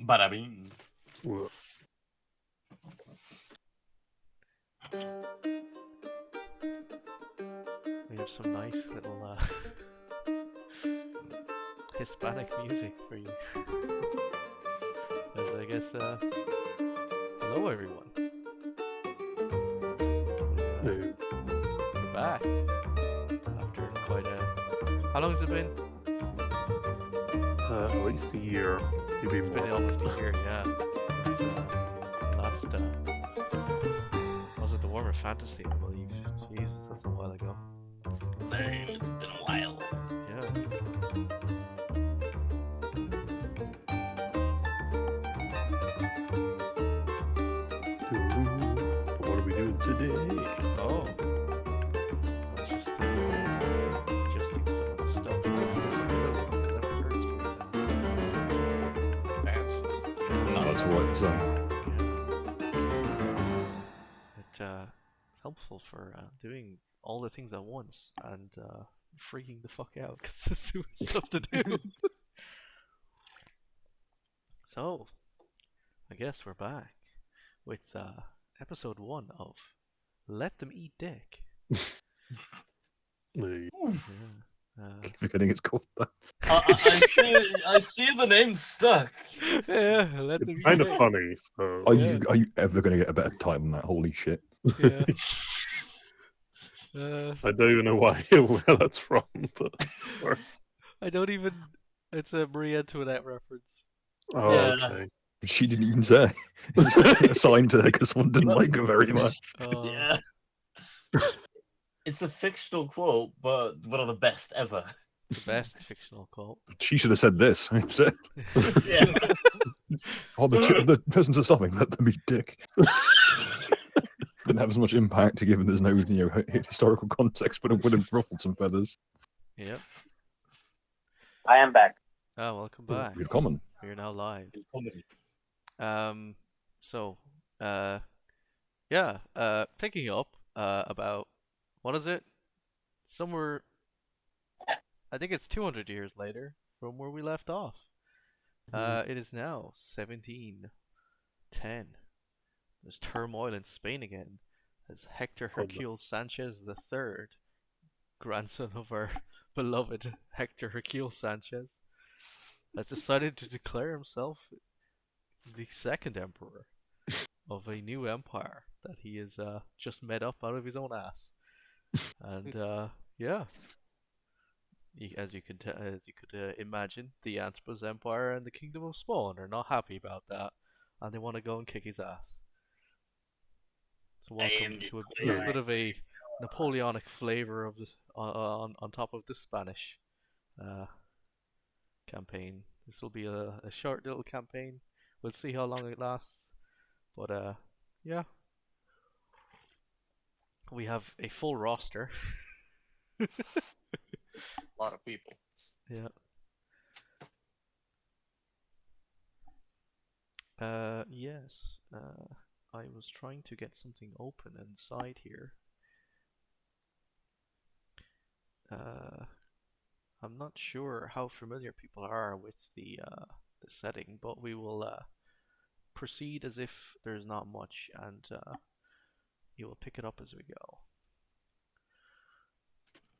Bada bing. Whoa. We have some nice little Hispanic music for you. As I guess, hello everyone. Hey. We're back after quite a. How long has it been? At least a year. Maybe It's been more. almost a year, yeah. Since last, was it the Warmech Fantasy, I believe? Jesus, that's a while ago. Dang, it's been a while. Yeah. What are we doing today? Oh. I was just adjusting some of the stuff. This is a little one because I'm third screen now. That's That's right for some. It's helpful for doing all the things at once and freaking the fuck out because there's too much stuff to do. So, I guess we're back with episode 1 of Let Them Eat Dick. Hey. Keep forgetting it's called that. I see the name stuck. Yeah, let them It's eat kind of dick. funny, so... Are Yeah. you ever going to get a better title than that? Holy shit. Yeah. I don't even know where that's from, but... I don't even. It's a Marie Antoinette reference. Oh, Yeah. okay. She didn't even say. It was assigned to her because someone didn't like her very much. Yeah. It's a fictional quote, but one of the best ever. The best fictional quote. She should have said this. Instead. Yeah. Oh, the peasants are stopping. Let them eat dick. Didn't have as much impact, given there's no historical context, but it would have ruffled some feathers. Yep. I am back. Oh, welcome back. Good common. We're now live. Comedy. So, picking up, about, what is it? Somewhere, I think it's 200 years later from where we left off. It is now 1710. There's turmoil in Spain again, as Hector Hercule Sanchez III, grandson of our beloved Hector Hercule Sanchez, has decided to declare himself the second emperor of a new empire that he has just made up out of his own ass. And as you could imagine, the Antipas Empire and the Kingdom of Spawn are not happy about that, and they want to go and kick his ass. So welcome to a little bit of a Napoleonic flavor of this on top of the Spanish campaign. This will be a short little campaign. We'll see how long it lasts, but yeah, we have a full roster. A lot of people. Yeah. Yes. I was trying to get something open inside here. I'm not sure how familiar people are with the setting, but we will proceed as if there's not much, and you will pick it up as we go.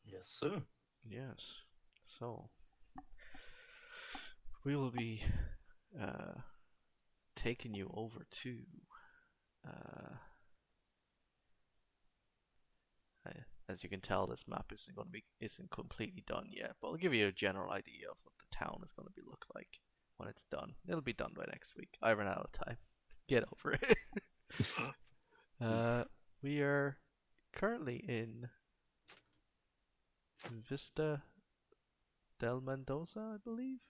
Yes, sir. Yes. So we will be taking you over to as you can tell, this map isn't completely done yet, but I'll give you a general idea of what the town is going to look like when it's done. It'll be done by next week. I ran out of time. Get over it. We are currently in Vista del Mendoza, I believe.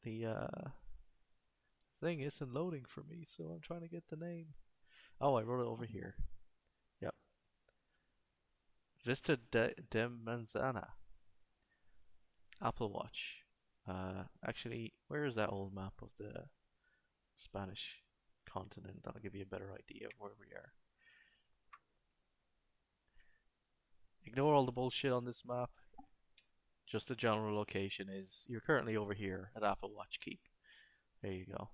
The thing isn't loading for me, so I'm trying to get the name. Oh, I wrote it over here. Yep. Vista de Manzana. Apple Watch. Actually, where is that old map of the Spanish continent? That'll give you a better idea of where we are. Ignore all the bullshit on this map. Just the general location is you're currently over here at Apple Watch Keep. There you go.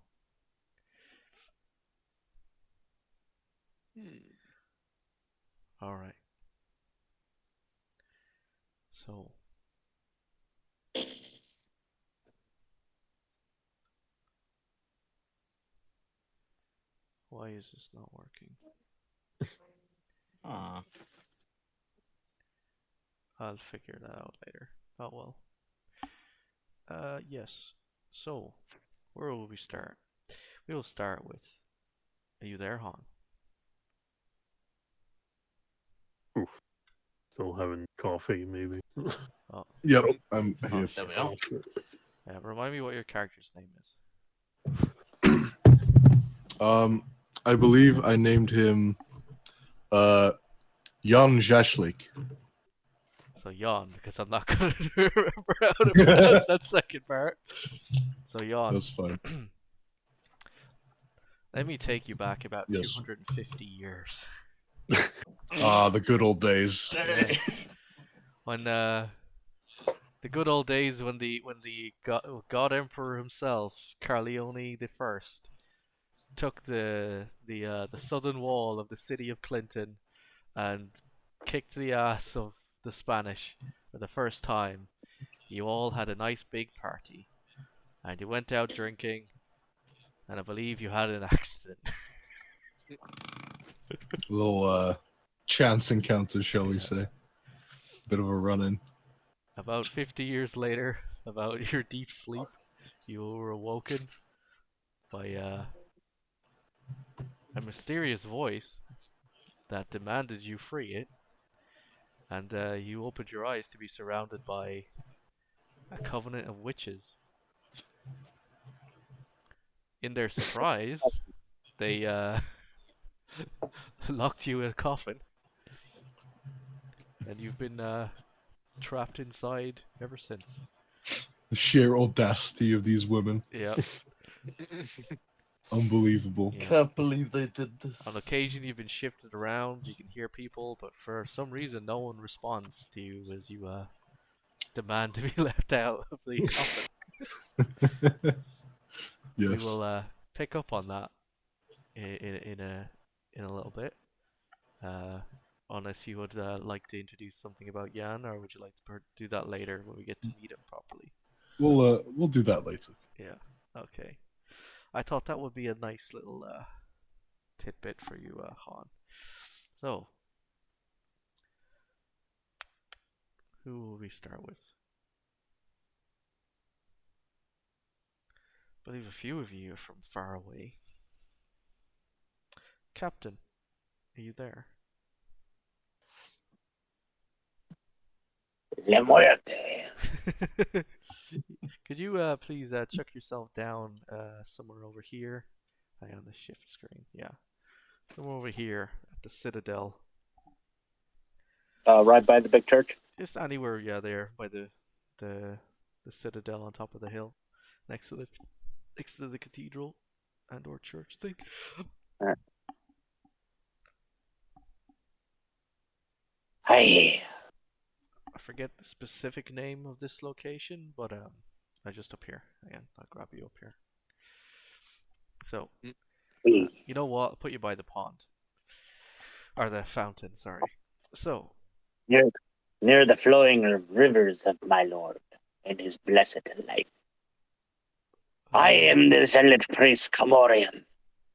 All right. So. Why is this not working? I'll figure that out later. Oh well. Yes. So, where will we start? We will start with. Are you there, Han? Oof. Still having coffee, maybe. Oh, Yep, I'm oh, here. There we go. remind me what your character's name is. I believe I named him Yan Zhashliek. So Yan, because I'm not gonna remember how to pronounce that second part. So Yan. That's fine. Let me take you back about Yes. 250 years. Ah, the good old days. Yeah. When the good old days when the God Emperor himself, Carleone the First, took the southern wall of the city of Clinton and kicked the ass of the Spanish for the first time. You all had a nice big party, and you went out drinking, and I believe you had an accident. Little chance encounter, shall we say? Bit of a run-in. About 50 years later, about your deep sleep, you were awoken by a mysterious voice that demanded you free it, and you opened your eyes to be surrounded by a covenant of witches. In their surprise, they locked you in a coffin, and you've been trapped inside ever since. The sheer audacity of these women. Yeah. Unbelievable. Yeah. Can't believe they did this. On occasion, you've been shifted around. You can hear people, but for some reason, no one responds to you as you demand to be left out of the coffin. Yes. We will pick up on that in a little bit. Unless you would like to introduce something about Yan, or would you like to do that later when we get to meet him properly? We'll do that later. Yeah. Okay. I thought that would be a nice little tidbit for you, Han. So, who will we start with? I believe a few of you are from far away. Captain, are you there? La muerte. Could you please chuck yourself down somewhere over here? Hang on the shift screen. Yeah. Somewhere over here at the Citadel. Right by the big church. Just anywhere, yeah, there by the Citadel on top of the hill, next to the cathedral and or church thing. Right. Hi. I forget the specific name of this location, but I just up here. Hang on, I'll grab you up here. So, you know what? I'll put you by the pond. Or the fountain, sorry. So. Near the flowing rivers of my lord and his blessed life. I am the zealot priest Commorian,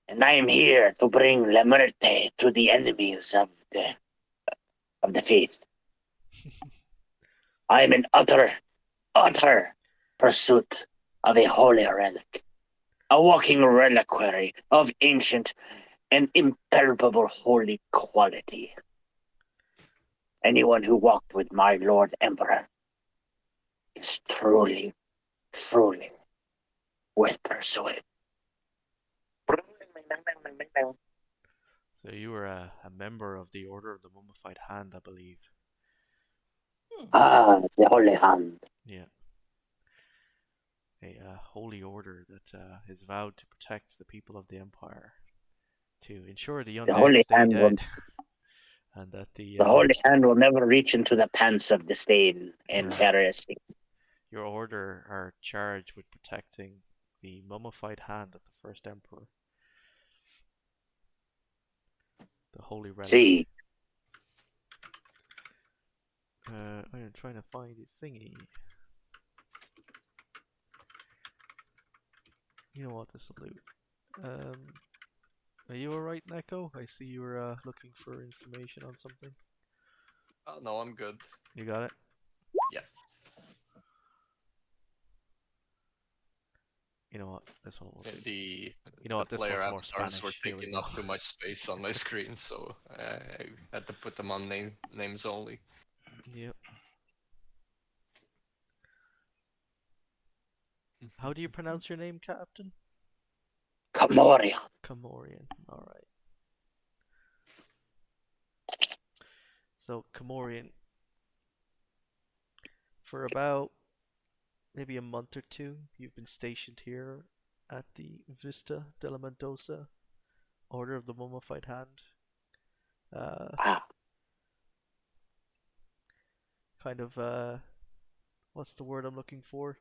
and I am here to bring La Muerte to the enemies of the faith. I am in utter pursuit of a holy relic, a walking reliquary of ancient and imperishable holy quality. Anyone who walked with my Lord Emperor is truly worth pursuing. So you were a member of the Order of the Mummified Hand, I believe. Ah, the Holy Hand. Yeah. A holy order that is vowed to protect the people of the Empire, to ensure the undead Holy stay Hand dead, and that the Holy Hand will never reach into the pants of disdain and heresy. Your order are charged with protecting the mummified hand of the first emperor. The holy relic. See, I'm trying to find the thingy. You know what? This will do. Are you alright, Neko? I see you were looking for information on something. Oh, no, I'm good. You got it? Yeah. You know what? This one will do. The You know what? This player one's more avatars were Spanish. Here we taking go. up too much space on my screen, so I had to put them on names only. Yep. How do you pronounce your name, Captain? Commorian. Commorian. Alright. So, Commorian. For about maybe a month or two, you've been stationed here at the Vista de la Mendoza, Order of the Mummified Hand. Wow. Kind of, what's the word I'm looking for?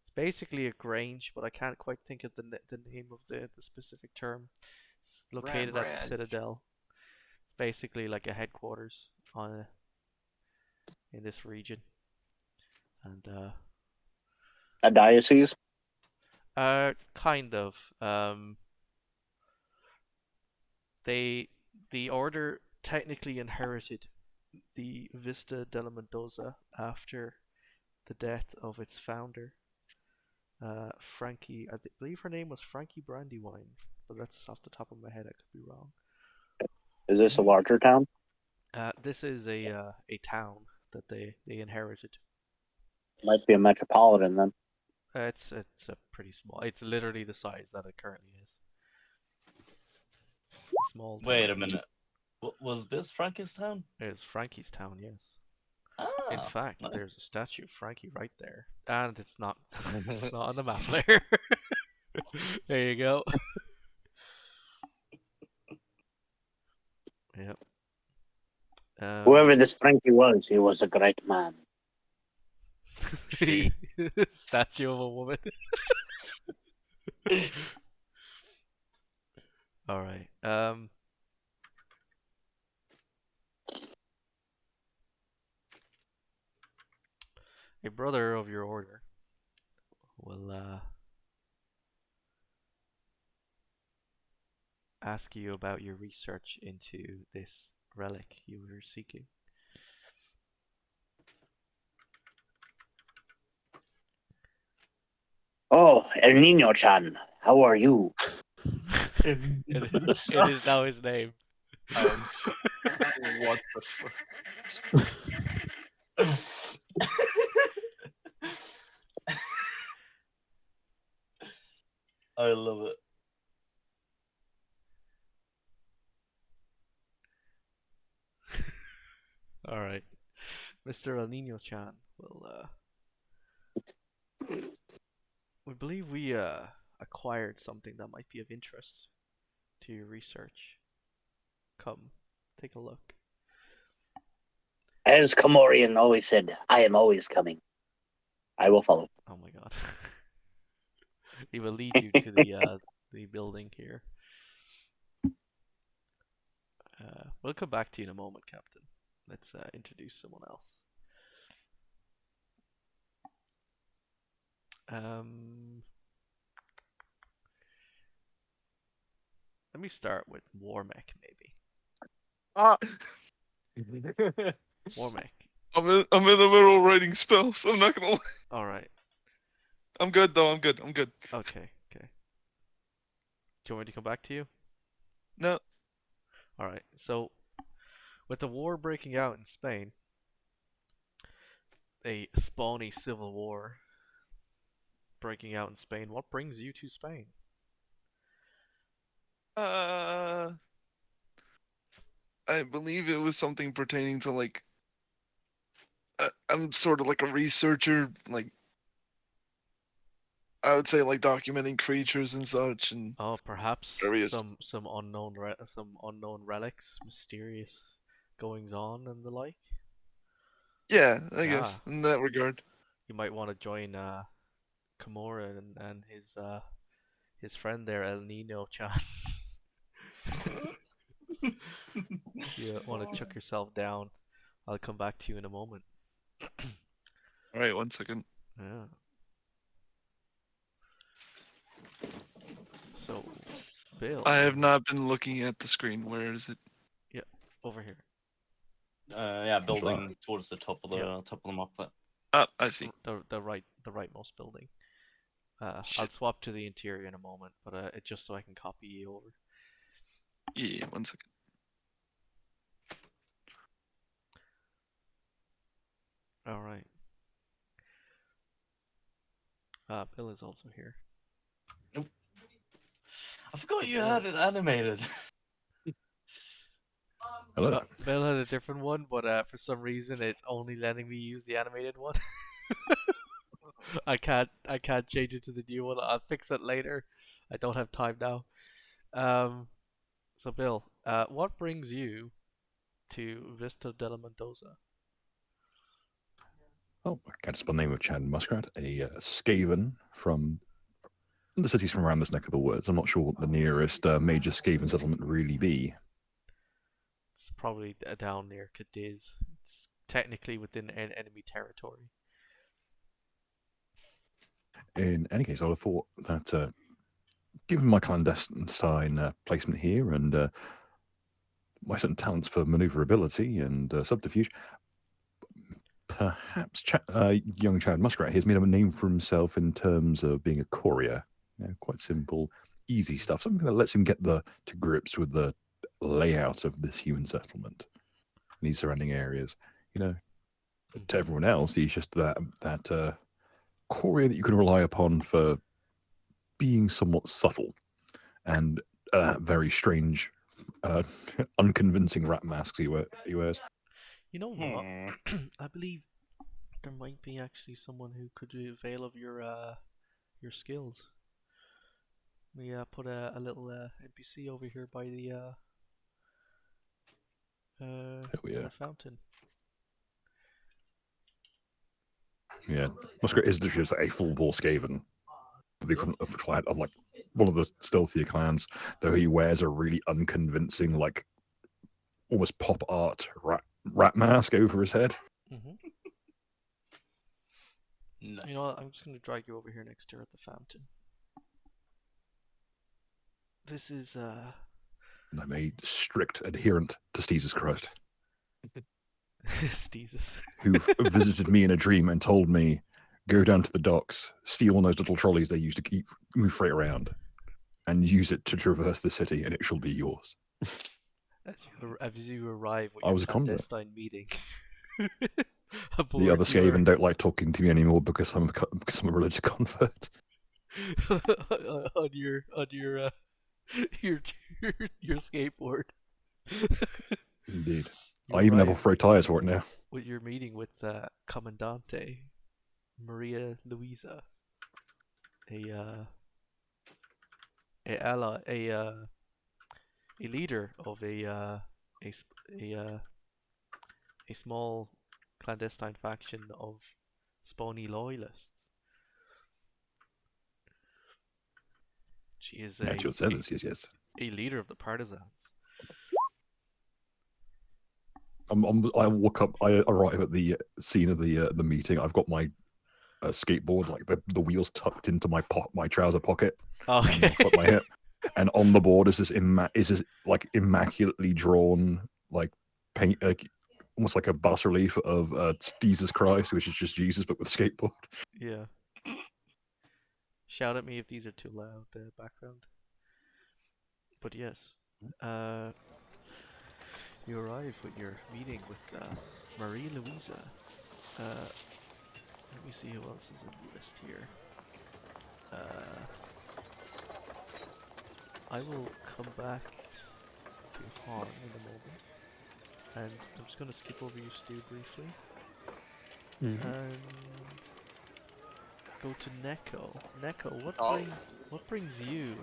It's basically a grange, but I can't quite think of the name of the specific term. It's located at the Citadel. It's basically like a headquarters in this region. And A diocese? kind of. The order technically inherited the Vista de la Mendoza after the death of its founder, Frankie. I believe her name was Frankie Brandywine, but that's off the top of my head. I could be wrong. Is this a larger town? This is a town that they inherited. Might be a metropolitan then. It's a pretty small. It's literally the size that it currently is. It's a small town. Wait a minute. Was this Frankenstein? It's Frankie's town, yes. Ah, In fact, nice. there's a statue of Frankie right there, and it's not. It's not on the map there. There you go. Yep. Whoever this Frankie was, he was a great man. She. Statue of a woman. All right. A brother of your order will ask you about your research into this relic you were seeking. Oh, El Niño-chan, how are you? It is now his name. What the fuck? I love it. All right, Mr. El Niño-chan will. We believe we acquired something that might be of interest to your research. Come, take a look. As Commorian always said, I am always coming. I will follow. Oh my god. He will lead you to the building here. We'll come back to you in a moment, Captain. Let's introduce someone else. Let me start with Warmech, maybe. Warmech. I'm in the middle of writing spells. I'm not gonna lie. All right. I'm good though. I'm good. Okay. Okay. Do you want me to come back to you? No. All right. So, with the war breaking out in Spain, a spawny civil war breaking out in Spain, what brings you to Spain? I believe it was something pertaining to like. I'm sort of like a researcher, like. I would say like documenting creatures and such, and Oh, perhaps various. some unknown relics, mysterious goings on, and the like. Yeah, I guess in that regard. You might want to join Commorian and his friend there, El Nino Chan. If you want to chuck yourself down, I'll come back to you in a moment. Alright, 1 second. Yeah. So, Bill. I have not been looking at the screen. Where is it? Yeah, over here. Yeah, building towards the top of the Yeah. map there. Ah, I see. The rightmost building. I'll Shit. swap to the interior in a moment, but it just so I can copy you over. Yeah, 1 second. All right. Bill is also here. I forgot you had it animated. Hello. Bill had a different one, but for some reason it's only letting me use the animated one. I can't change it to the new one. I'll fix it later. I don't have time now. So Bill, what brings you to Vista de la Mendoza? Oh, I can't spell the name of Chad Muskrat, a Skaven from the cities from around this neck of the woods. I'm not sure what the nearest major Skaven settlement really be. It's probably down near Cadiz. It's technically within enemy territory. In any case, I would have thought that given my clandestine placement here and my certain talents for maneuverability and subterfuge, perhaps young Chad Muskrat has made a name for himself in terms of being a courier. Quite simple, easy stuff. Something that lets him get to grips with the layout of this human settlement and these surrounding areas. To everyone else, he's just that courier that you can rely upon for being somewhat subtle and very strange, unconvincing rat masks he wears. You know what? I believe there might be actually someone who could avail of your skills. We put a little NPC over here by the the fountain. Yeah, Muskrat is literally just a full-bore Skaven, the equivalent of clan of like one of the stealthier clans, though he wears a really unconvincing, like almost pop art rat mask over his head. Mm-hmm. Nice. You know what? I'm just going to drag you over here next to her at the fountain. This is And I'm a strict adherent to Jesus Christ, Steezus. who visited me in a dream and told me, go down to the docks, steal one of those little trolleys they use to move freight around, and use it to traverse the city, and it shall be yours. As you arrive at I your was a convert. clandestine meeting. The other Skaven don't like talking to me anymore because I'm a religious convert. on your skateboard. Indeed. You I even have arrive off-road tires for it now. with your meeting with Commandante Maria Luisa, a leader of a small clandestine faction of Spawny loyalists. She is Yeah, she said this, yes. a leader of the partisans. I walk up. I arrive at the scene of the meeting. I've got my skateboard, like the wheels tucked into my trouser pocket, Okay. off at my hip, and on the board is this like immaculately drawn like paint, almost like a bas relief of Jesus Christ, which is just Jesus but with a skateboard. Yeah. Shout at me if these are too loud, the background. But yes, you arrive with your meeting with Marie Louisa. Let me see who else is in the list here. I will come back to Han in a moment. And I'm just going to skip over you, Stu, briefly. And go to Neko. Neko, what brings you?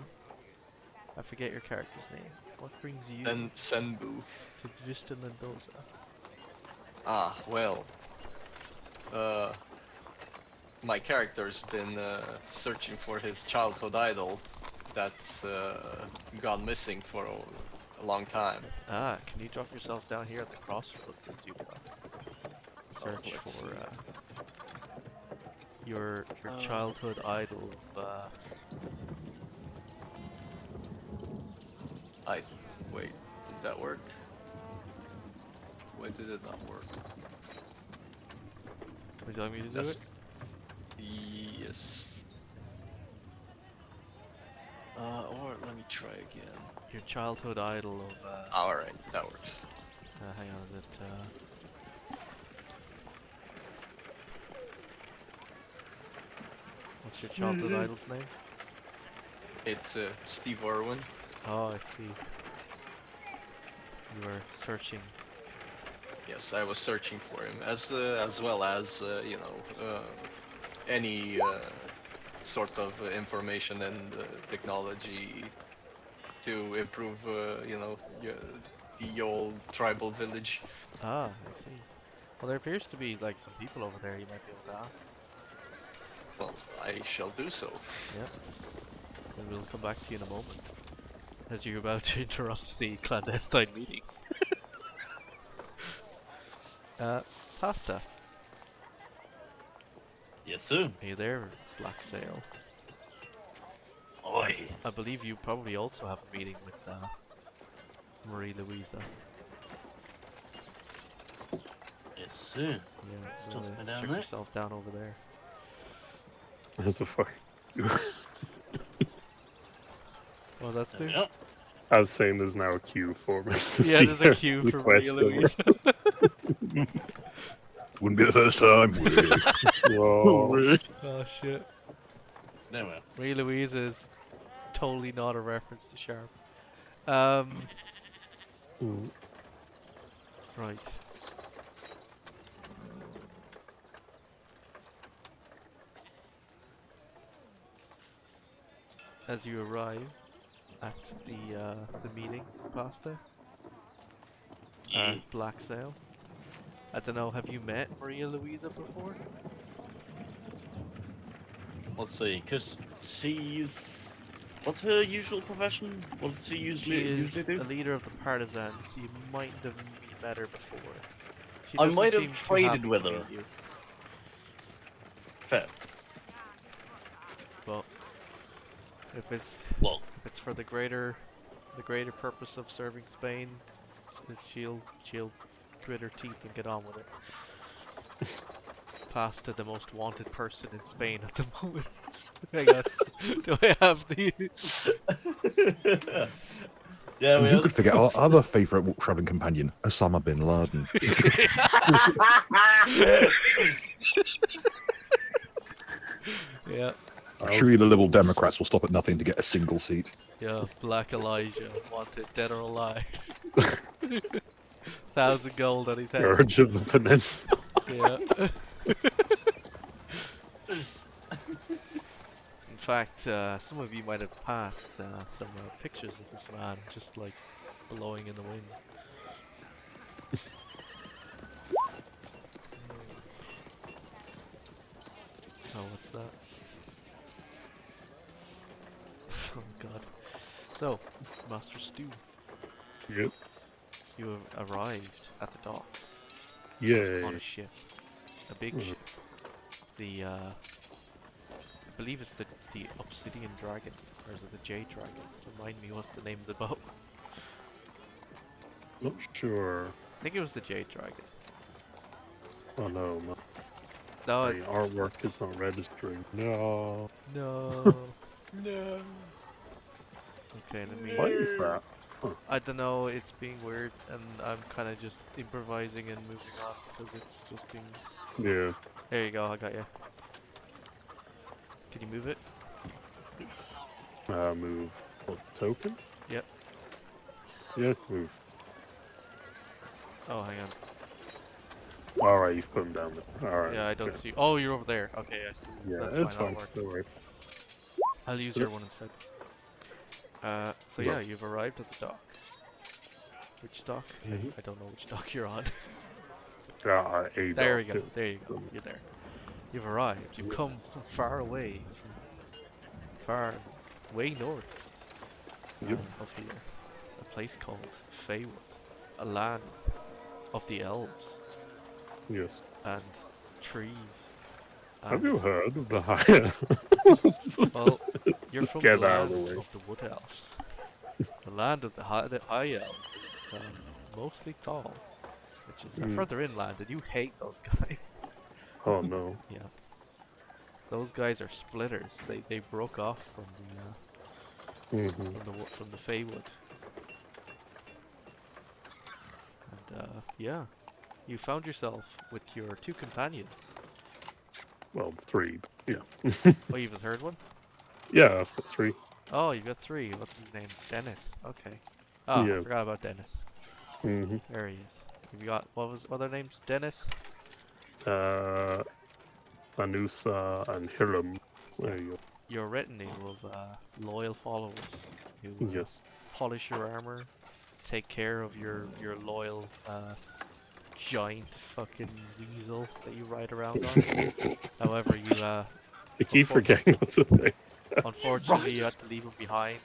I forget your character's name. What brings you Then Senbu. to Vista Mendoza? Ah, well. my character's been searching for his childhood idol that's gone missing for a long time. Ah, can you drop yourself down here at the crossroads as you search let's for see. your childhood idol of Wait, did that work? Why did it not work? would you like me to do Yes. it? Yes. Or let me try again. Your childhood idol of Alright, that works. hang on, is it what's your childhood idol's name? It's Steve Irwin. Oh, I see. You were searching. Yes, I was searching for him, as well as you know, any sort of information and technology to improve, you know, the old tribal village. Ah, I see. Well, there appears to be like some people over there you might be able to ask. Well, I shall do so. Yeah. And we'll come back to you in a moment. As you're about to interrupt the clandestine meeting. Pasta. Yes, sir. Are you there, Black Sail? Oi. I believe you probably also have a meeting with Marie Louisa. Yes, sir. Yeah, It's so, just been down check there. yourself down over there. There's a fuck. Well, that's There we do. go. I was saying there's now a queue for me to see Yeah, there's a queue for Marie requests going. Louisa. Wouldn't be the first time. Whoa. Oh shit. There we are. Marie Louisa is totally not a reference to Sharp. Mm. Right. As you arrive at the meeting, Pasta, Yeah. Black Sail. I don't know, have you met Maria Louisa before? Let's see, because she's... What's her usual profession? What does she She usually is a do? leader of the partisans. You might have met her before. She I doesn't might have seem too traded happy with to her. meet you. Fair. Well, if Well, it's for the greater purpose of serving Spain, she'll grit her teeth and get on with it. Pasta, the most wanted person in Spain at the moment. Hang on. Do I have the... yeah, we Who are. could forget our other favourite travelling companion, Osama bin Laden? Yeah, I'm sure the Liberal Democrats will stop at nothing to get a single seat. yeah, Black Elijah, wanted dead or alive. 1,000 gold on his head. Scourge of the Peninsula. Yeah. In fact, some of you might have passed some pictures of this man just like blowing in the wind. Oh, what's that? Oh god. So, Master Stew, Yep. you have arrived at the docks Yay. on a ship. A big Mhm. ship. The I believe it's the Obsidian Dragon, or is it the Jade Dragon? Remind me what's the name of the boat. Not sure. I think it was the Jade Dragon. Oh no, No, my artwork is not registering. No. no, no. Okay, let me. What is that? I don't know. It's being weird, and I'm kind of just improvising and moving on because it's just being. Yeah. There you go. I got you. Can you move it? Move. What, token? Yep. Yeah, move. Oh, hang on. Alright, you've put him down there. Alright. Yeah, I don't see. Oh, you're over there. Okay, I see. Yeah, That's it's fine. fine. That'll work. Don't worry. I'll use So your one instead. So yeah, you've arrived at the dock. Which dock? I don't know which dock you're on. A There we dock go. is- There you go. You're there. You've arrived. You've come from far away, far way north of here. A place called Feywood, a land of the elves Yes. and trees. Have and- you heard of the higher? Well, you're Just from get the out of land the way. of the wood elves. The land of the high elves is mostly tall, which is further inland, and you hate those guys. Oh no. Yeah. Those guys are splitters. They broke off from the Feywood. And yeah, you found yourself with your 2 companions. Well, 3. Yeah. Oh, you've a third one? Yeah, I've got 3. Oh, you got 3. What's his name? Dennis. Okay. Oh, I Yeah. forgot about Dennis. Mm-hmm. There he is. You got what are their names? Dennis. Anusa and Hiram. There you Your retinue of loyal followers who go. Yes. polish your armor, take care of your loyal giant fucking weasel that you ride around on. However, you I keep forgetting that's a thing. unfortunately you had to leave him behind.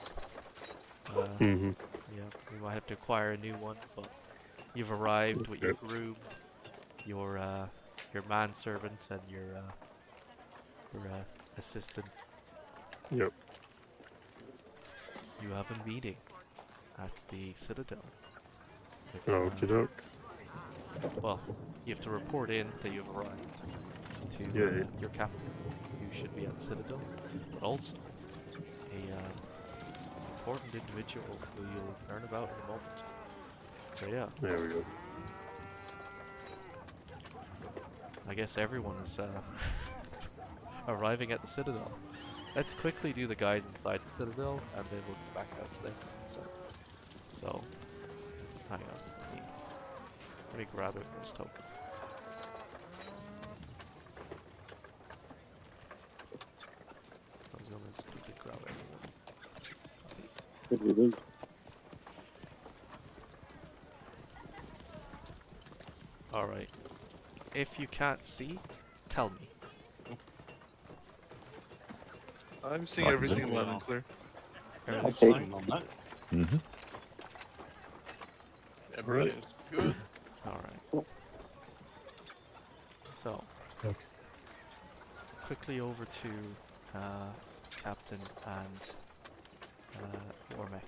Mm-hmm. Yeah, you might have to acquire a new one, but you've arrived with your groom, your manservant, and your assistant. Yep. You have a meeting at the Citadel. with, Okie doke. well, you have to report in that you've arrived to your captain, who should be at the Citadel, but also a important individual who you'll learn about in a moment. So yeah, There we go. I guess everyone is arriving at the Citadel. Let's quickly do the guys inside the Citadel, and then we'll go back out to them. So, hang on. Let me grab everyone's token. I was gonna just quickly grab everyone. Alright. If you can't see, tell me. I'm seeing Right, everything so- loud and clear. Everything's see. fine? On that. Mm-hmm. Everything is good. Alright. So, quickly over to Captain and Warmech.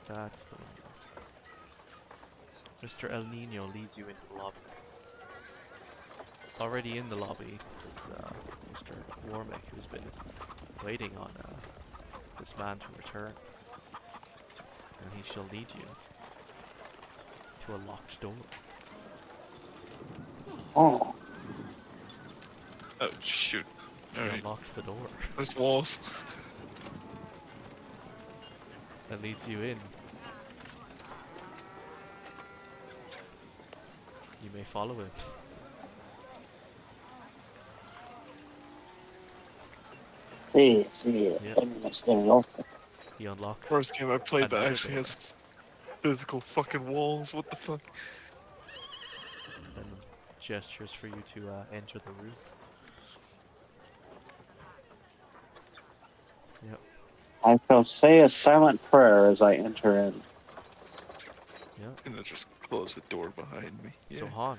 That's the window. Mr. El Nino leads you into the lobby. Already in the lobby is Mr. Warmech, who's been waiting on this man to return. And he shall lead you to a locked door. Oh, Oh shoot! He All right, unlocks the door there's walls. and leads you in. You may follow him. sí, Yeah. misterioso. He unlocks First game I played that Another actually door. has physical fucking walls. What the fuck? and gestures for you to enter the room. Yep, I shall say a silent prayer as I enter in. yep. And then just close the door behind me. Yeah. So Han,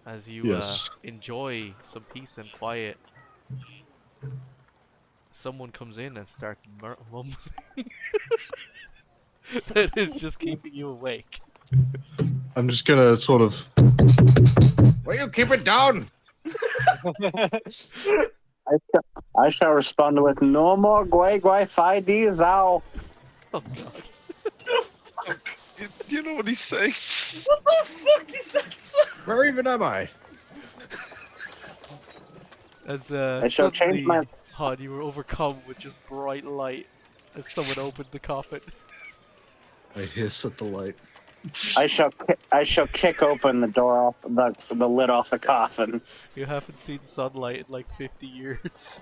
as you Yes. enjoy some peace and quiet, someone comes in and starts mumbling. That is just keeping you awake. I'm just gonna sort of. Will you keep it down? I shall respond with no more guay guay fi di zao. Oh god. Do you know what he's saying? What the fuck is that? Where even am I? As I shall change suddenly, my- Han, you were overcome with just bright light as someone opened the coffin. I hiss at the light. I shall kick open the door off the lid off the coffin. You haven't seen sunlight in like 50 years.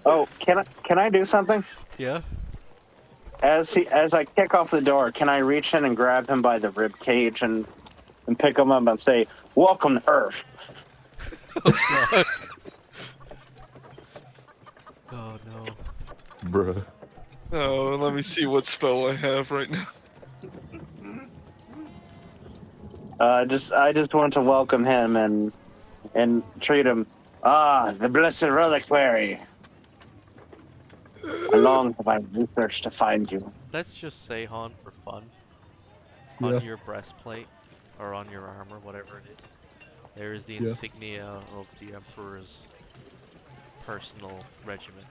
Oh, can I do something? Yeah. As I kick off the door, can I reach in and grab him by the rib cage and pick him up and say, "Welcome to Earth"? Oh god. Oh no. Bruh. Oh, let me see what spell I have right now. I just want to welcome him and treat him. Ah, the blessed reliquary. How long have I researched to find you? Let's just say, Han, for fun, Yeah. on your breastplate, or on your armor, whatever it is, there is the Yeah. insignia of the Emperor's personal regiment.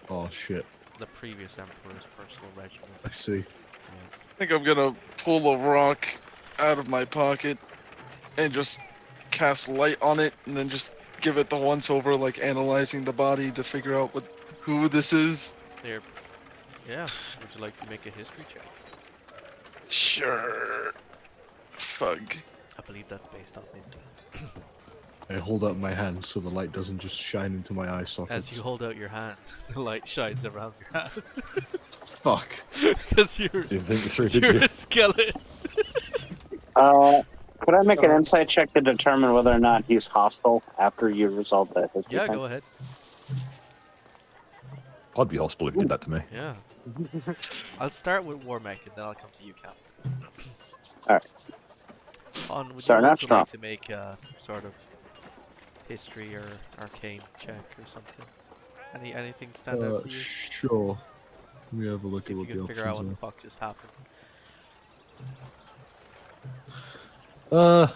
Oh shit. The previous Emperor's personal regiment. I see. I think I'm gonna pull a rock out of my pocket and just cast light on it, and then just give it the once over, like analyzing the body to figure out who this is. There. Yeah. Would you like to make a history check? Sure. Fug. I believe that's based on Minuto. I hold out my hand so the light doesn't just shine into my eye sockets. As you hold out your hand, the light shines around your hand. Fuck. Because you're Didn't think this through, did you're you? a skeleton. Could I make an insight check to determine whether or not he's hostile after you resolve that? Yeah, go ahead. I'd be hostile if you did that to me. Yeah. I'll start with Warmech and then I'll come to you, Cap. Alright. On, would Starting you out also strong. like to make some sort of history or arcane check or something? Anything stand out to you? Sure. Let me have a look See at if what you the can figure out what the options fuck just happened. are.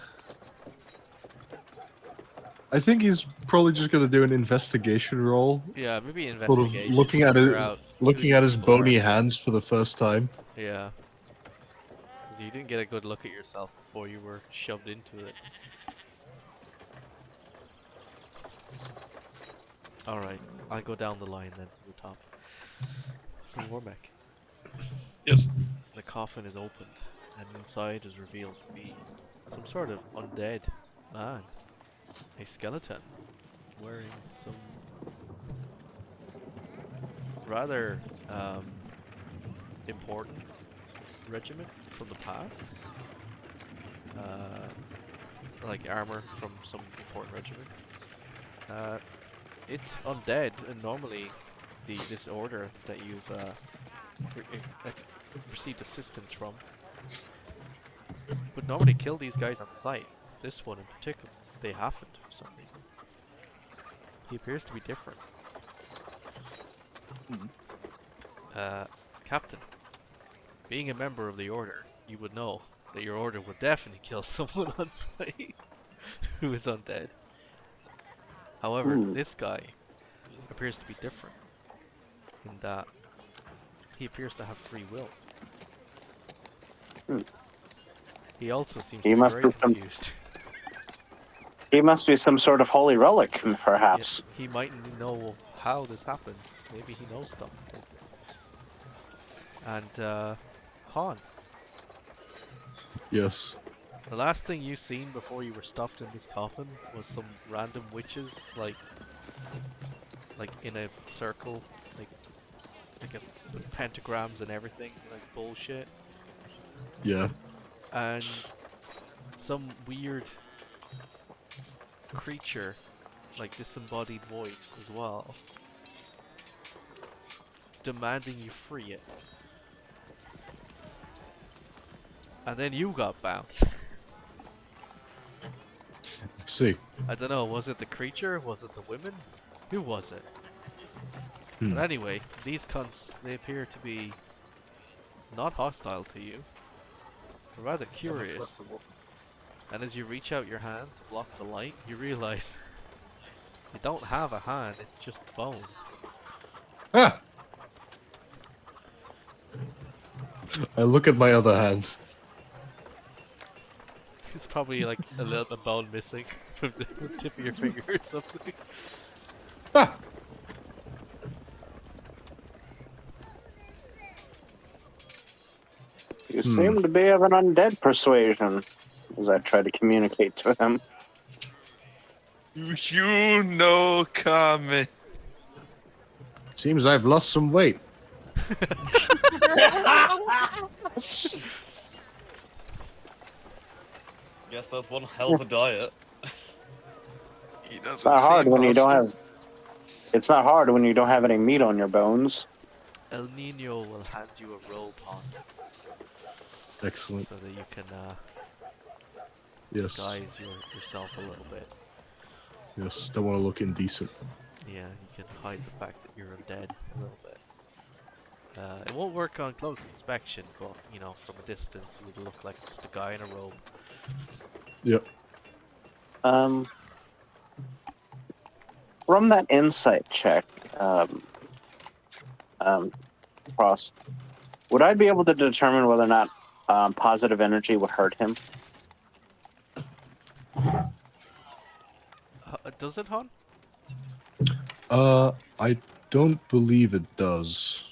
I think he's probably just gonna do an investigation roll. Yeah, maybe Sort of investigation. looking at figure his out looking who at these his people are. bony hands for the first time. Yeah. Because you didn't get a good look at yourself before you were shoved into it. Alright, I'll go down the line then to the top. So Warmech, Yes. the coffin is opened, and inside is revealed to be some sort of undead man. A skeleton wearing some rather important regiment from the past. Like armor from some important regiment. It's undead, and normally this order that you've received assistance from would normally kill these guys on sight. This one in particular, they haven't for some reason. He appears to be different. Captain, being a member of the order, you would know that your order would definitely kill someone on sight who is undead. However, this guy appears to be different in that he appears to have free will. He also seems to be must very be some- confused. He must be some sort of holy relic, perhaps. He might know how this happened. Maybe he knows something. And Han, Yes. the last thing you seen before you were stuffed in this coffin was some random witches, like in a circle, with pentagrams and everything, like bullshit, Yeah. and some weird creature, like disembodied voice as well, demanding you free it. And then you got bound. See. I don't know, was it the creature? Was it the women? Who was it? But anyway, these cunts, they appear to be not hostile to you. They're rather curious. And as you reach out your hand to block the light, you realize you don't have a hand, it's just bone. Ah! I look at my other hand. It's probably like a little bit bone missing from the tip of your finger or something. Ah! You seem to be of an undead persuasion, as I try to communicate to him. You no comment. Seems I've lost some weight. Guess that's one hell of a diet. He doesn't It's not hard seem when you don't hostile. have. It's not hard when you don't have any meat on your bones. El Nino will hand you a robe on Excellent. so that you can Yes. disguise yourself a little bit. Yes. Don't want to look indecent. Yeah, you can hide the fact that you're undead a little bit. It won't work on close inspection, but you know, from a distance, you would look like just a guy in a robe. Yep. From that insight check, Cross, would I be able to determine whether or not positive energy would hurt him? Does it, hon? I don't believe it does.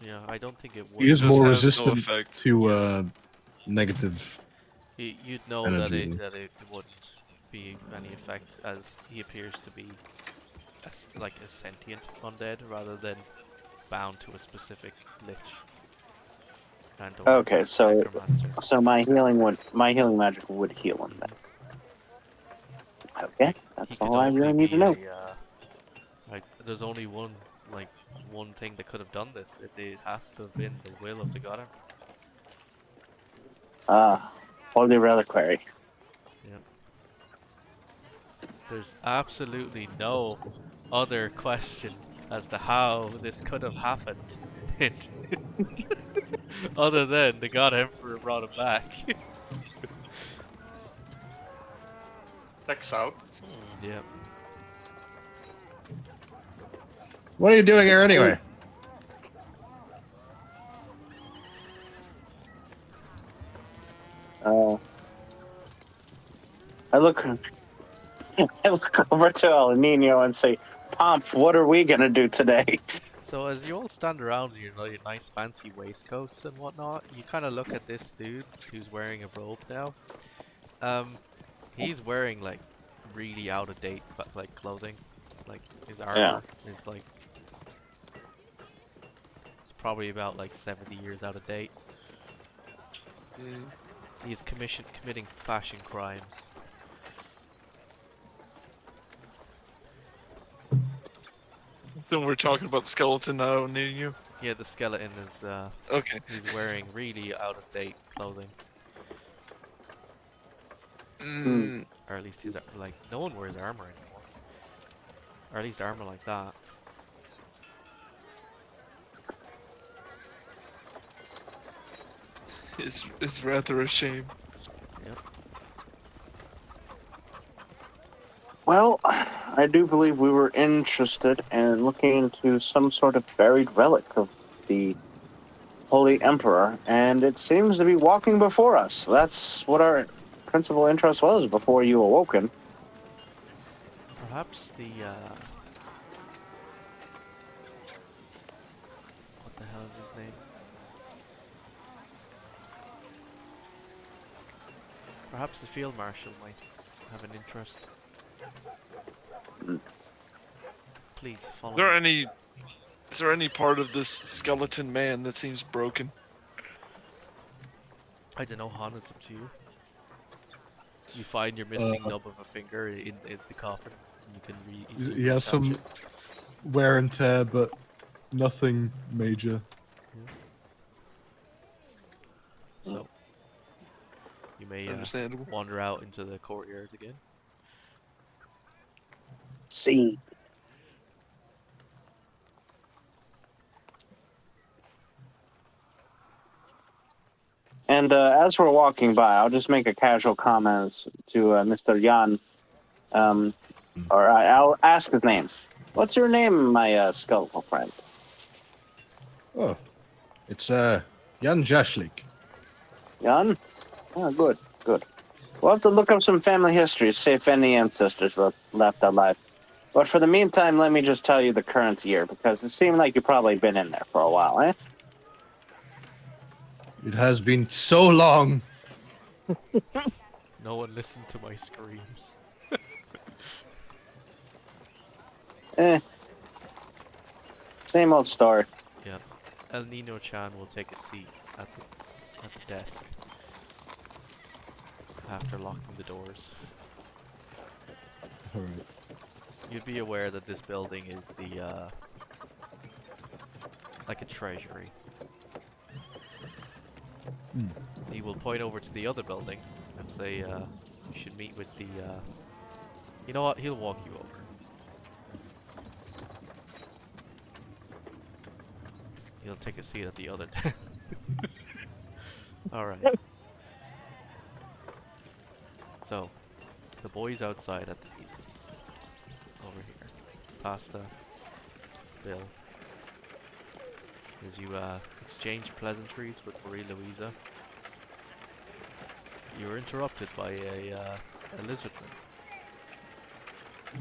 Yeah, I don't think it would. He is Just more has no resistant effect. to negative. You'd know Energy. that it wouldn't be any effect, as he appears to be like a sentient undead rather than bound to a specific lich. And Okay, so necromancer. my healing magic would heal him then. Okay, that's He could all I only really need to be know. like, there's only one thing that could have done this. It has to have been the will of the god emperor. Holy reliquary. Yep. There's absolutely no other question as to how this could have happened. Other than the god emperor brought him back. Checks out. Yep. What are you doing here anyway? I look over to El Nino and say, Pomp, what are we gonna do today? So as you all stand around in your nice fancy waistcoats and whatnot, you kind of look at this dude who's wearing a robe now. He's wearing like really out of date like clothing. Like his armor is like, it's probably about like 70 years out of date. He's committing fashion crimes. Then we're talking about skeleton now, near you. Yeah, the skeleton is Okay. he's wearing really out of date clothing. Or at least he's like, no one wears armor anymore. Or at least armor like that. It's rather a shame. Yep. Well, I do believe we were interested in looking into some sort of buried relic of the Holy Emperor, and it seems to be walking before us. That's what our principal interest was before you awoken. Perhaps the what the hell is his name? Perhaps the field marshal might have an interest. Please follow me. Is there any part of this skeleton man that seems broken? I don't know, Han, it's up to you. You find your missing nub of a finger in the coffin. You can easily He has attach some it. wear and tear, but nothing major. So you may Understandable. wander out into the courtyard again. See. And as we're walking by, I'll just make a casual comment to Mr. Yan. Or I'll ask his name. What's your name, my skeletal friend? Oh, it's Yan Zhashliek. Yan? Oh, good, good. We'll have to look up some family history, see if any ancestors left alive. But for the meantime, let me just tell you the current year, because it seemed like you've probably been in there for a while, eh? It has been so long. No one listened to my screams. Same old story. Yeah. El Nino-chan will take a seat at the desk after locking the doors. Alright. You'd be aware that this building is the like a treasury. He will point over to the other building and say, you should meet with the, you know what, he'll walk you over. He'll take a seat at the other desk. Alright. So, the boys outside at the gate. Over here. Pasta. Bill. As you exchange pleasantries with Marie Louisa, you're interrupted by a lizardman.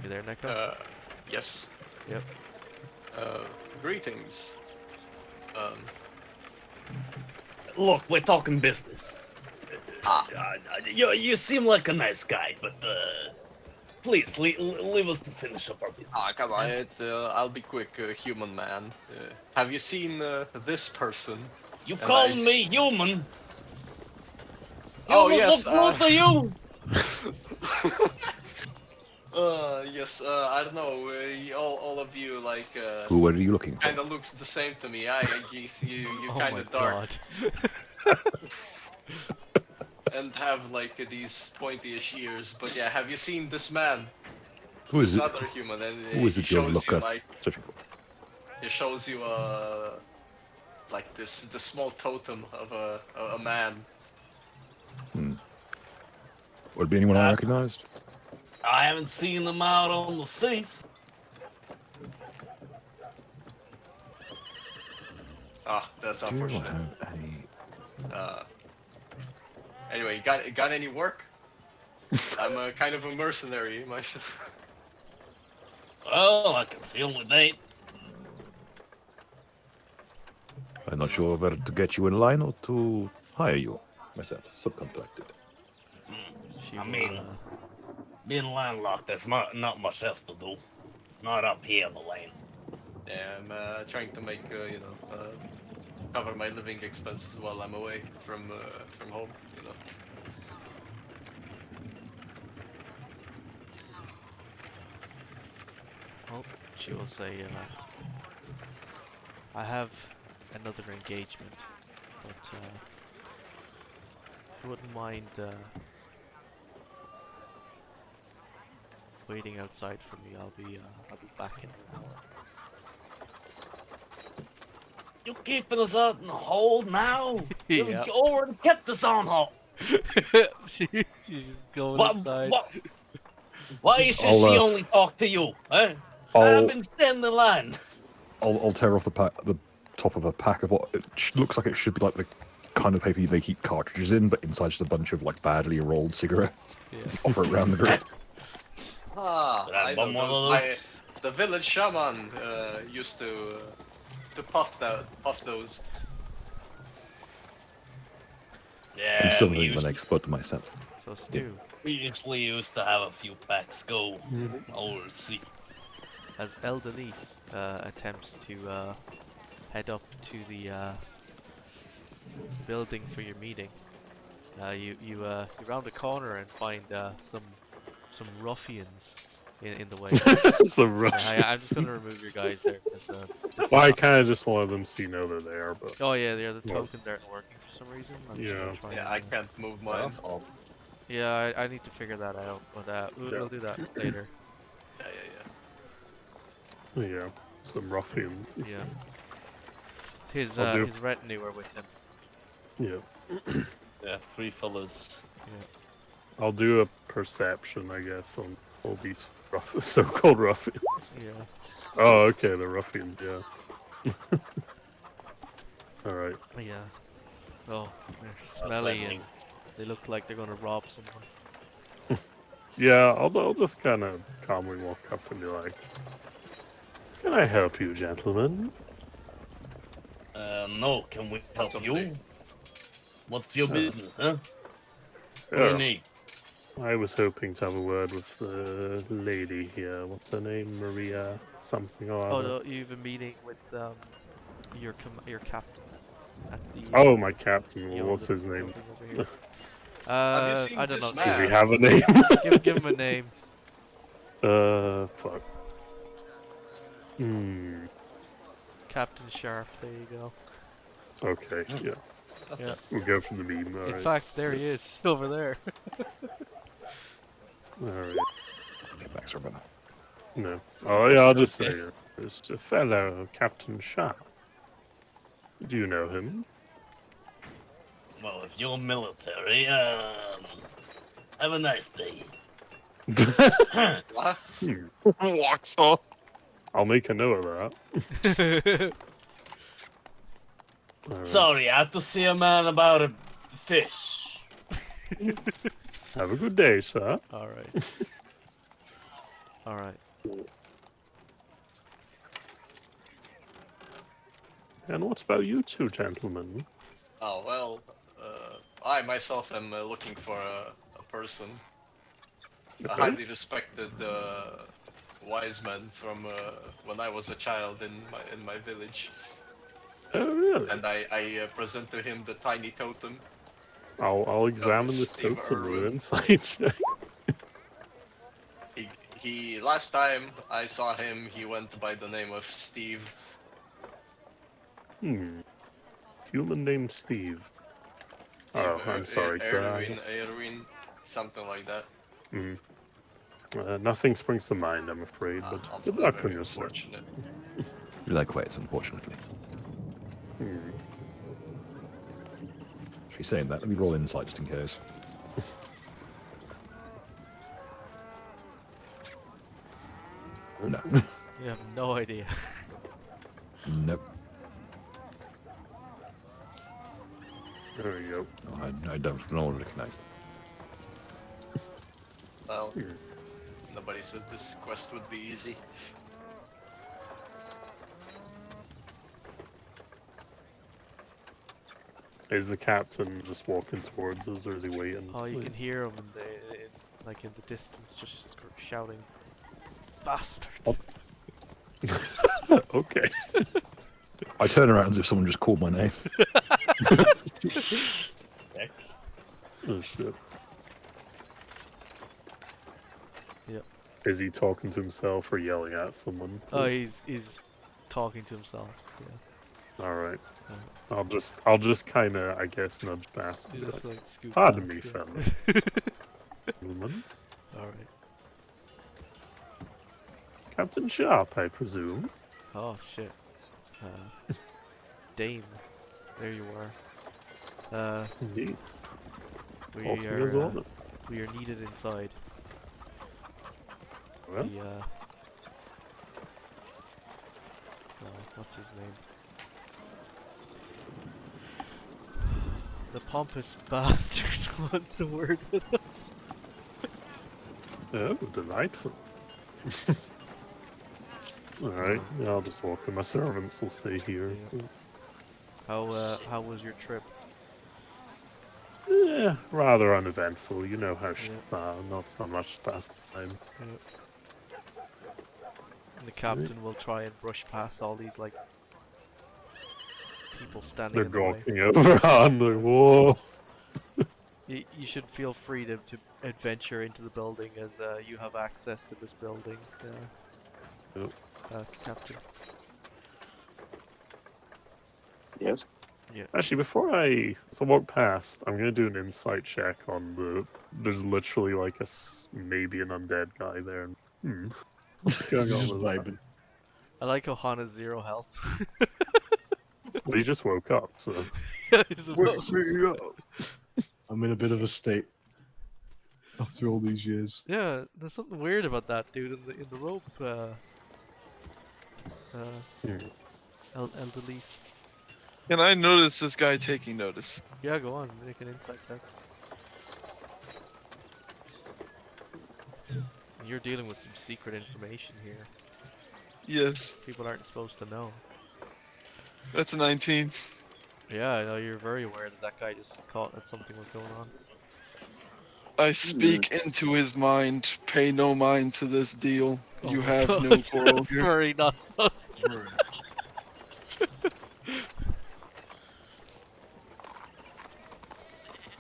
You there, Neko? Yes. Yep. Greetings. Look, we're talking business. You seem like a nice guy, but please leave us to finish up our business. Come on, I'll be quick, human man. Have you seen this person? You And call I- me human? Oh, You yes, look good to you. Yes, I don't know, all of you, like, Who are you looking for? kinda looks the same to me. I guess you Oh kinda my dark god. and have, like, these pointy-ish ears. But yeah, have you seen this man? Who is This it? other human, and Who is he it you're shows you, looking like, searching for? he shows you, like, the small totem of a man. Would it be anyone I recognized? I haven't seen them out on the seas. Ah, that's Do I unfortunate. have any? Anyway, got any work? I'm a kind of a mercenary myself. Well, I can feel with that. I'm not sure whether to get you in line or to hire you myself, subcontracted. She I will, mean, being landlocked, there's not much else to do. Not up here in the lane. Yeah, I'm trying to make cover my living expenses while I'm away from home. You know. oh, she will say, I have another engagement, but if you wouldn't mind waiting outside for me, I'll be back in an hour. You keeping us out in the hold now? Yeah. You already kept us on hold. She's just going What, inside. why should I'll, she only talk to you? Huh? I'll- I've been standing in line. I'll tear off the top of a pack of what it looks like it should be like the kind of paper they keep cartridges in, but inside just a bunch of like badly rolled cigarettes. Yeah. Offer it around the group. Ah, Did I I know bum one of those. those? The village shaman used to puff those. Yeah, Considering we the usually, next to myself. So Stu, we usually used to have a few packs go overseas. as El Denise attempts to head up to the building for your meeting, you round the corner and find some ruffians in the way. So rough. I'm just gonna remove your guys there. 'Cause, Well, I kind of just wanted them to see now they're there, but oh yeah, the Yeah. tokens aren't working for some reason. I'm just gonna Yeah. try Yeah, and, I can't move mine. yeah, I need to figure that out, but we'll do that later. Yeah. yeah, some ruffians. Yeah. His I'll do- his retinue are with him. Yeah, Yeah, 3 fellas. I'll do a perception, I guess, on all these so-called ruffians. Yeah. Oh, okay, the ruffians, yeah. All right. Yeah. Oh, they're smelly and they look like they're gonna rob someone. Yeah, I'll just kind of calmly walk up and be like, "Can I help you, gentlemen?" No, can we help Something. you? What's your business, huh? What do you Yeah. need? I was hoping to have a word with the lady here. What's her name? Maria something or Oh other. no, you have a meeting with your captain at the. Oh, my captain. the Well, what's his building name? over here. Have you seen I don't this know. Does he man? have a name? Give him a name. Fuck. Hmm. Captain Sharp. There you go. Okay, yeah. That's Yeah. it. We'll go from the meme. In Alright. fact, there he is, over there. Alright. Get back, Savannah. No. Oh, yeah, I'll just Okay. say it's a fellow Captain Sharp. Do you know him? Well, if you're military, have a nice day. What? Walks off. I'll make a note of that. Alright. Sorry, I have to see a man about a fish. Have a good day, sir. Alright. Alright. And what about you two gentlemen? Oh well, I myself am looking for a person, a Okay. highly respected wise man from when I was a child in my village, Oh, really? and I present to him the tiny totem. I'll examine this Steve totem with Irwin. an insight check. He last time I saw him, he went by the name of Steve. Hmm. Human named Steve. Oh, I'm sorry, sir. Erwin, something like that. Hmm. Nothing springs to mind, I'm afraid, but I'm good luck on very your search. unfortunate. Likewise, unfortunately. Hmm. She's saying that. Let me roll insight just in case. No. You have no idea. Nope. There we go. No, I don't recognize them. Well, Hmm. nobody said this quest would be easy. Is the captain just walking towards us, or is he waiting? Oh, you can hear him like in the distance, just shouting, "Bastard!" Oh. Okay. I turn around as if someone just called my name. Heck. Oh, shit. Yep. Is he talking to himself or yelling at someone? Oh, he's talking to himself. Yeah. Alright. Uh, I'll just kind of, I guess, nudge past. He and be just like, like scoot Pardon past, me, yeah. family. Woman? Alright. Captain Sharp, I presume. Oh shit. Dame. There you are. Indeed. We All to me are as well. we are needed inside. Well, The what's his name? The pompous bastard wants a word with us. oh, delightful. Alright, yeah, I'll just walk in. My servants will stay here. Yeah. How was your trip? Yeah, rather uneventful. You know how Yeah. not much past time. The captain will try and brush past all these like people standing They're in the way. gawking over on the wall. You should feel free to adventure into the building as you have access to this building, Yep. Captain. Yes. Actually, before I walk past, I'm gonna do an insight check on the. There's literally like maybe an undead guy there. What's going on Just with that? vibing. I like how Hana's 0 health. Well, he just woke up, so. He's a Wake bo- me up. I'm in a bit of a state after all these years. yeah, there's something weird about that dude in the rope. Elderlies. Can I notice this guy taking notice? Yeah, go on, make an insight test. You're dealing with some secret information here. Yes, People aren't supposed to know. that's a 19. Yeah, I know you're very aware that that guy just caught that something was going on. I speak into his mind. Pay no mind to this deal. Oh You my have God, no quarrel that's here. very not sus.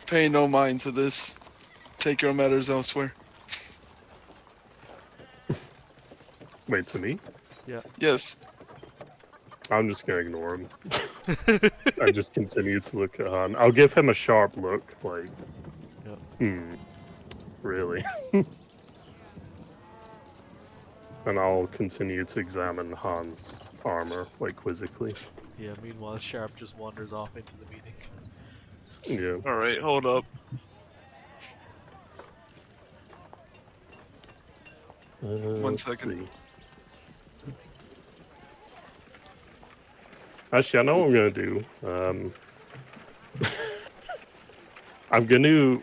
Pay no mind to this. Take your matters elsewhere. Wait, to me? Yes. I'm just gonna ignore him. I just continue to look at Han. I'll give him a sharp look, like, really? And I'll continue to examine Han's armor, like, quizzically. Yeah, meanwhile, Sharp just wanders off into the meeting. Yeah. Alright, hold up. Let's second. see. Actually, I know what I'm gonna do. I'm gonna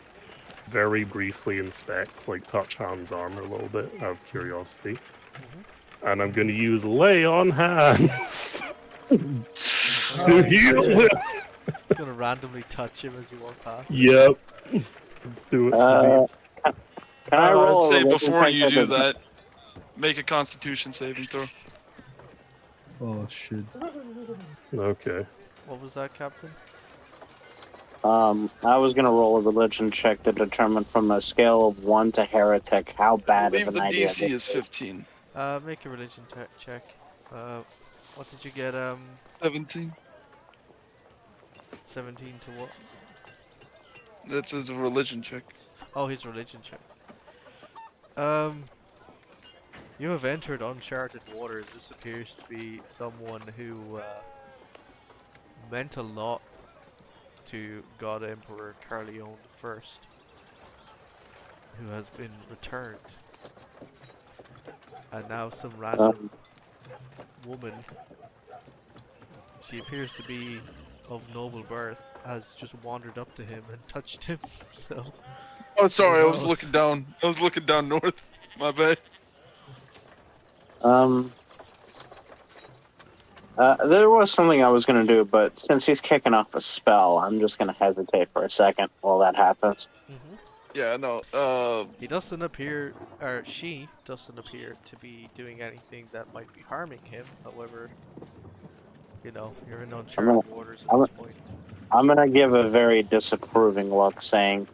very briefly inspect, like, touch Han's armor a little bit out of curiosity. And I'm gonna use lay on hands to heal him. He's gonna randomly touch him as you walk past. Yep. Let's do it. Can I roll I'd a say religion before check you with do a- that, make a Constitution saving throw. Oh shit. Okay. What was that, Captain? I was gonna roll a religion check to determine from a scale of 1 to heretic how I bad of believe an the idea DC this is 15. Make a religion check. What did you get? 17. 17 to what? That's his religion check. Oh, his religion check. You have entered uncharted waters. This appears to be someone who meant a lot to God Emperor Carleone I, who has been returned. And now some random woman, she appears to be of noble birth, has just wandered up to him and touched him. So Oh, sorry, I was knows? looking down. I was looking down north. My bad. There was something I was gonna do, but since he's kicking off a spell, I'm just gonna hesitate for a second while that happens. Yeah, no. He doesn't appear, or she doesn't appear to be doing anything that might be harming him. However, you know, you're in uncharted waters at this point. I'm gonna give a very disapproving look, saying,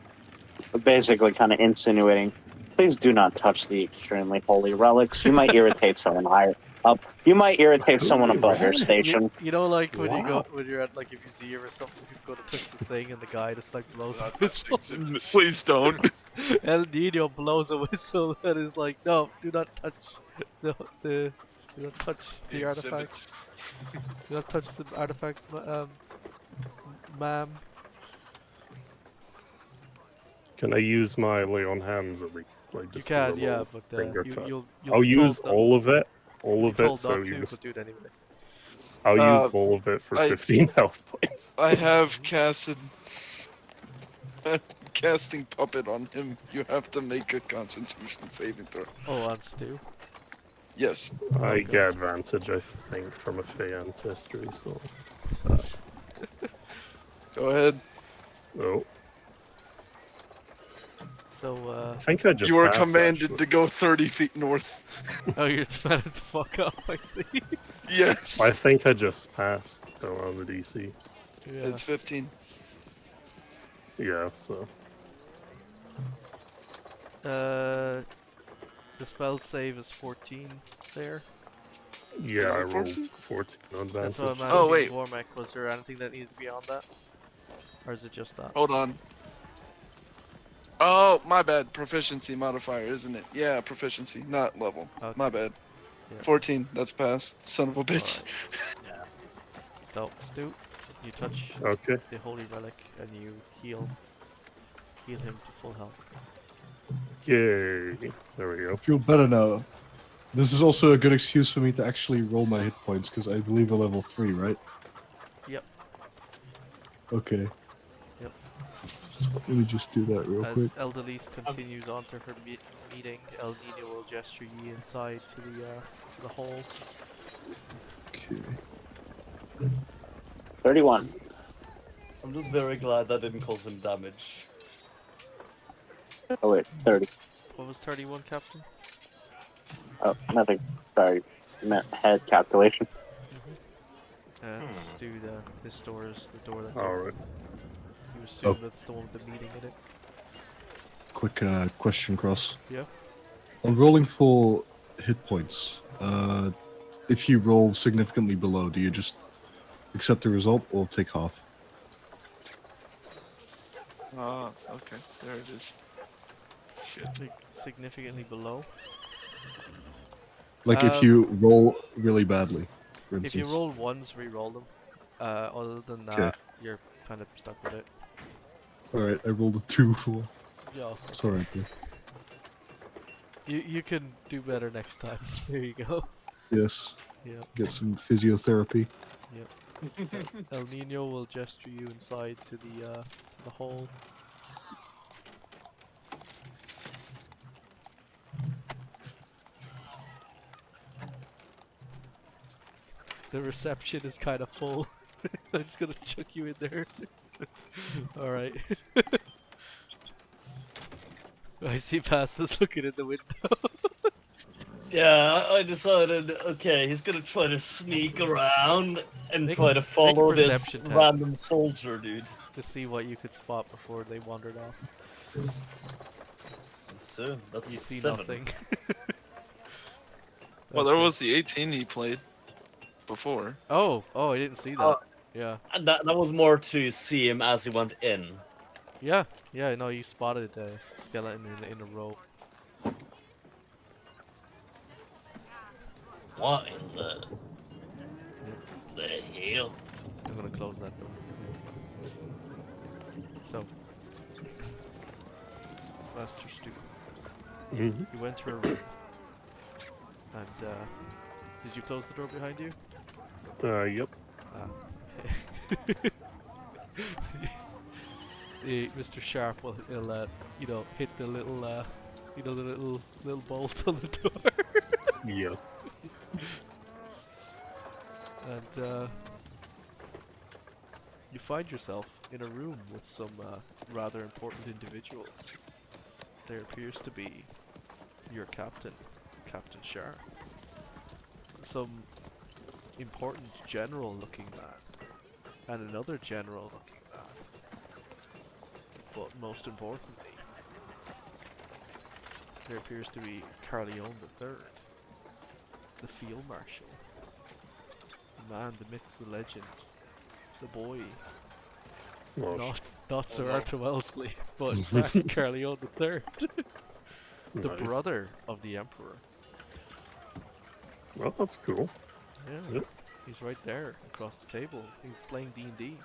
basically kind of insinuating, please do not touch the extremely holy relics. You might irritate someone higher up. You might irritate someone above your station. You know, like when you go, Wow. when you're at like a museum or something, you go to touch the thing and the guy just like blows a Not whistle. touching Please don't. El Nino blows a whistle and is like, no, do not touch do not touch the artifacts. exhibits. Do not touch the artifacts, ma'am. Can I use my lay on hands at least? Like You just a can, little yeah, but finger you, touch? you'll I'll be use told all of it. All not, of be it, told so not to, you but just... do it anyway. I'll use all of it for I- 15 health points. I have casting puppet on him. You have to make a Constitution saving throw. Oh, on Stu. Yes. I Okay. get advantage, I think, from a Fey ancestry, so... Go ahead. Oh, So, I think I just You are passed, commanded actually. to go 30 feet north. oh, you're trying to fuck off, I see. Yes. I think I just passed on the DC. Yeah. It's 15. Yeah, so... The spell save is 14 there. Yeah, I it rolled 14? 14 on That's what I'm advantage. asking. Oh, wait. Warmech, was there anything that needed beyond that? Or is it just that? Hold on. Oh, my bad. Proficiency modifier, isn't it? Yeah, proficiency, not level. Okay. My bad. Yeah. 14. That's pass. Son of a bitch. Alright. So, Stu, you touch Okay. the holy relic and you heal him to full health. Yay. There we go. I feel better now. This is also a good excuse for me to actually roll my hit points, because I believe we're level 3, right? Yep. Okay. Yep. Let me just do that real As quick. Eldelise continues on to her meeting, El Nino will gesture ye inside to the hole. Okay. 31. I'm just very glad that didn't cause him damage. Oh wait, 30. What was 31, Captain? Oh, nothing. Sorry, meant head calculation. Let's just do this door is the door that's All open. right. You assume Oh. that's the one with the meeting in it. Quick question, Cross. Yeah. On rolling for hit points, if you roll significantly below, do you just accept the result or take half? Ah, okay. There it is. Shit. Significantly below. Like if you roll really badly, for If instance. you roll ones, re-roll them. Other than that, Okay. you're kind of stuck with it. Alright, I rolled a 2 for. Yeah. Sorry, bro. You can do better next time. There you go. Yes. Yeah. Get some physiotherapy. El Nino will gesture you inside to the hall. The reception is kind of full. I'm just gonna chuck you in there. Alright. I see Pastor's looking in the window. Yeah, I decided, okay, he's gonna try to sneak around and Make- try to make a follow this perception test. random soldier, dude. To see what you could spot before they wandered off. So, that's You see 7. nothing. Well, there Okay. was the 18 he played before. Oh, I didn't see that. Oh. Yeah. And that was more to see him as he went in. Yeah, no, you spotted a skeleton in a row. What in the hell? I'm gonna close that door. So, Master Stu, Mm-hmm. you went to a room, and did you close the door behind you? Yep. Okay. Mr. Sharp will hit the little the little bolt on the door. Yes. And you find yourself in a room with some rather important individuals. There appears to be your captain, Captain Sharp, some important general-looking man, and another general-looking man. But most importantly, there appears to be Carleone III, the Field Marshal. The man, the myth, the legend, the boy. Well, Not Sir no. Arthur Wellesley, but in fact Carleone III, the nice. brother of the Emperor. Well, that's cool. Yeah, Yep. he's right there across the table. He's playing D&D.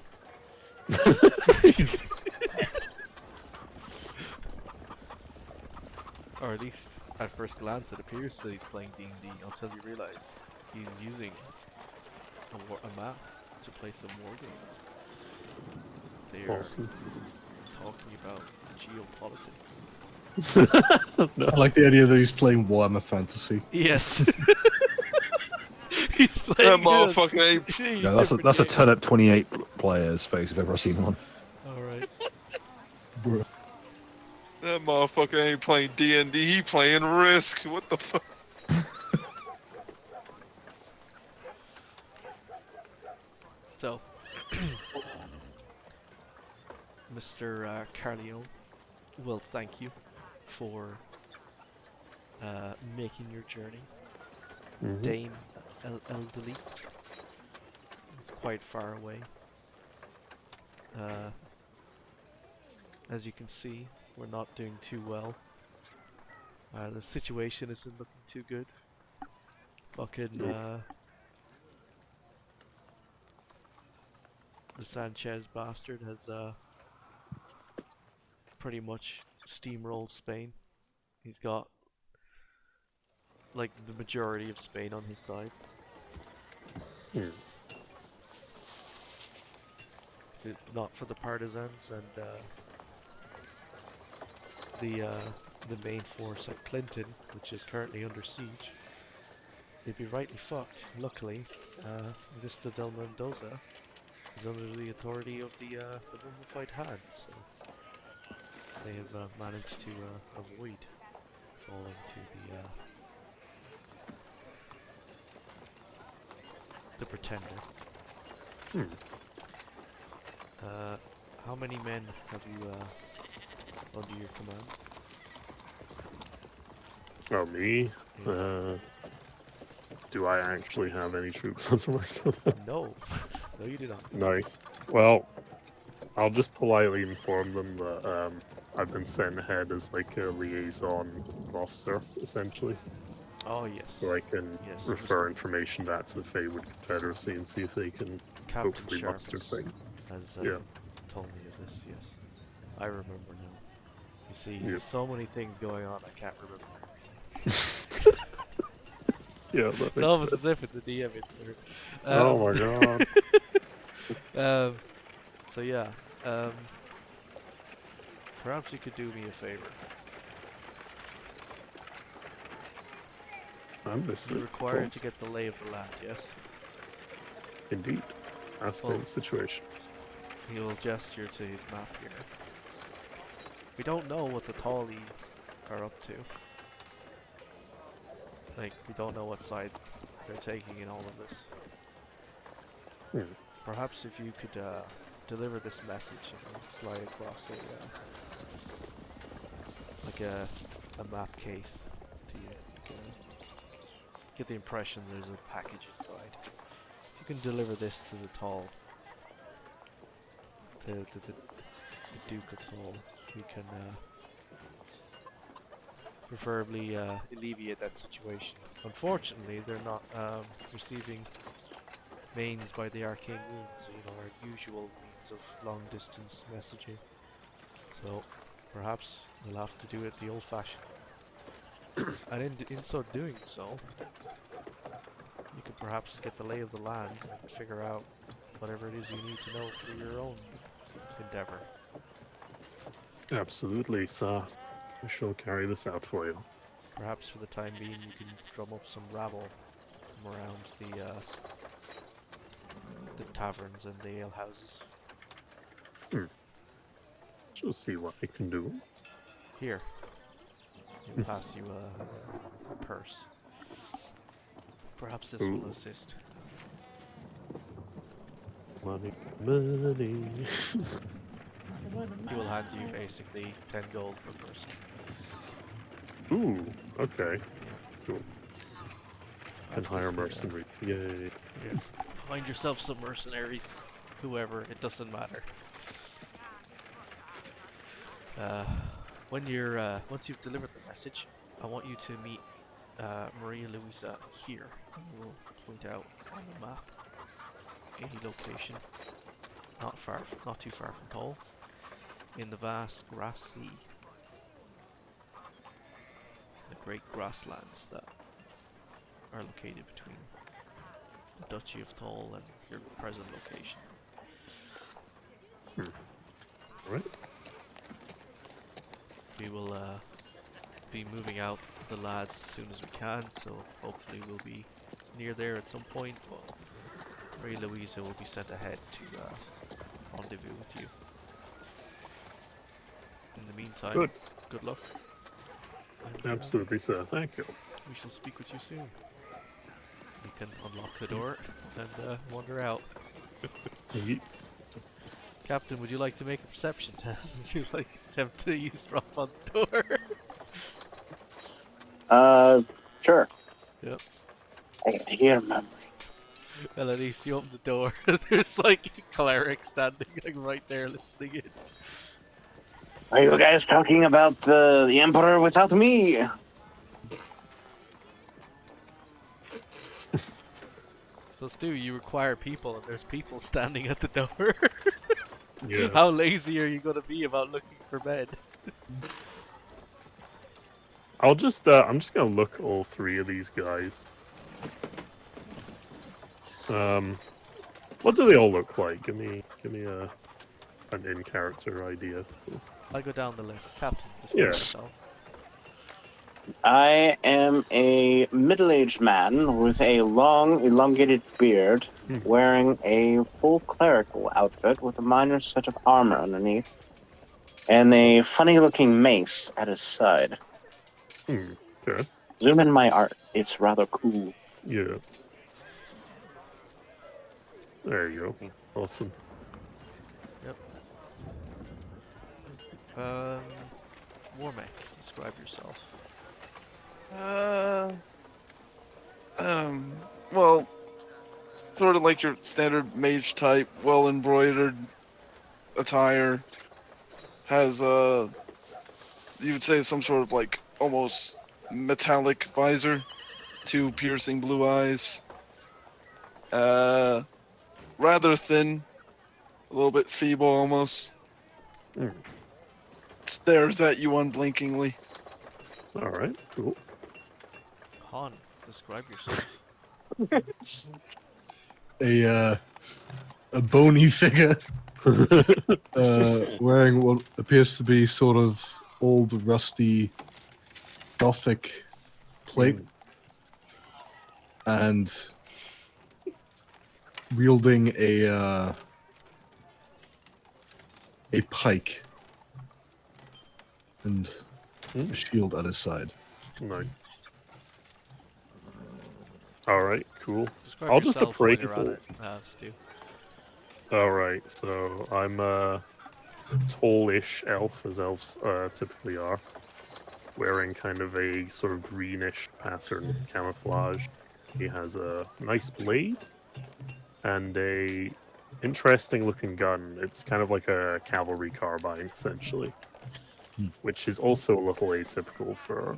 Or at least, at first glance, it appears that he's playing D&D until you realize he's using a map to play some war games. They are Awesome. talking about geopolitics. I like the idea that he's playing Warhammer Fantasy. Yes. He's That playing motherfucker ain't. Yeah, that's a turnip 28 player's face if I've ever seen one. Alright. Bruh. That motherfucker ain't playing D&D. He playing Risk. What the fuck? So, Mr. Carleone will thank you for making your journey. Mhm. Dame Eldelise. It's quite far away. As you can see, we're not doing too well. The situation isn't looking too good. Fucking, the Sanchez bastard has, pretty much steamrolled Spain. He's got, like, the majority of Spain on his side. Hmm. If it not for the partisans and, the main force at Clinton, which is currently under siege, they'd be rightly fucked. Luckily, Vista del Mendoza is under the authority of the Mummified Hand, so they have managed to avoid falling to the pretender. How many men have you under your command? Oh, me? Yeah. Do I actually have any troops under my command? No, no, you do not. Nice. Well, I'll just politely inform them that I've been sent ahead as like a liaison officer, essentially. Oh yes. So I can Yes, refer information back to the Feywood Confederacy and see if they can Captain hopefully muster Sharpus things. has Yeah. told me of this. Yes, I remember now. You see, Yeah. there's so many things going on, I can't remember. Yeah, that It's makes almost sense. as if it's a DM insert. Oh my god. So yeah, perhaps you could do me a favor. I'm You're listening. required to get the lay of the land, yes? Indeed. I'll stay in the situation. He will gesture to his map here. We don't know what the Tali are up to. Like, we don't know what side they're taking in all of this. Perhaps if you could deliver this message and slide across a map case to you. Get the impression there's a package inside. If you can deliver this to the Duke of Tall, we can preferably alleviate that situation. Unfortunately, they're not receiving mains by the arcane means, so, our usual means of long-distance messaging. So perhaps we'll have to do it the old-fashioned. And in so doing so, you could perhaps get the lay of the land and figure out whatever it is you need to know for your own endeavor. Absolutely, sir. I shall carry this out for you. Perhaps for the time being, you can drum up some rabble from around the taverns and the alehouses. Just see what I can do. Here, we'll pass you a purse. Perhaps this will assist. Money, money. He will hand you basically 10 gold per person. Ooh, okay. Cool. And Perhaps hire this will, mercenaries. Yay. yeah. Find yourself some mercenaries, whoever, it doesn't matter. When you're once you've delivered the message, I want you to meet Maria Luisa here. We'll point out on the map a location not too far from Toll, in the vast grass sea, the great grasslands that are located between the Duchy of Toll and your present location. Right. We will be moving out the lads as soon as we can, so hopefully we'll be near there at some point. But Maria Louisa will be sent ahead to rendezvous with you. In the meantime, good luck. And, Absolutely, sir. Thank you. we shall speak with you soon. You can unlock the door and wander out. Captain, would you like to make a perception test? Would you like to attempt to use drop on the door? Sure. Yep. I hear memory. Well, at least you open the door. There's like a cleric standing like right there listening in. Are you guys talking about the Emperor without me? So Stu, you require people and there's people standing at the door. Yes. How lazy are you gonna be about looking for men? I'm just gonna look at all three of these guys. What do they all look like? Give me an in-character idea. I'll go down the list. Captain, describe Yeah. yourself. I am a middle-aged man with a long, elongated beard, wearing a full clerical outfit with a minor set of armor underneath. and a funny-looking mace at his side. Okay. Zoom in my art. It's rather cool. Yeah. There you go. Awesome. Warmech, describe yourself. Well, sort of like your standard mage type, well embroidered attire. Has you would say some sort of like almost metallic visor, 2 piercing blue eyes. Rather thin, a little bit feeble almost. Stares at you unblinkingly. All right. Cool. Han, describe yourself. A bony figure wearing what appears to be sort of old, rusty, gothic plate, and wielding a pike and a shield at his side. Nice. All right. Cool. Describe I'll just yourself while you're appraise at it. it, Stu. All right. So I'm a tallish elf, as elves typically are, wearing kind of a sort of greenish pattern camouflage. He has a nice blade and a interesting looking gun. It's kind of like a cavalry carbine, essentially, which is also a little atypical for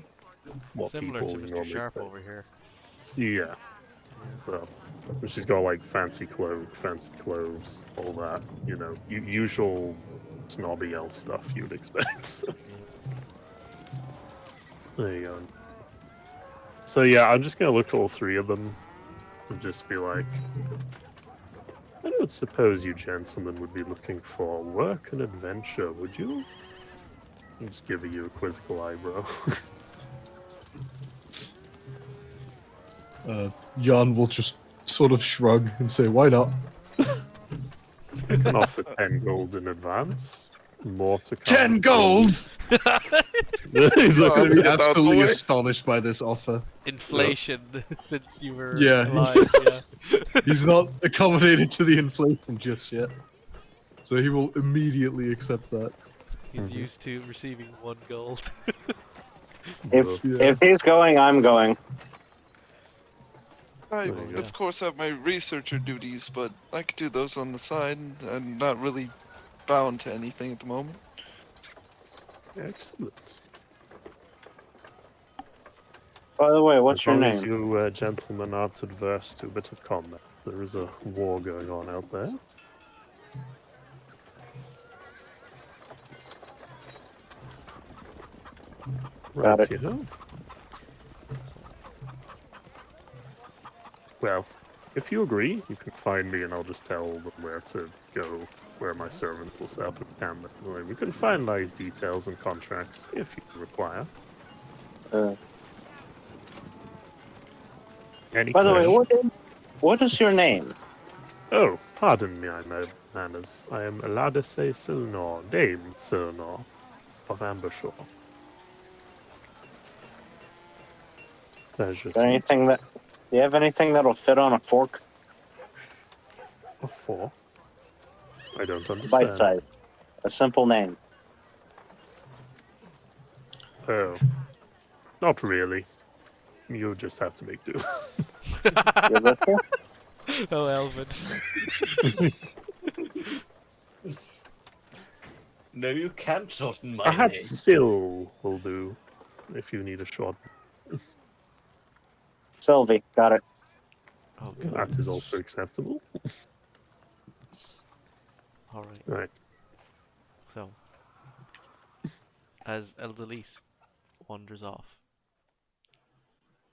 what Similar people to Mr. normally Sharp say. over here. Yeah. So, but she's got like fancy clothes, fancy clothes, all that, you know, usual snobby elf stuff you'd expect. There you go. So yeah, I'm just gonna look at all 3 of them and just be like, I don't suppose you gentlemen would be looking for work and adventure, would you? I'm just giving you a quizzical eyebrow. Jan will just sort of shrug and say, "Why not?" I can offer 10 gold in advance. More to come. 10 gold! He's like, I'd be Get out the absolutely way. astonished by this offer. Inflation since you were Yeah, alive, yeah. He's not accommodated to the inflation just yet. So he will immediately accept that. He's used to receiving 1 gold. If he's going, I'm going. I, There you go. of course, have my researcher duties, but I could do those on the side. I'm not really bound to anything at the moment. excellent. By the way, what's As your long as name? you gentlemen aren't adverse to a bit of combat. There is a war going on out there. Got it. Righty-ho. Well, if you agree, you can find me and I'll just tell them where to go, where my servants will set up a camp. We can finalize details and contracts if you require. Any By the way, questions? what is your name? Oh, pardon me, my manners. I am Eladise Silnor, Dame Silnor of Ambershaw. Pleasure Is there to meet anything that? Do you have anything that'll fit on a fork? you. A four? I don't Bite understand. size. A simple name. Oh, not really. You just have to make do. You listening? Oh, Elvin. No, you can't shorten my Perhaps name. Sil will do, if you need a short. Sylvie, got it. Oh, God. That is also acceptable. Alright, Right. so. As Eldelise wanders off,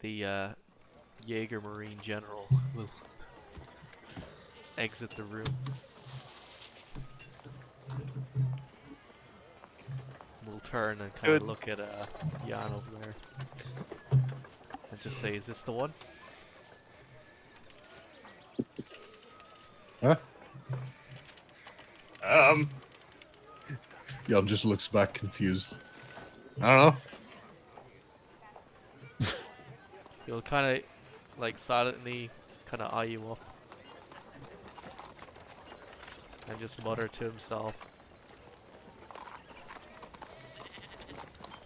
the Jaeger Marine General will exit the room. We'll turn and kind of Good. look at Yan over there. And just say, is this the one? Huh? Jan just looks back confused. I don't know. He'll kind of, like, silently just kind of eye you up. And just mutter to himself.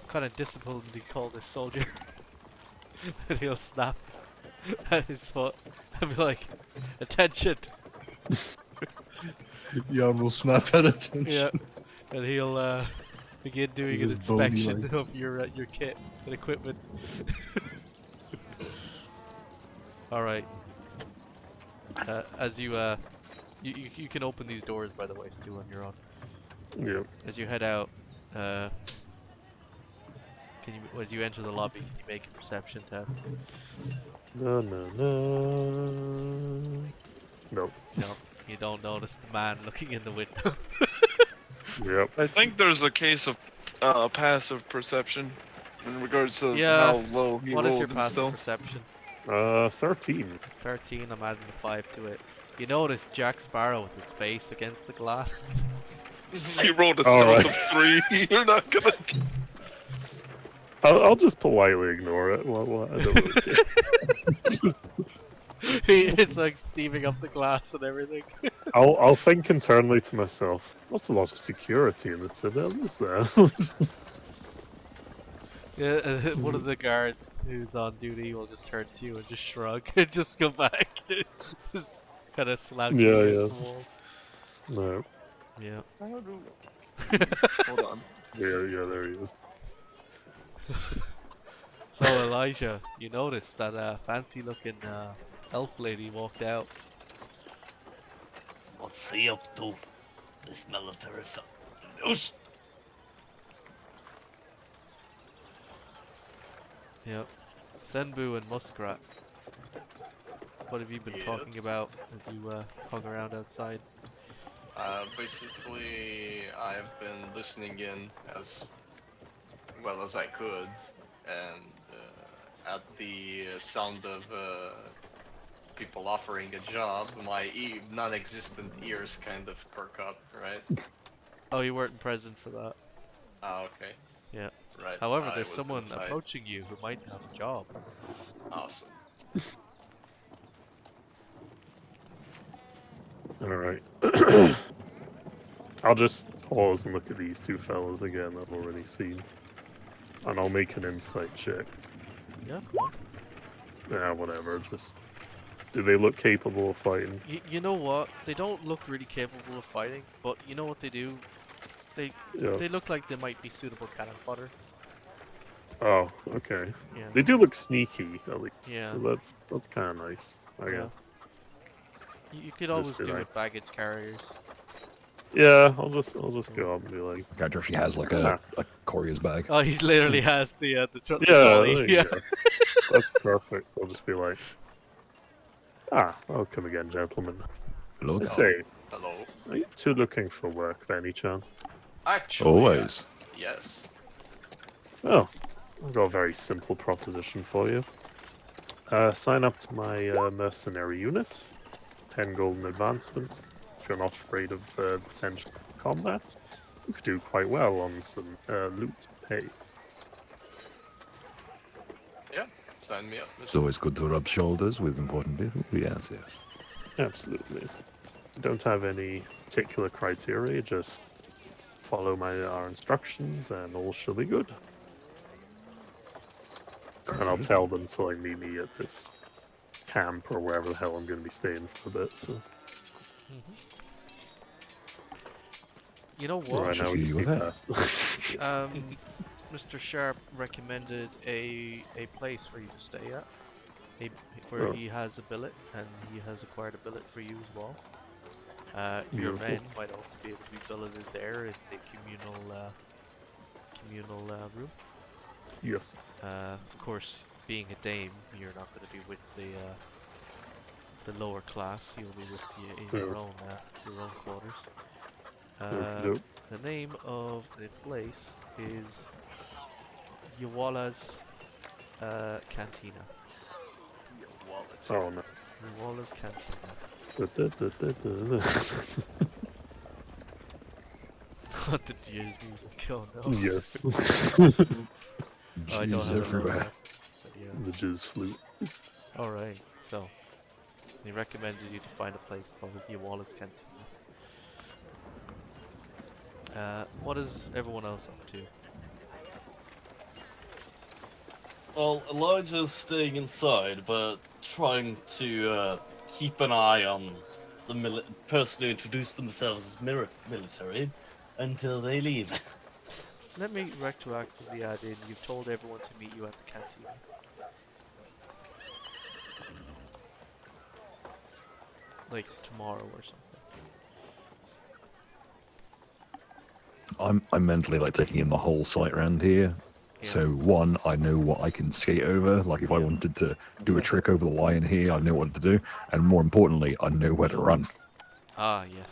What kind of discipline do you call this soldier? And he'll snap at his foot and be like, attention! Jan will snap at attention. Yeah. And he'll begin doing an His bony inspection leg. of your kit and equipment. Alright. As you can open these doors, by the way, Stu, on your own. Yep. As you head out, as you enter the lobby, can you make a perception test? No, no, no. Nope. No, you don't notice the man looking in the window. Yep. I think there's a case of passive perception in regards to Yeah. how low he What is rolled your and passive still. perception? 13. 13, I'm adding a 5 to it. You notice Jack Sparrow with his face against the glass. He rolled a All stealth of 3. You're not gonna. I'll just politely ignore it. Well, I don't really care. It's like steaming up the glass and everything. I'll think internally to myself, what's a lot of security in the citadel, is there? Yeah, one of the guards who's on duty will just turn to you and just shrug and just go back to just kind of slouching Yeah, against yeah. the wall. No. Yeah. Hold on. Yeah, there he is. So Elijah, you noticed that fancy-looking elf lady walked out. What's he up to? This military fellow. Yep. Senbu and Muskrat. What have you been talking Yes. about as you hung around outside? Basically, I've been listening in as well as I could, and at the sound of people offering a job, my non-existent ears kind of perk up, right? Oh, you weren't present for that. Ah, okay. Yeah. Right. However, I there's was someone inside. approaching you who might have a job. Awesome. Alright. I'll just pause and look at these two fellas again I've already seen. And I'll make an insight check. Yeah. Yeah, whatever, just... Do they look capable of fighting? You know what? They don't look really capable of fighting, but you know what they do? They Yeah. look like they might be suitable cannon fodder. Oh, okay. Yeah. They do look sneaky, at least. Yeah. So that's kind of nice, I Yeah. guess. You could always be do like- with baggage carriers. Yeah, I'll just go up and be like, The guy actually has like a courier's bag. Oh, he literally has the yeah, trolley. there you Yeah. go. That's perfect. I'll just be like, welcome again, gentlemen. Hello I there. say, Hello. are you two looking for work by any chance? Actually, Always. yes. Oh, I've got a very simple proposition for you. Sign up to my mercenary unit. 10 golden advancement. If you're not afraid of potential combat, you could do quite well on some loot pay. Yeah. Sign me up. It's always good to rub shoulders with important people. Yes, yes. Absolutely. Don't have any particular criteria, just follow our instructions and all shall be good. And I'll tell them to like meet me at this camp or wherever the hell I'm going to be staying for a bit. So You know what? right now see we just you need there. past. Mr. Sharp recommended a place for you to stay at, where Oh. he has a billet, and he has acquired a billet for you as well. Your Beautiful. men might also be able to be billeted there in the communal room. Yes. Of course, being a dame, you're not going to be with the lower class. You'll be with in your Yeah. own quarters. Okey-doke. The name of the place is Yawala's Cantina. Wallets. Oh no. Yawala's Cantina. What the jizz music? Oh no. Yes. Oh, I don't Jizz have it everywhere. loaded up, but yeah. The jizz flute. Alright, so he recommended you to find a place called the Wallace Cantina. What is everyone else up to? Well, Elijah's staying inside, but trying to keep an eye on the person who introduced themselves as military until they leave. Let me retroactively add in, you've told everyone to meet you at the canteen. Like tomorrow or something. I'm mentally like taking in the whole site around here. Yeah. So one, I know what I can skate over. Like if I wanted to do a trick over the line here, I know what to do. And more importantly, I know where to run. Ah, yes.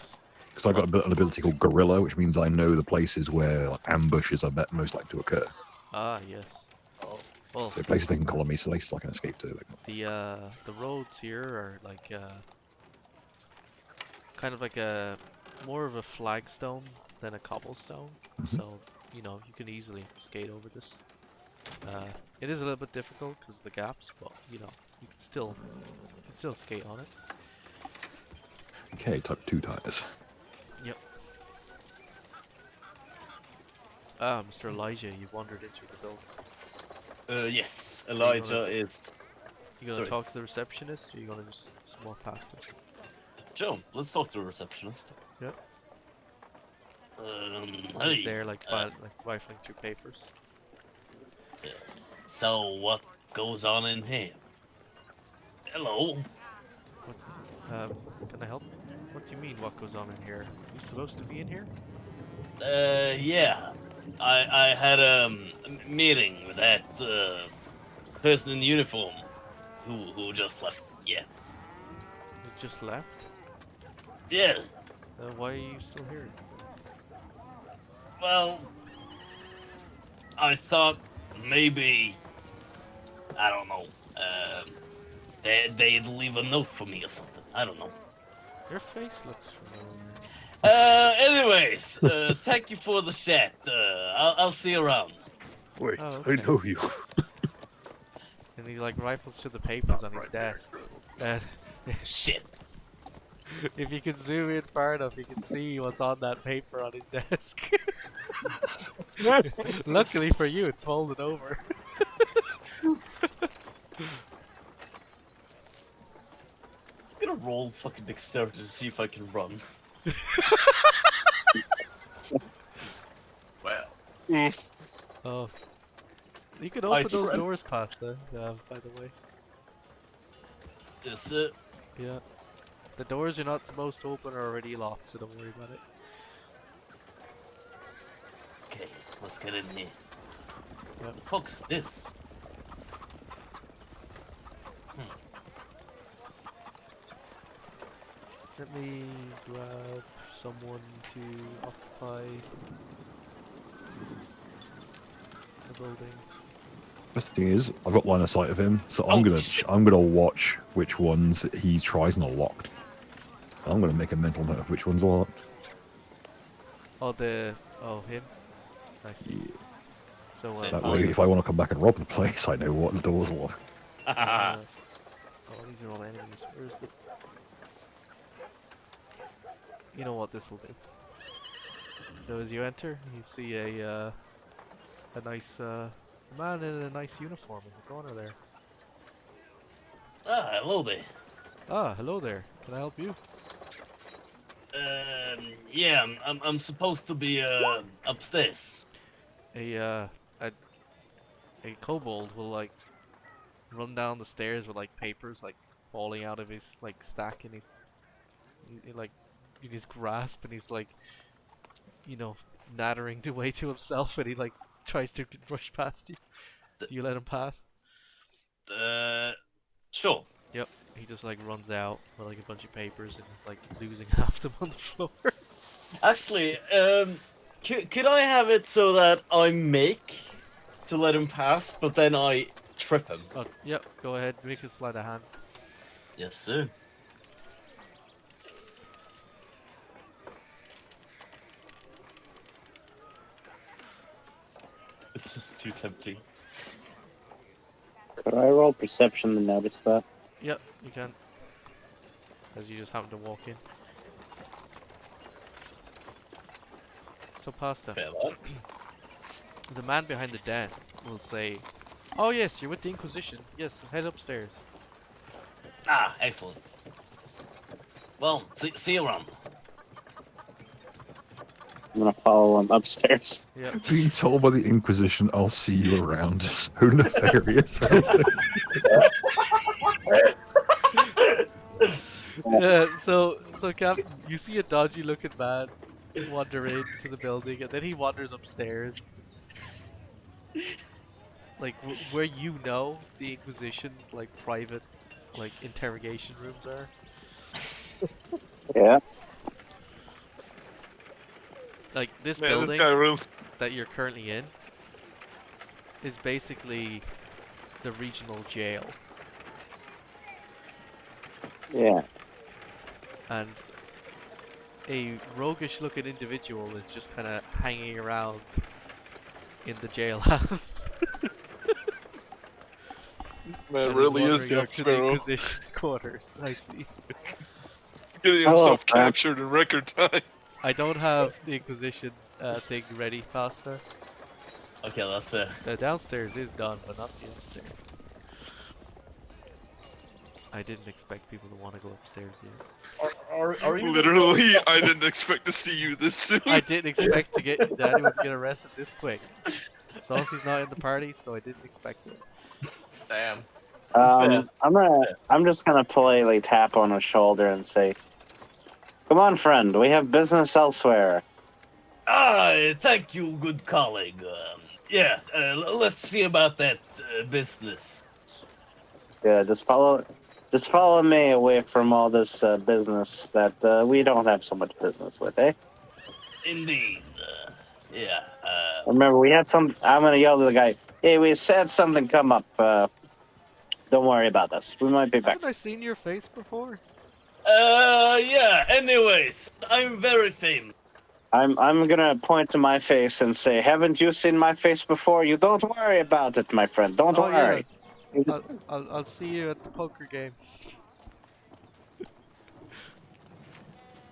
Because I've got an ability called Gorilla, which means I know the places where like, ambushes are most likely to occur. Ah, yes. Oh, Well, So places they can collar me, so places I can escape to. the roads here are like kind of like a more of a flagstone than a cobblestone, so you know you can easily skate over this. It is a little bit difficult because of the gaps, but you know you can still skate on it. Okay, type 2 tires. Yep. Ah, Mr. Elijah, you wandered into the building. yes, Elijah is. You gonna Sorry. talk to the receptionist, or you gonna just walk past her? Joe, let's talk to a receptionist. Yep. Hey. He's there, like rifling through papers. So what goes on in here? Hello. Can I help? What do you mean? What goes on in here? You supposed to be in here? Yeah. I had a meeting with that person in uniform who just left. Yeah. You just left? Yes. Why are you still here? Well, I thought maybe I don't know. They'd leave a note for me or something. I don't know. Your face looks familiar. Anyways, thank you for the chat. I'll see you around. Wait, Oh, I okay. know you. And he like rifles through the papers on his Right there. desk. And Shit. if you can zoom in far enough, you can see what's on that paper on his desk. Luckily for you, it's folded over. I'm gonna roll fucking dexterity to see if I can run. Well, Oh. You can I open those tried. doors past there, by the way. Is it? Yeah. The doors you're not supposed to open are already locked, so don't worry about it. Okay, let's get in here. Yep. What the fuck's this? Let me grab someone to occupy the building. Best thing is, I've got line of sight of him, so Oh, I'm gonna watch which ones that he tries and are locked. I'm gonna make a mental note of which ones are locked. Oh, him? I see. Yeah. So, That That way, if I want to come back and rob the place, I know what the doors are locked. oh, these are all enemies. Where's the... You know what this will do. So as you enter, you see a nice man in a nice uniform in the corner there. Ah, hello there. Ah, hello there. Can I help you? Yeah, I'm supposed to be upstairs. A kobold will like run down the stairs with like papers like falling out of his like stack in his like in his grasp, and he's like, you know, nattering away to himself, and he like tries to rush past you. Do you let him pass? Sure. Yep. He just like runs out with like a bunch of papers, and he's like losing half them on the floor. Actually, could I have it so that I make to let him pass, but then I trip him? Oh, yep. Go ahead, make a sleight of hand. Yes, sir. It's just too tempting. Could I roll perception to notice that? Yep, you can. As you just happen to walk in. So, Pasta, Fair enough. the man behind the desk will say, "Oh yes, you're with the Inquisition. Yes, head upstairs." Ah, excellent. Well, see you around. I'm gonna follow him upstairs. Yep. Being told by the Inquisition, "I'll see you around," is so nefarious. So Captain, you see a dodgy-looking man wander into the building, and then he wanders upstairs. Like where you know the Inquisition, like private, like interrogation rooms are. Yeah. Like this Man, this building guy really. that you're currently in is basically the regional jail, Yeah. and a roguish-looking individual is just kind of hanging around in the jailhouse. Man, and really is wandering Jack up to the Sparrow. Inquisition's quarters. I see. Getting Hello, himself Frank. captured in record time. I don't have the Inquisition thing ready, Pasta. Okay, that's fair. The downstairs is done, but not the upstairs. I didn't expect people to want to go upstairs yet. Are you Literally, I didn't expect to see you this soon. I didn't expect to get anyone to get arrested this quick. Saucy's not in the party, so I didn't expect it. Damn. I'm just gonna politely tap on his shoulder and say, "Come on, friend. We have business elsewhere." Thank you, good colleague. Let's see about that business. Yeah, just follow me away from all this business that we don't have so much business with, eh? Indeed. Remember, we had some. I'm gonna yell to the guy. Hey, we had something come up. Don't worry about this. We might be back. Haven't I seen your face before? Anyways, I'm very famous. I'm gonna point to my face and say, "Haven't you seen my face before? You don't worry about it, my friend. Don't Oh, yeah. worry." I'll see you at the poker game.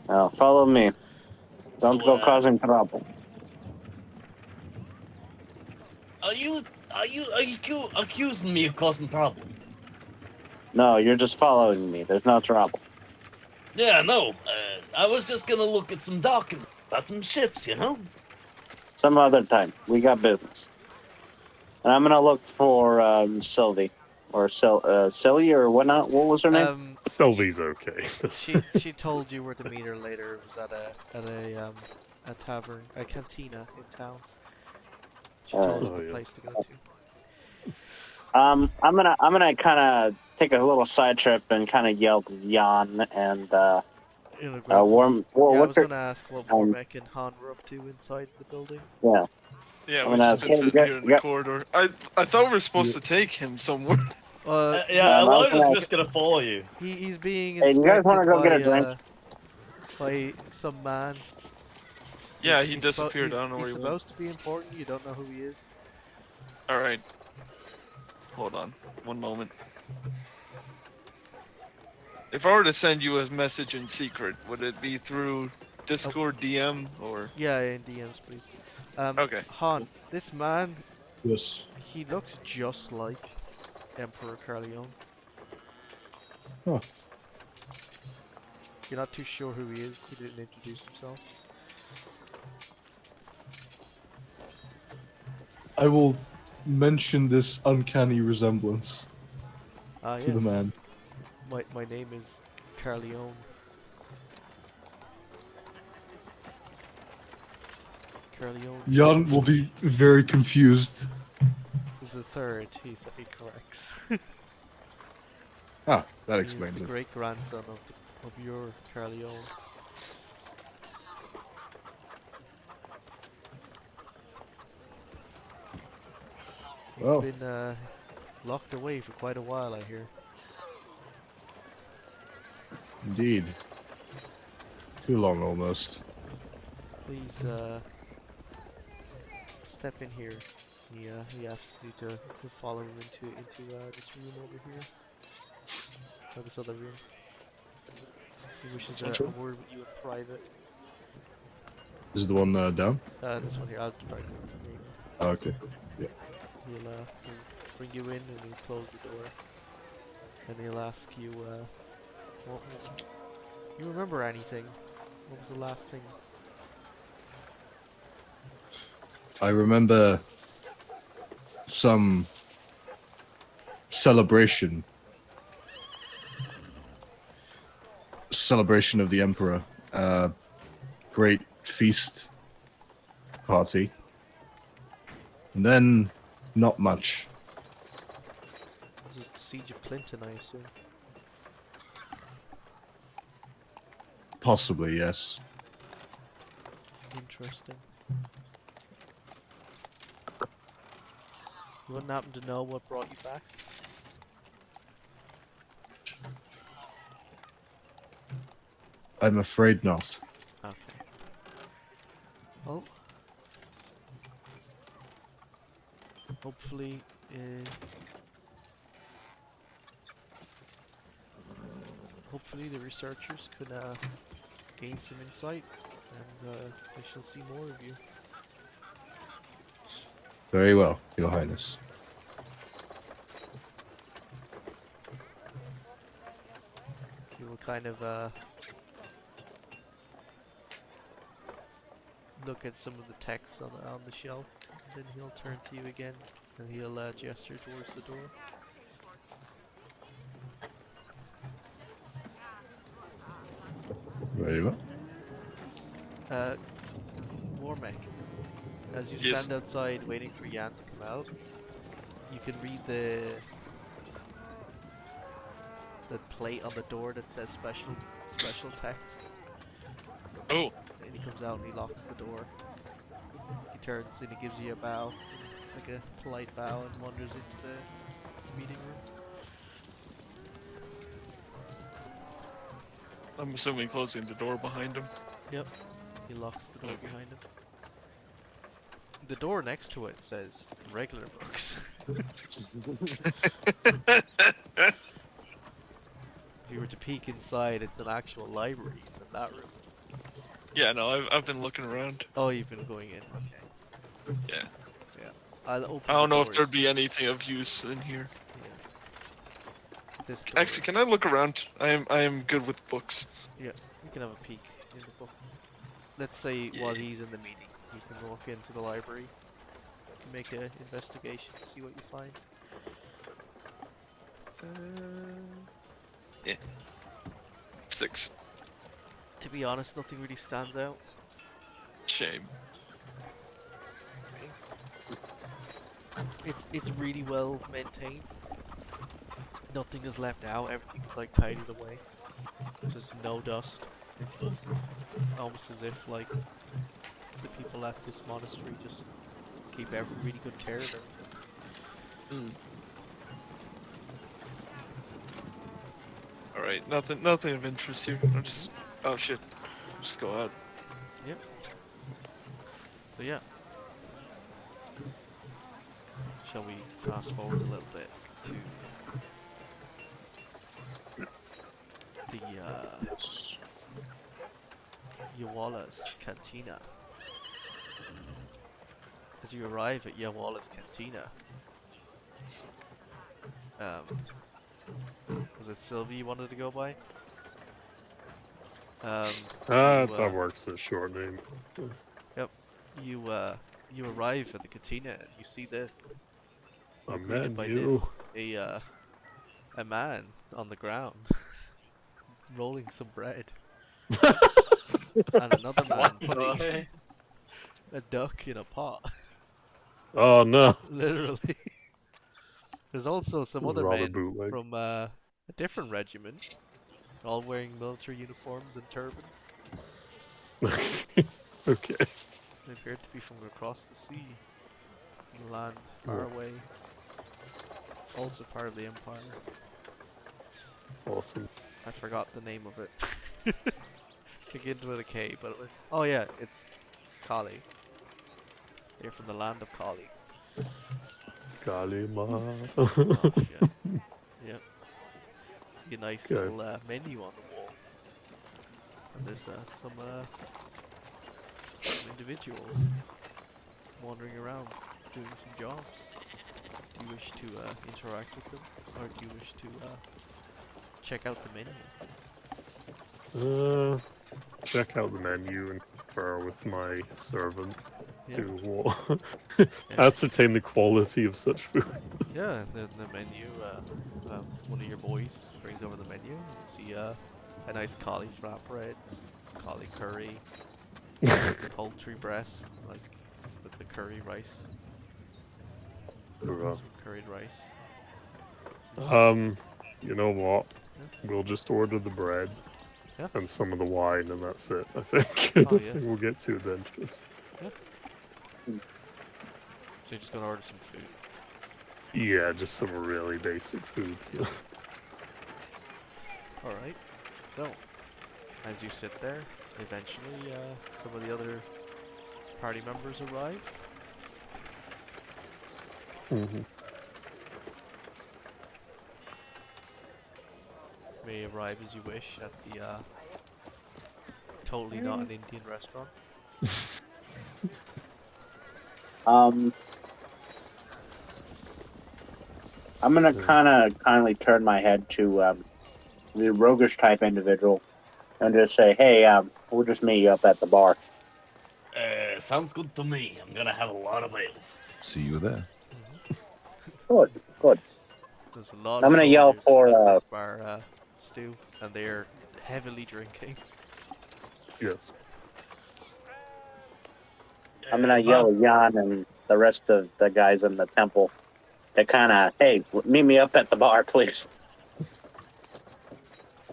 Now, follow me. Don't So, go causing trouble. Are you accusing me of causing problems? No, you're just following me. There's no trouble. Yeah, no. I was just gonna look at some documents about some ships, you know? Some other time. We got business. And I'm gonna look for Sylvie. Or Silly or whatnot. What was her name? Sylvie's okay. She told you where to meet her later. It was at a tavern, a cantina in town. She told you the place to go to. I'm gonna kind of take a little side trip and kind of yell to Yan and Warm. I was What's her? gonna ask what Warmech and Han were up to inside the building. Yeah. Yeah, I'm we've gonna just been ask- sitting yeah, here in yeah. the corridor. I thought we were supposed to take him somewhere. Elijah's just gonna follow you. He's being Hey, you guys inspected wanna go by, get a drink? by some man. Yeah, He's- he he's disappeared. I don't know where He's he went. supposed to be important. You don't know who he is. All right. Hold on. One moment. If I were to send you a message in secret, would it be through Discord DM or? Yeah, in DMs, please. Okay. Han, this man, Yes. he looks just like Emperor Carleon. Huh. You're not too sure who he is. He didn't introduce himself. I will mention this uncanny resemblance Ah, to the yes. man. My name is Carleon. Carleon Jan will be very confused. is the third. He corrects. Ah, that He is explains the it. great grandson of your Carleon. He's Well. been locked away for quite a while, I hear. Indeed. Too long almost. Please step in here. He asks you to follow him into this room over here, or this other room. He wishes a word with you in private. This is the one down? This one here, I'll drag it. There you go. Oh, okay. Yeah. He'll bring you in and he'll close the door. And he'll ask you, you remember anything? What was the last thing? I remember some celebration of the Emperor. Great feast party. And then not much. This is the Siege of Clinton, I assume. Possibly, yes. Interesting. You wouldn't happen to know what brought you back? I'm afraid not. Okay. Well, hopefully, hopefully the researchers could gain some insight, and they shall see more of you. Very well, Your Highness. He will kind of look at some of the texts on the shelf, then he'll turn to you again, and he'll gesture towards the door. Very well. Warmech, as you Yes. stand outside waiting for Yan to come out, you can read the plate on the door that says special texts. Oh. And he comes out and he locks the door. He turns and he gives you a bow, like a polite bow, and wanders into the meeting room. I'm assuming closing the door behind him. Yep. He locks the door behind him. The door next to it says regular books. If you were to peek inside, it's an actual library. It's in that room. Yeah, no, I've been looking around. Oh, you've been going in. Okay. Yeah. Yeah. I'll open I don't the know if doors. there'd be anything of use in here. Yeah. This door. Actually, can I look around? I am good with books. Yeah, you can have a peek in the book. Let's say while he's in the meeting, you can walk into the library, make an investigation to see what you find. Yeah. 6. To be honest, nothing really stands out. Shame. It's really well maintained. Nothing is left out. Everything's like tidied away. Just no dust. It's almost as if like the people at this monastery just keep really good care of everything. Alright, nothing of interest here. I'm just oh shit. Just go out. Yep. So yeah. Shall we fast forward a little bit to the Yawala's Cantina? As you arrive at Yawala's Cantina, was it Sylvie you wanted to go by? That works as short name. Yep. You arrive at the cantina and you see this. A You're greeted by menu. this, a man on the ground rolling some bread. And another man putting a duck in a pot. Oh no. Literally. There's also some This is other rather men bootleg. from a different regiment, all wearing military uniforms and turbans. Okay. They appear to be from across the sea, from the land far away, also part of the Empire. Awesome. I forgot the name of it. Begins with a K, but oh yeah, it's Kali. They're from the land of Kali. Kalima. Yeah. Yep. See a nice Okay. little menu on the wall. And there's some individuals wandering around doing some jobs. Do you wish to interact with them, or do you wish to check out the menu? Check out the menu and confer with my servant Yeah. to Yeah. ascertain the quality of such food. Yeah, the menu. One of your boys brings over the menu. You see a nice cauliflower bread, cauli curry, poultry breast, like with the curry rice, Hurrah. some curried rice. You know what? Yeah. We'll just order the bread Yeah. and some of the wine, and that's it. I think. I Oh, don't yes. think we'll get too adventurous. So you're just gonna order some food. Yeah, just some really basic foods. Alright. So, as you sit there, eventually some of the other party members arrive. May arrive as you wish at the totally not an Indian restaurant. I'm gonna kind of kindly turn my head to the roguish type individual and just say, "Hey, we'll just meet you up at the bar." Sounds good to me. I'm gonna have a lot of ales. See you there. Good, good. There's a lot I'm of gonna yell soldiers for, at this bar, Stu, and they're heavily drinking. Yes. I'm gonna yell at Yan and the rest of the guys in the temple to kind of, hey, meet me up at the bar, please.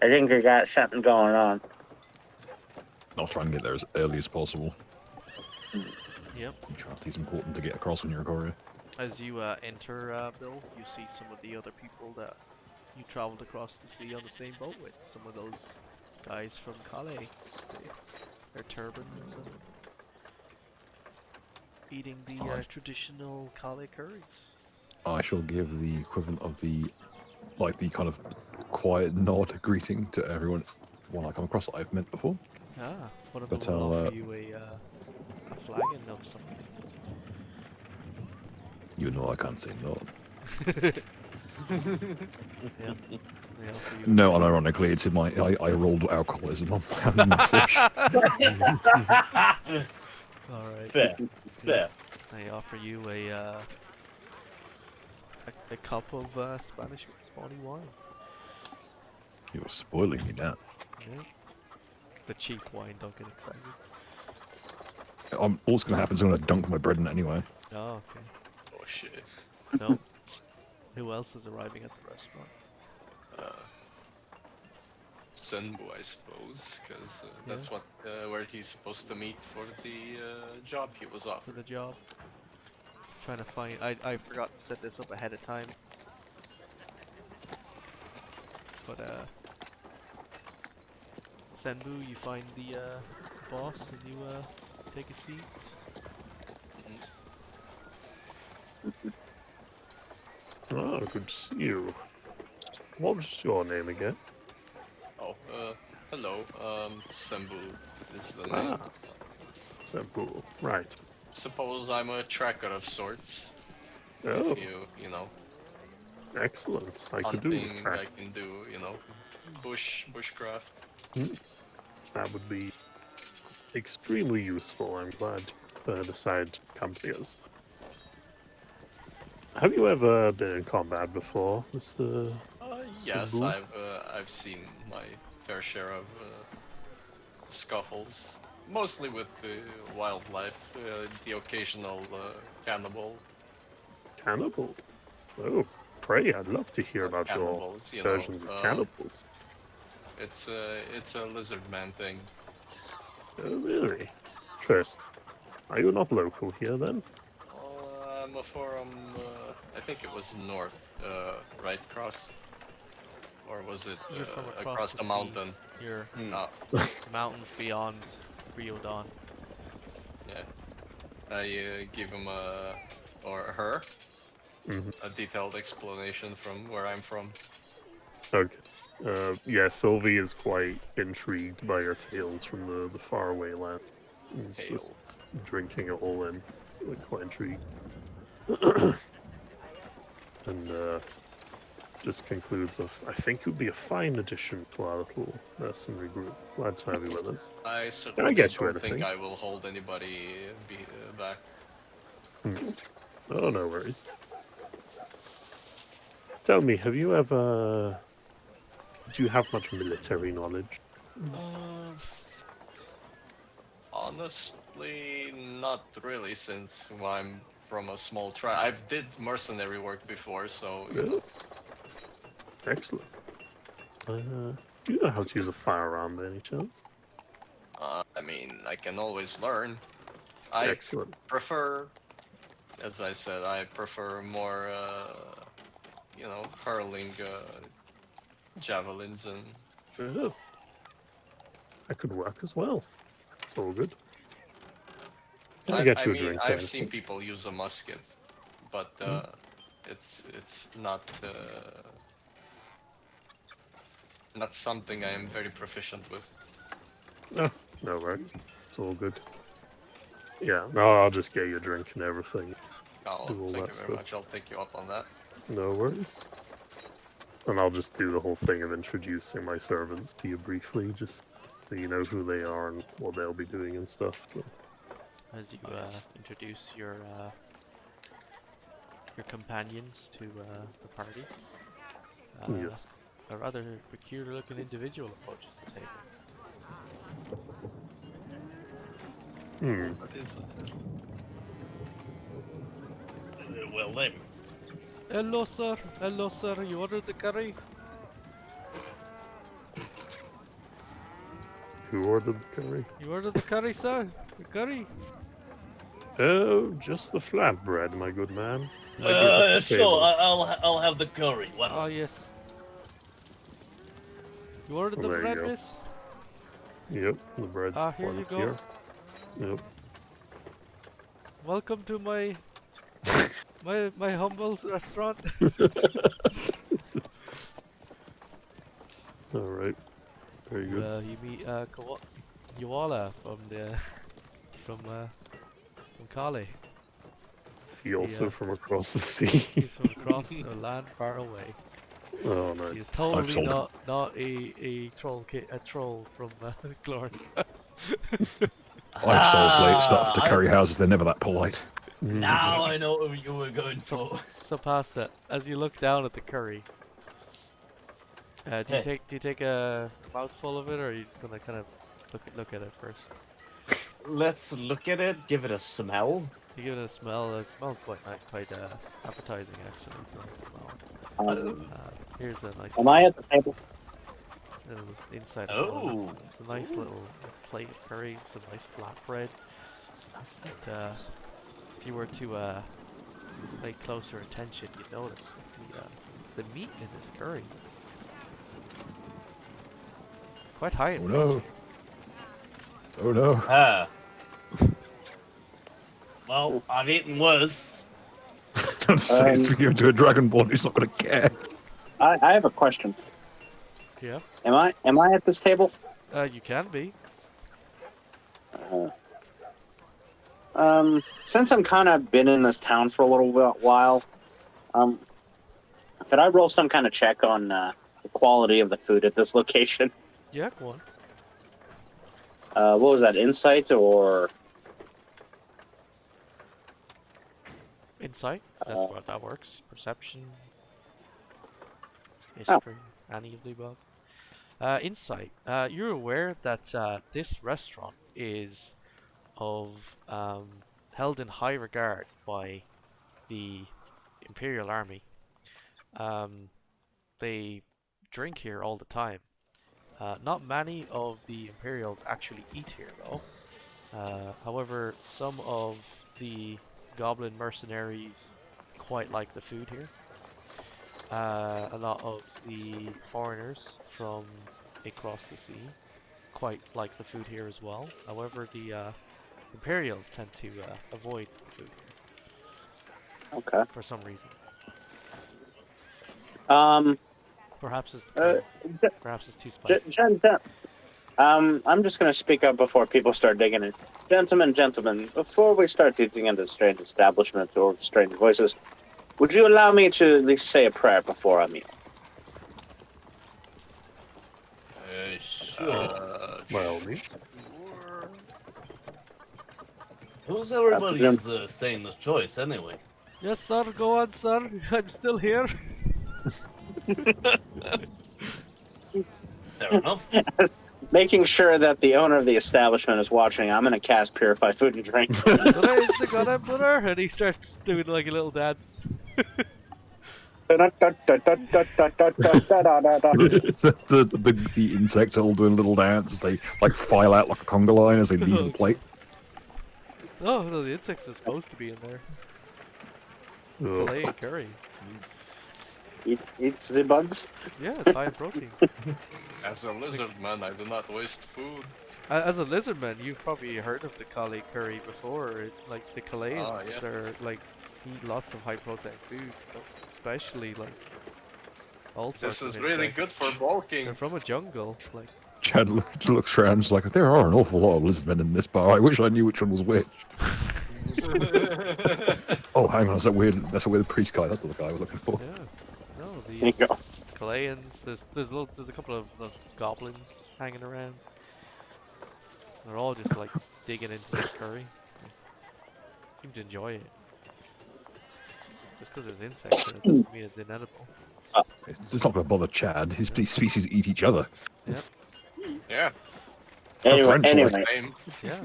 I think we got something going on. I'll try and get there as early as possible. Yep. It's important to get across when you're a courier. As you enter, Bill, you see some of the other people that you traveled across the sea on the same boat with. Some of those guys from Calais. Their turbans and eating the traditional Calais curries. I shall give the equivalent of the kind of quiet nod greeting to everyone when I come across that I've met before. Ah, one of But them will I'll, offer you a flagon of something. You know I can't say no. Yeah. They offer you No, unironically, it's in my. I rolled alcoholism on my fish. Alright. Fair. Fair. They offer you a cup of Spanish spawny wine. You're spoiling me now. Yeah. It's the cheap wine, don't get excited. All that's going to happen is I'm going to dunk my bread in it anyway. Oh, okay. Oh shit. So, who else is arriving at the restaurant? Senbu, I suppose, because that's what where he's supposed to meet for the job he was For offered. the job. Trying to find. I forgot to set this up ahead of time. But Senbu, you find the boss and you take a seat. Oh, good to see you. What was your name again? Oh, hello. Senbu is the name. Ah, Sambu. Right. Suppose I'm a tracker of sorts. Oh, If you know, excellent. I could do hunting, the I track. can do, bushcraft. That would be extremely useful. I'm glad to decide to company us. Have you ever been in combat before, Mr. Yes, Senbu? I've seen my fair share of scuffles, mostly with wildlife, the occasional cannibal. Cannibal? Oh, pray, I'd love to hear about your Cannibals, versions of cannibals. It's a lizard man thing. Oh, really? Interesting. Are you not local here then? I'm from, I think it was north, right across, or was it You're from across the sea. mountain? You're mountains beyond Rio Dawn. Yeah. I give him a or her Mhm. a detailed explanation from where I'm from. Okay. Yeah, Sylvie is quite intrigued by your tales from the faraway land. He's Hail. just drinking it all in, like quite intrigued. And just concludes with, I think it would be a fine addition to our little mercenary group. Glad to have you with us. I Can certainly I get you don't think anything? I will hold anybody back. Oh, no worries. Tell me, have you ever... Do you have much military knowledge? Honestly, not really, since I'm from a small tribe. I did mercenary work before, so you know. Excellent. Do you know how to use a firearm by any chance? I mean, I can always learn. I Excellent. prefer, as I said, I prefer more, you know, hurling javelins and. Oh. That could work as well. It's all good. Can I get you a mean, drink? I've seen people use a musket, but it's not something I am very proficient with. Oh, no worries. It's all good. Yeah, no, I'll just get you a drink and everything. Oh, Do all thank that you very stuff. much. I'll take you up on that. No worries. And I'll just do the whole thing of introducing my servants to you briefly, just so you know who they are and what they'll be doing and stuff. So. As you Nice. introduce your companions to the party, Yes. a rather peculiar-looking individual approaches the table. What is it? Well then. Hello, sir. Hello, sir. You ordered the curry? Who ordered the curry? You ordered the curry, sir? The curry? Oh, just the flatbread, my good man. Might be at the Sure. table. I'll have the curry. One. Oh, yes. You ordered the There you bread, go. miss? Yep, the bread's Ah, here you plenty go. Yep. Welcome to my my humble restaurant. All right. Very good. You meet Yuala from Kali. He also yeah. from across the sea. He's from across a land far away. Oh, nice. He's totally sold him. not a troll from Glorn. I've sold late stuff to curry houses. They're never that polite. Now I know what you were going for. So past that, as you look down at the curry, do you take a mouthful of it, or are you just gonna kind of look at it first? Let's look at it. Give it a smell. You give it a smell. It smells quite appetizing, actually. It's a nice smell. Here's a nice. Am I at the table? little inside. Oh. It's a nice little plate of curry. Some nice flatbread. But if you were to pay closer attention, you'd notice that the meat in this curry is quite high in Oh no. Oh no. Ah. Well, I've eaten worse. Don't say it's to give to a dragonborn who's not going to care. I have a question. Yeah. Am I at this table? You can be. Since I'm kind of been in this town for a little while, could I roll some kind of check on the quality of the food at this location? Yeah, go What on. was that, insight or? Insight. That works. Perception. History. Any of the above. Insight. You're aware that this restaurant is held in high regard by the Imperial Army. They drink here all the time. Not many of the Imperials actually eat here, though. However, some of the Goblin mercenaries quite like the food here. A lot of the foreigners from across the sea quite like the food here as well. However, the Imperials tend to avoid the food Okay. for some reason. Um. Perhaps it's Uh. perhaps it's too J- spicy. Gen- Gen- I'm just gonna speak up before people start digging in. Gentlemen, before we start digging into strange establishment or strange voices, would you allow me to at least say a prayer before our meal? Sure. Well, me. Sure. Who's everybody's saying the choice anyway? Yes, sir. Go on, sir. I'm still here. Fair enough. Making sure that the owner of the establishment is watching, I'm gonna cast Purify Food and Drink. Today is the God Emperor, and he starts doing like a little dance. The insects are all doing a little dance as they like file out like a conga line as they leave the plate. Oh no, the insects are supposed to be in there. Filet and curry. Eats the bugs. Yeah, it's high in protein. As a lizard man, I do not waste food. As a lizard man, you've probably heard of the Calais curry before. Like the Calaisians yeah. are like eat lots of high protein food, especially like all sorts This of is really insects. good for bulking. They're from a jungle, like. Chad looks around and is like, there are an awful lot of lizardmen in this bar. I wish I knew which one was which. Oh, hang on, that's a weird priest guy. That's not the guy I was looking for. Yeah. No, There the you go. Calaians. There's a couple of goblins hanging around. They're all just like digging into this curry. Seem to enjoy it. Just because there's insects in it doesn't mean it's inedible. It's not going to bother Chad. His species eat each other. Yep. Yeah. Anyway, Same. Yeah.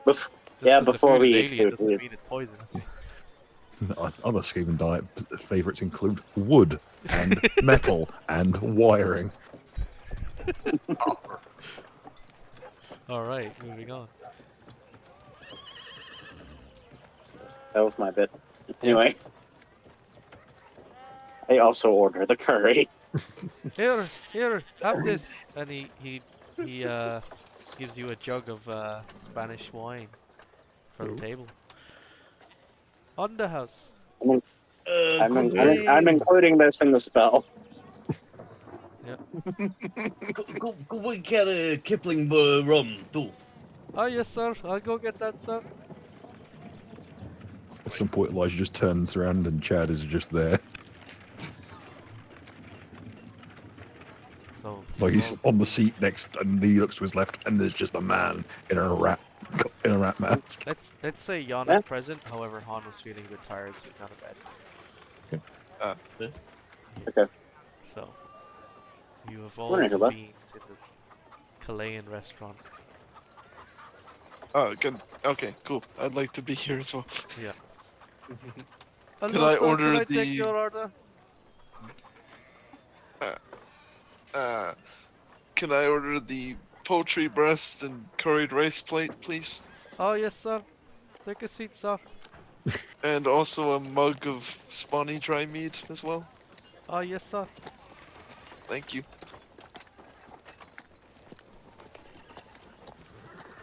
bef- Just Yeah, 'cause the before food we is eat alien food, doesn't we- mean it's poisonous. Other Skaven diet favorites include wood and metal and wiring. Copper. All right, moving on. that was my bit. Anyway, I also order the curry. Here, have this, and he gives you a jug of Spanish wine for the table. On the house. I'm including this in the spell. Could we get a Kipling rum too? Oh yes, sir. I'll go get that, sir. At some point, Elijah just turns around and Chad is just there. So Like he's on the seat next, and he looks to his left, and there's just a man in a rat mask. let's say Jan Yeah. is present. However, Han was feeling a bit tired, so he's not in bed. Okay. So you have all Morning, Hubba. convened in the Chilean restaurant. Oh, good. Okay, cool. I'd like to be here as well. Hello, I sir, order can I take the- your order? Can I order the poultry breast and curried rice plate, please? Oh yes, sir. Take a seat, sir. And also a mug of spawny dry meat as well. Oh yes, sir. Thank you.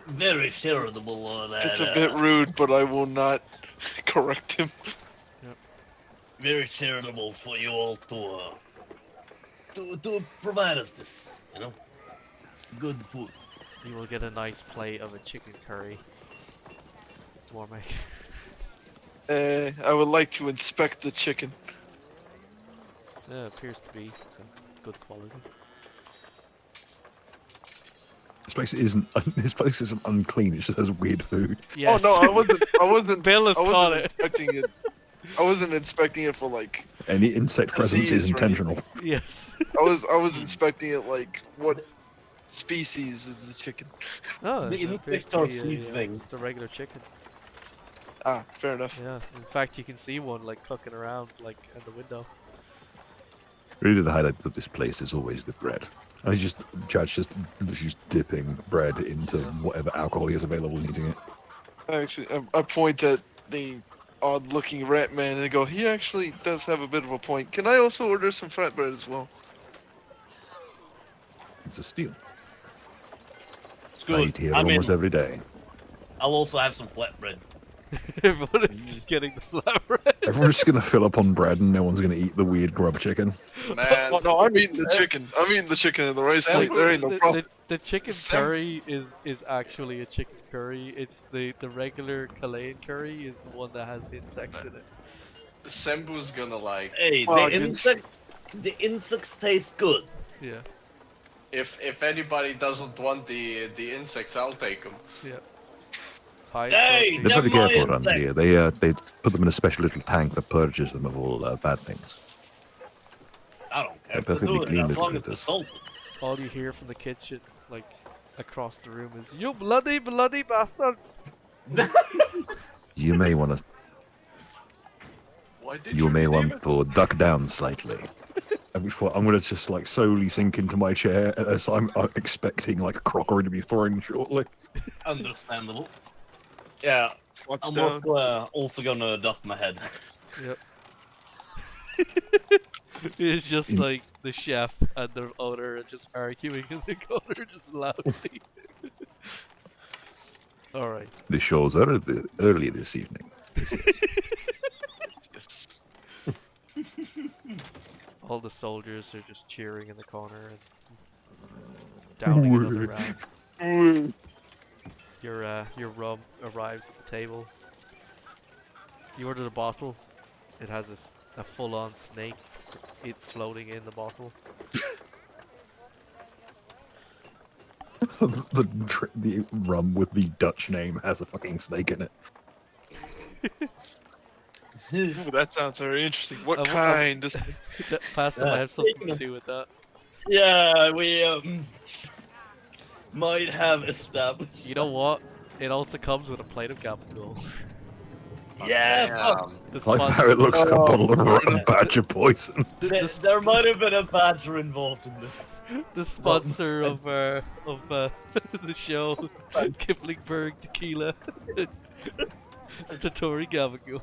Very charitable on that. It's a bit rude, but I will not correct him. Very charitable for you all to provide us this, you know, good food. You will get a nice plate of a chicken curry. Warmech. I would like to inspect the chicken. Yeah, appears to be good quality. This place isn't unclean. It just has weird food. Yes. Oh no, I wasn't. Bill has I caught wasn't it. inspecting it. I wasn't inspecting it for like. Any insect presence Disease is or intentional. Yes. I was inspecting it like what species is the chicken? Oh, The it appears insects to are be seasoning. just a regular chicken. Ah, fair enough. Yeah. In fact, you can see one like cooking around like at the window. Really, the highlight of this place is always the bread. And Chad's just dipping bread into whatever alcohol he has available and eating it. Actually, I point at the odd-looking rat man and go, he actually does have a bit of a point. Can I also order some flatbread as well? It's a steal. It's I good. eat here I mean, almost every day. I'll also have some flatbread. Everyone is just getting the flatbread. Everyone's just gonna fill up on bread and no one's gonna eat the weird grub chicken. Man, Oh no, I'm eating the chicken. I'm eating the chicken in the rice plate. There ain't no problem. The chicken Sam- curry is actually a chicken curry. It's the regular Chilean curry is the one that has the insects in it. Sembu's gonna like. Hey, Oh, the insects taste good. Yeah, If anybody doesn't want the insects, I'll take them. yeah. It's high Hey, protein. They're very Never careful mind, around here. They put them in a special little tank that purges them of all bad things. I don't care. They're if they perfectly do it, clean as little long as they're critters. salted. All you hear from the kitchen, like across the room, is "You bloody bastard!" You may want to. Why did You may rename want to duck down slightly. At which point I'm gonna just like slowly sink into my chair as I'm expecting like a crockery to be thrown shortly. Understandable. Yeah, Watch I'm down. also gonna duck my head. Yep. It's just like the chef and the owner are just arguing in the corner, just loudly. All right. The show's early this evening. Yes. All the soldiers are just cheering in the corner and downing another round. Your rum arrives at the table. You ordered a bottle. It has a full-on snake, just it floating in the bottle. The rum with the Dutch name has a fucking snake in it. Ooh, that sounds very interesting. What I w- kind? Is Pastor might have something to do with that. Yeah, we might have established. You know what? It also comes with a plate of gabagool. Yeah, fuck. The I like how sponsor, it looks like a bottle of rotten badger poison. There might have been a badger involved in this. the sponsor of the show, Kiplingberg Tequila. Statori Gabagool.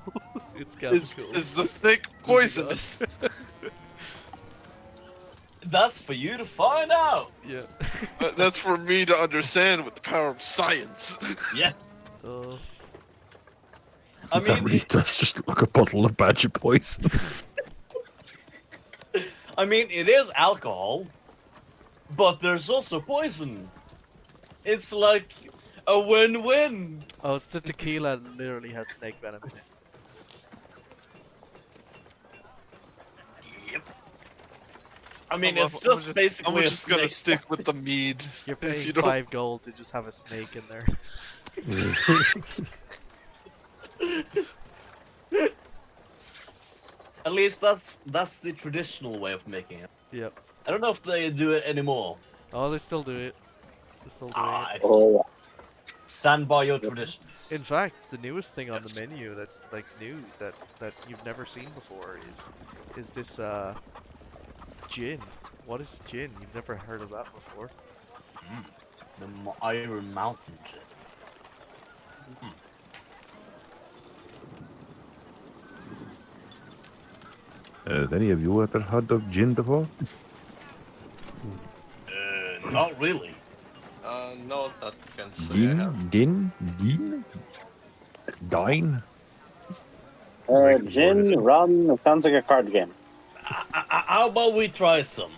It's Gabagool. is the snake poisonous? That's for you to find out. Yeah. That's for me to understand with the power of science. Yeah. I That mean, really does just look like a bottle of badger poison. it is alcohol, but there's also poison. It's like a win-win. Oh, it's the tequila that literally has snake venom in it. Yep. It's I'm just basically I'm a just gonna snake. stick with the mead. You're If paying you don't- 5 gold to just have a snake in there. At least that's the traditional way of making it. Yep. I don't know if they do it anymore. Oh, they still do it. They're still doing Ah, it. Oh, stand by your traditions. In fact, the newest thing on the menu that's like new that you've never seen before is this gin. What is gin? You've never heard of that before. The Iron Mountain shit. Have any of you ever heard of gin before? Not really. No, that can't say I have. Gin? Dine? gin, rum. It sounds like a card game. How about we try some?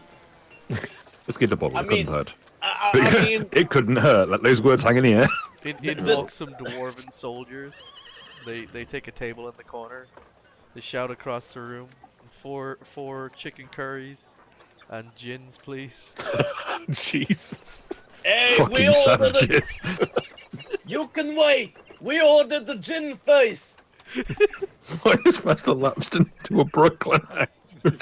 Let's get the bottle. I It couldn't mean- hurt. I mean, It couldn't hurt. Let those words hang in the air. In walk some dwarven soldiers. They take a table in the corner. They shout across the room, four chicken curries and gins, please. Jesus. hey, we Fucking ordered savages. You can wait. We ordered the gin first. Why is Master lapsed into a Brooklyn accent?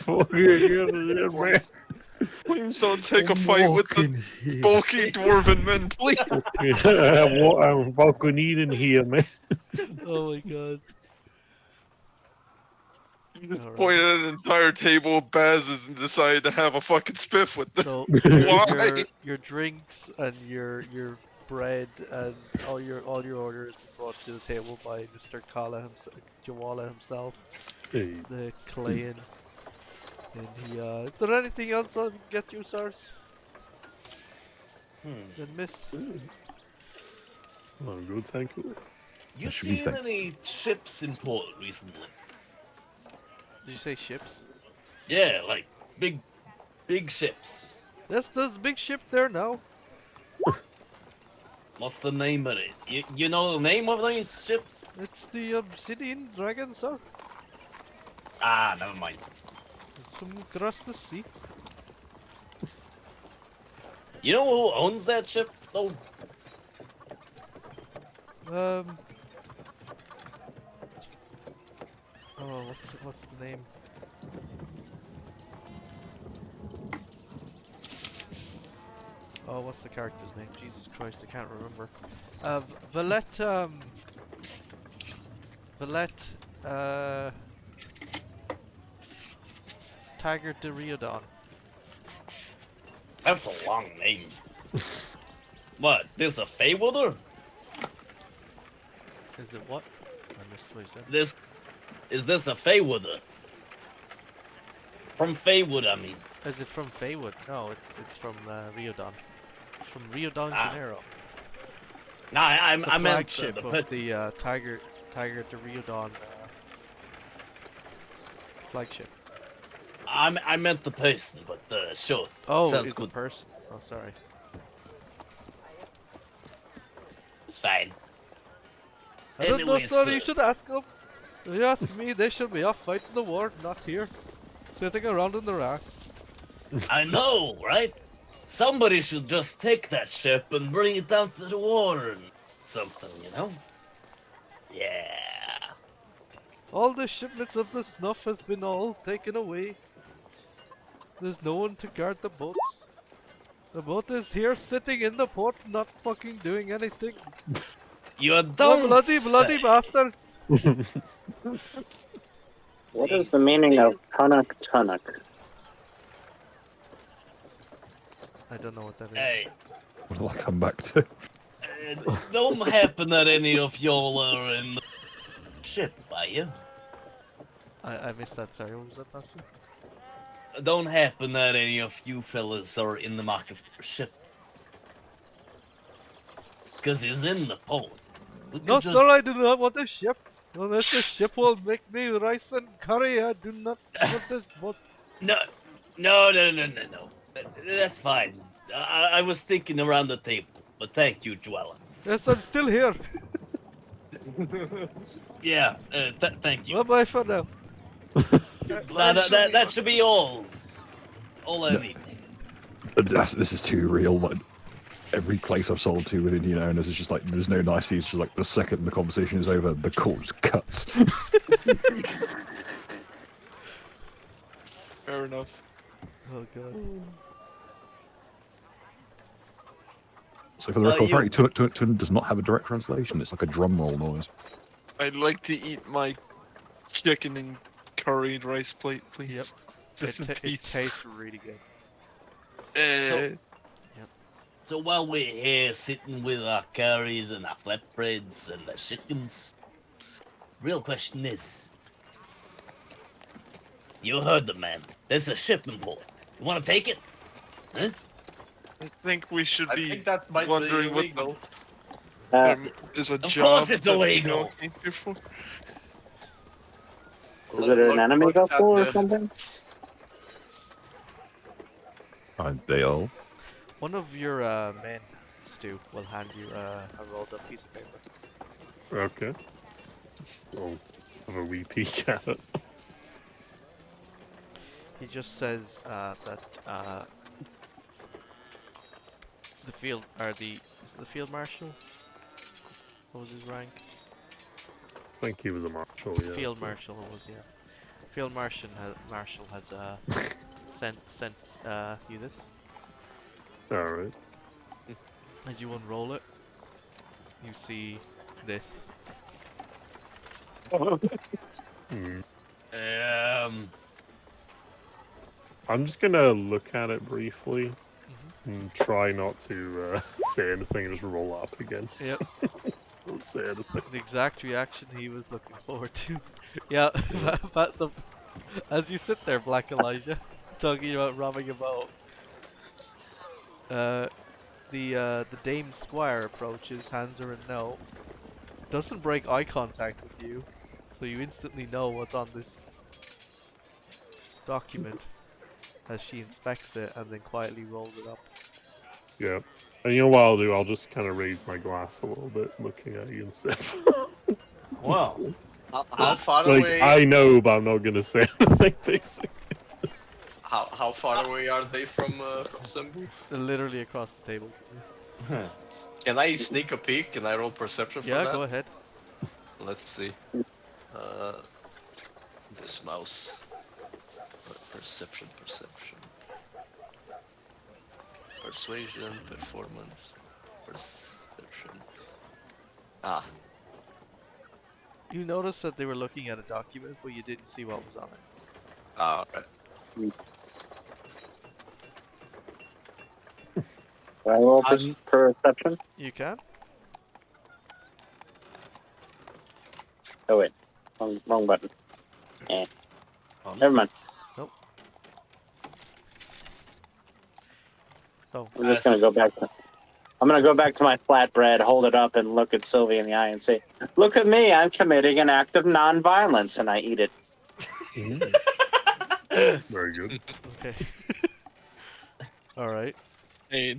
Please don't take a fight with the bulky dwarven men, please. What I'm fucking eating here, man. Oh my god. You just Alright. pointed at an entire table of Bazes and decided to have a fucking spiff with them. So Why? your drinks and your bread and all your orders were brought to the table by Mr. Jawala himself, Hey, the Chilean. And he is there anything else I can get you, sirs? And miss? oh, good, thank you. You should be seen thick. any ships in port recently? Did you say ships? Yeah, like big ships. There's a big ship there now. What's the name of it? You know the name of these ships? It's the Obsidian Dragon, sir. Ah, never mind. It's from across the sea. You know who owns that ship, though? Oh, what's the name? Oh, what's the character's name? Jesus Christ, I can't remember. Valette, Taggart de Riodon. That's a long name. What? There's a Feywoodr? Is it what? I missed what he said. Is this a Feywoodr? From Feywood, I mean. Is it from Feywood? No, it's from Riodon. It's from Rio de Ah. Janeiro. No, I It's the meant flagship the of the Tiger de Riodon flagship. I meant the person, but sure. Oh, sounds it's the good. person. Oh, sorry. It's fine. I don't know, Anyways, sir. You should ask them. You ask me, they should be off fighting the war, not here, sitting around in their ass. I know, right? Somebody should just take that ship and bring it down to the water and something, you know? Yeah. All the shipments of the snuff has been all taken away. There's no one to guard the boats. The boat is here sitting in the port, not fucking doing anything. You're Oh, dumb. bloody bastards! What is the meaning of Tunnock? I don't know what that is. Hey, What will I come back to? don't happen that any of y'all are in the ship, are you? I missed that, sorry, what was that last one? Don't happen that any of you fellas are in the market for a ship. Because he's in the port. We No, could just- sir, I do not want a ship. Unless the ship will make me rice and curry, I do not want this boat. No. That's fine. I was thinking around the table, but thank you, Joella. Yes, I'm still here. Yeah, thank you. Bye-bye for now. That should be all. All I need. This is too real. Like every place I've sold to within owners is just like there's no niceties. Just like the second the conversation is over, the corpse cuts. Fair enough. Oh god. So for the record, you- apparently Tun does not have a direct translation. It's like a drum roll noise. I'd like to eat my chicken and curried rice plate, please. Yep. Just in It peace. tastes really good. So while we're here sitting with our curries and our flatbreads and the chickens, real question is, you heard the man. There's a ship in port. You want to take it? Huh? I think we should I be think that might be wondering what illegal. Uh, is a Of job course it's that we illegal. all came here for. is it an enemy Looks at vessel or the- something? Aren't they all? One of your men, Stu, will hand you a rolled up piece of paper. Okay. I'll have a wee peek at it. He just says that the field is the field marshal. What was his rank? I think he was a marshal, yeah. Field so- marshal was, yeah. Field marshal has sent you this. Alright. As you unroll it, you see this. Hmm. Um, I'm just gonna look at it briefly Mm-hmm. and try not to say anything and just roll up again. Yep, Don't say anything. the exact reaction he was looking forward to. Yeah, that's some. As you sit there, Black Elijah, talking about robbing a boat. The Dame Squire approaches, hands her a note, doesn't break eye contact with you, so you instantly know what's on this document as she inspects it and then quietly rolls it up. Yeah. And you know what I'll do? I'll just kind of raise my glass a little bit, looking at you and stuff. Wow. How far Like, away? I know, but I'm not gonna say anything, basically. How far away are they from Simbu? They're literally across the table. Can I sneak a peek? Can I roll perception for Yeah, that? go ahead. Let's see. This mouse. Perception. Persuasion, performance, perception. Ah, You noticed that they were looking at a document, but you didn't see what was on it. alright. Do I roll I'm- perception? You can? Oh wait, wrong button. Um, Never mind. So, I'm just gonna go back to. I'm gonna go back to my flatbread, hold it up, and look at Sylvie in the eye and say, "Look at me! I'm committing an act of non-violence," and I eat it. Very good. okay. Alright. Hey,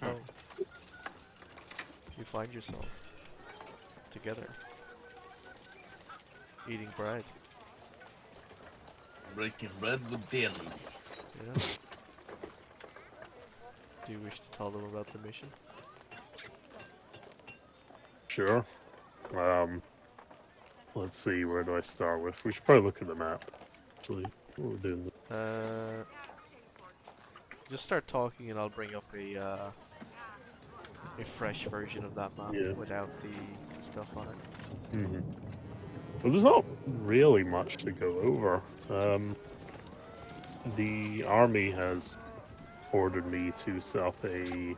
So, you find yourself together eating bread. breaking bread with daily. Yeah. Do you wish to tell them about the mission? Sure. Let's see, where do I start with? We should probably look at the map, actually. What we're doing. Just start talking and I'll bring up a fresh version of that map Yeah. without the stuff on it. Mm-hmm. Well, there's not really much to go over. The army has ordered me to set up a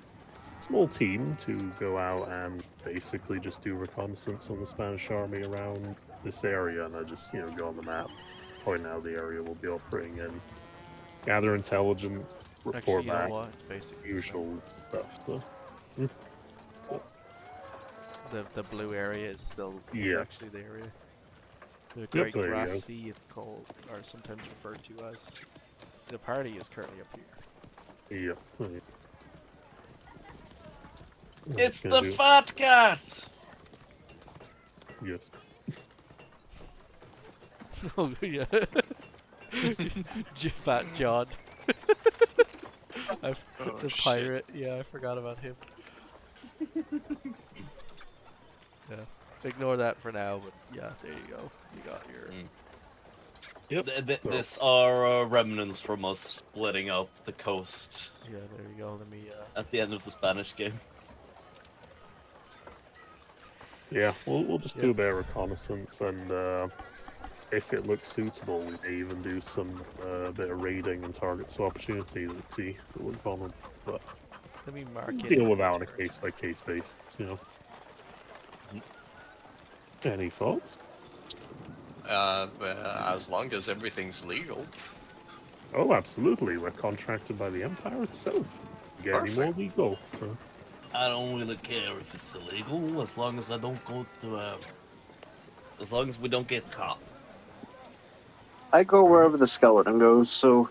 small team to go out and basically just do reconnaissance on the Spanish army around this area, and I just, go on the map, point out the area we'll be operating in, gather intelligence, Actually, report you know back, what? It's basically the same. usual stuff. So, The blue area is still Yeah. actually the area. The Great there you Grass go. Sea, it's called, or sometimes referred to as. The party is currently up here. yeah. It's Gonna the do- fat cat! Yes. Oh yeah, Fat John. The shit. pirate. Yeah, I forgot about him. Yeah, ignore that for now. But yeah, there you go. You got your. Yep. This are remnants from us splitting up the coast Yeah, there you go. Let me. at the end of the Spanish game. Yeah, we'll just do Yeah. a bit of reconnaissance, and if it looks suitable, we may even do some bit of raiding and target some opportunities at sea that look vulnerable. But Let me mark it. deal with that on a case-by-case basis, Any thoughts? As long as everything's legal. Oh, absolutely. We're contracted by the Empire itself. Get any more Perfect. legal. So. I don't really care if it's illegal, as long as I don't go to, as long as we don't get caught. I go wherever the skeleton goes, so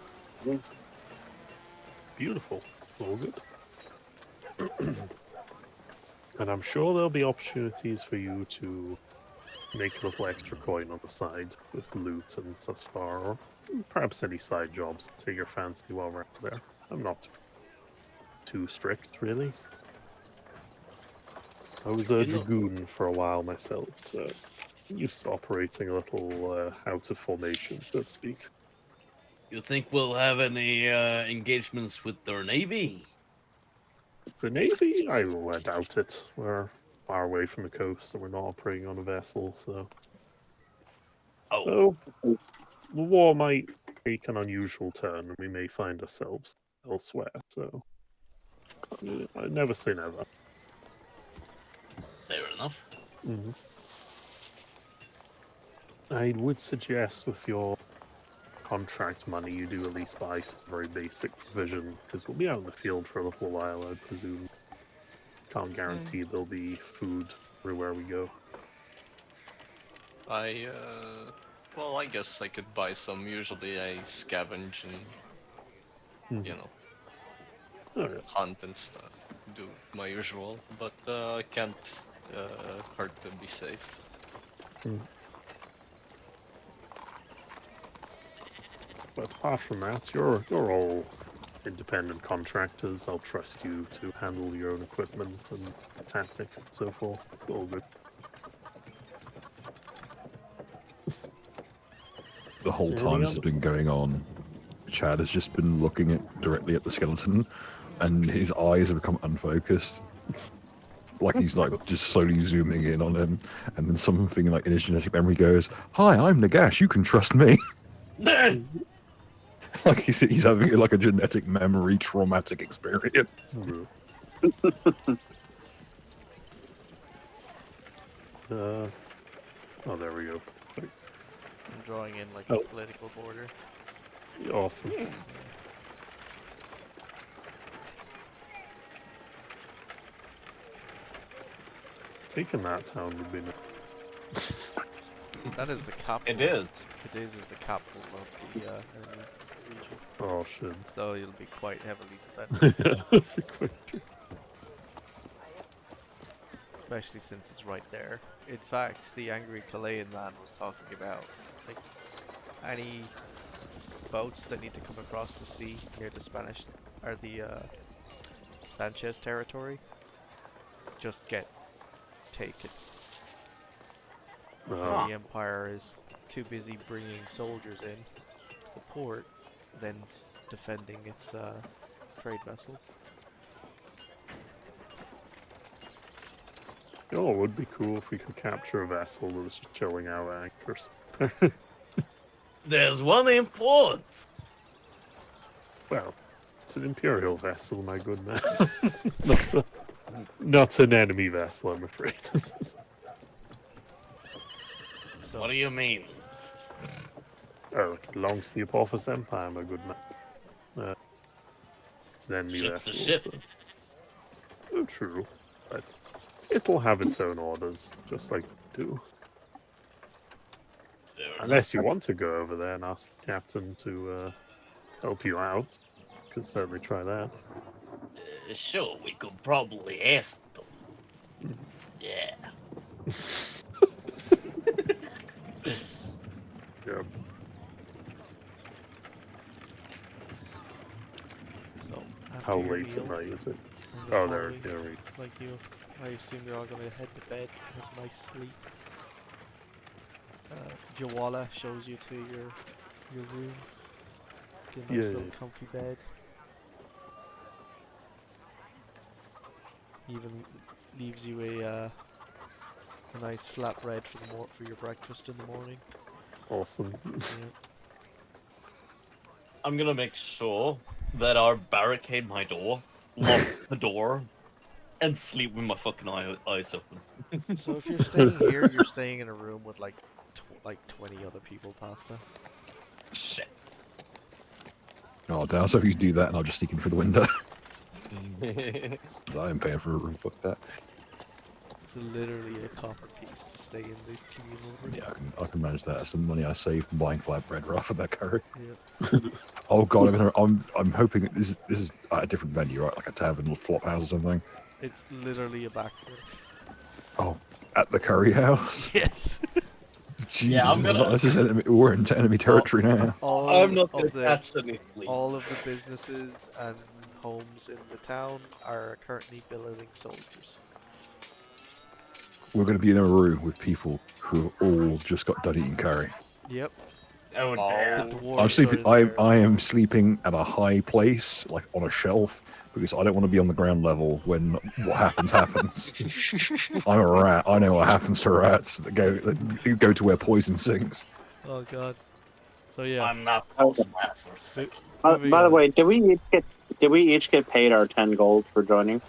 Beautiful. All good. And I'm sure there'll be opportunities for you to make a little extra coin on the side with loot and thus far, or perhaps any side jobs that take your fancy while we're out there. I'm not too strict, really. I was a You know- dragoon for a while myself, so I'm used to operating a little out of formation, so to speak. You think we'll have any engagements with their navy? The Navy? I doubt it. We're far away from the coast and we're not operating on a vessel, so. Oh, So, the war might take an unusual turn and we may find ourselves elsewhere, so. I never say never. fair enough. Mhm. I would suggest with your contract money you do at least buy some very basic provision, because we'll be out in the field for a little while, I presume. can't guarantee there'll be food everywhere we go. Well, I guess I could buy some. Usually I scavenge and, you know, Alright. hunt and stuff. Do my usual, but I can't hurt to be safe. But apart from that, you're all independent contractors. I'll trust you to handle your own equipment and tactics and so forth. All good. The whole Anything time this has else? been going on, Chad has just been looking directly at the skeleton, and his eyes have become unfocused. Like he's like just slowly zooming in on him, and then something like in his genetic memory goes, "Hi, I'm Nagash. You can trust me." Like he's having like a genetic memory traumatic experience. Oh, there we go. I'm drawing in like a political border. Awesome. Taking that town would be nice. That is the capital. It is. Cadiz is the capital of the enemy region, Oh shit. so you'll be quite heavily defended, especially since it's right there. In fact, the angry Chilean man was talking about like any boats that need to come across the sea near the Spanish or the Sanchez territory, just get taken. Ah. The Empire is too busy bringing soldiers in to the port than defending its trade vessels. Oh, it would be cool if we could capture a vessel that was just chilling out at anchors. There's one in port. Well, it's an Imperial vessel, my good man. not an enemy vessel, I'm afraid. So What do you mean? Oh, it belongs to the Apophis Empire, my good man. It's an enemy Ship's a vessel. ship. So. Oh, true. But it'll have its own orders, just like we do. Unless you want to go over there and ask the captain to help you out. Could certainly try that. Sure, we could probably ask them. Yeah. Yeah. So after How your late at meal night is it? and the Oh, there following, we like you, I assume you're all gonna head to bed, have a nice sleep. Jawala shows you to your room. Get a nice Yeah. little comfy bed. He even leaves you a nice flatbread for your breakfast in the morning. Awesome. Yeah. I'm gonna make sure that I barricade my door, lock the door, and sleep with my fucking eyes open. So if you're staying here, you're staying in a room with like 20 other people past that. Shit. Oh, damn! So you do that, and I'll just sneak in through the window. I am paying for a room. Fuck that. It's literally a copper piece to stay in the communal room. Yeah, I can manage that. That's some money I saved from buying flatbread rather than that curry. Yeah. Oh god, I'm hoping this is at a different venue, right? Like a tavern or flop house or something. It's literally a back room. Oh, at the curry house. Yes. Jesus, I'm gonna- this is enemy, we're into enemy territory now. I'm not gonna of the catch any sleep. all of the businesses and homes in the town are currently billeting soldiers. We're going to be in a room with people who have all just got done eating curry. Yep. Oh, The damn. dwarves I'm sleeping. are in there. I am sleeping at a high place, like on a shelf, because I don't want to be on the ground level when what happens happens. I'm a rat. I know what happens to rats that go to where poison sings. Oh god. So yeah. I'm not close last for a second. Moving By the on. way, did we each get paid our 10 gold for joining?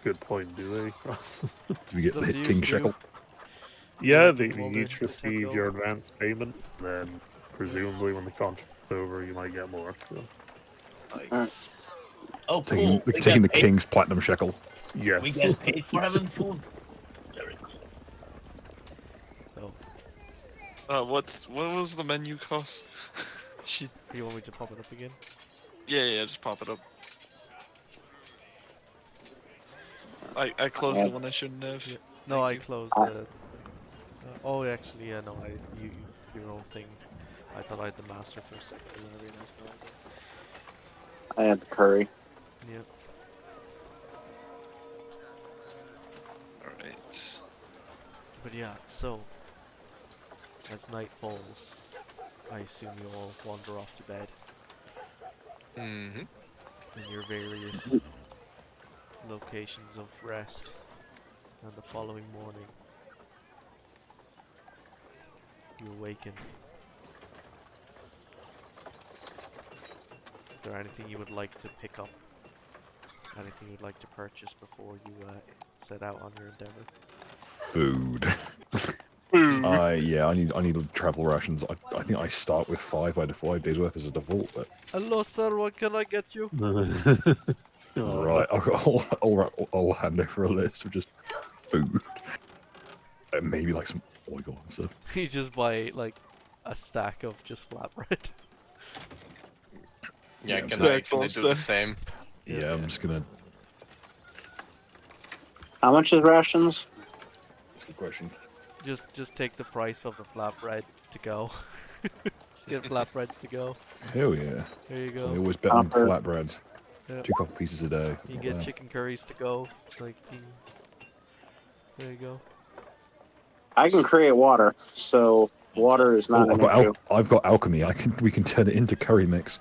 Good point, do they? Do we get It's up the to you, king Stu. shekel? Yeah, they Well, each there's receive 10 your advance payment, then presumably when the contract's over, you might get more. So. Nice. Oh, Taking, cool. taking the king's platinum shekel. We Yes. get paid for having food. Very cool. So, What was the menu cost? She. you want me to pop it up again? Yeah, just pop it up. I closed it when I shouldn't have. Yeah. No, Thank I you. closed the. Oh, actually, yeah, no, you your own thing. I thought I had the master for a second, and then I realized no. I had the curry. Yep. Alright. But yeah, so as night falls, I assume you all wander off to bed Mm-hmm. in your various locations of rest, and the following morning you awaken. Is there anything you would like to pick up? Anything you'd like to purchase before you set out on your endeavor? Food. I need travel rations. I think I start with 5. I had 5 days worth as a default, but Hello, sir. What can I get you? right, I'll hand over a list of just food. And maybe like some oil and stuff. You just buy like a stack of just flatbread. Yeah, Yeah, can I Back on do the stacks. same? Yeah, I'm just gonna. How much is rations? That's a good question. Just take the price of the flatbread to go. Just get flatbreads to go. Hell yeah! There you I go. always bet on Copper. flatbreads. Yeah. 2 copper pieces a day. You Not get bad. chicken curries to go. Like there you go. I can create water, so water is not Oh, an issue. I've got alchemy. We can turn it into curry mix.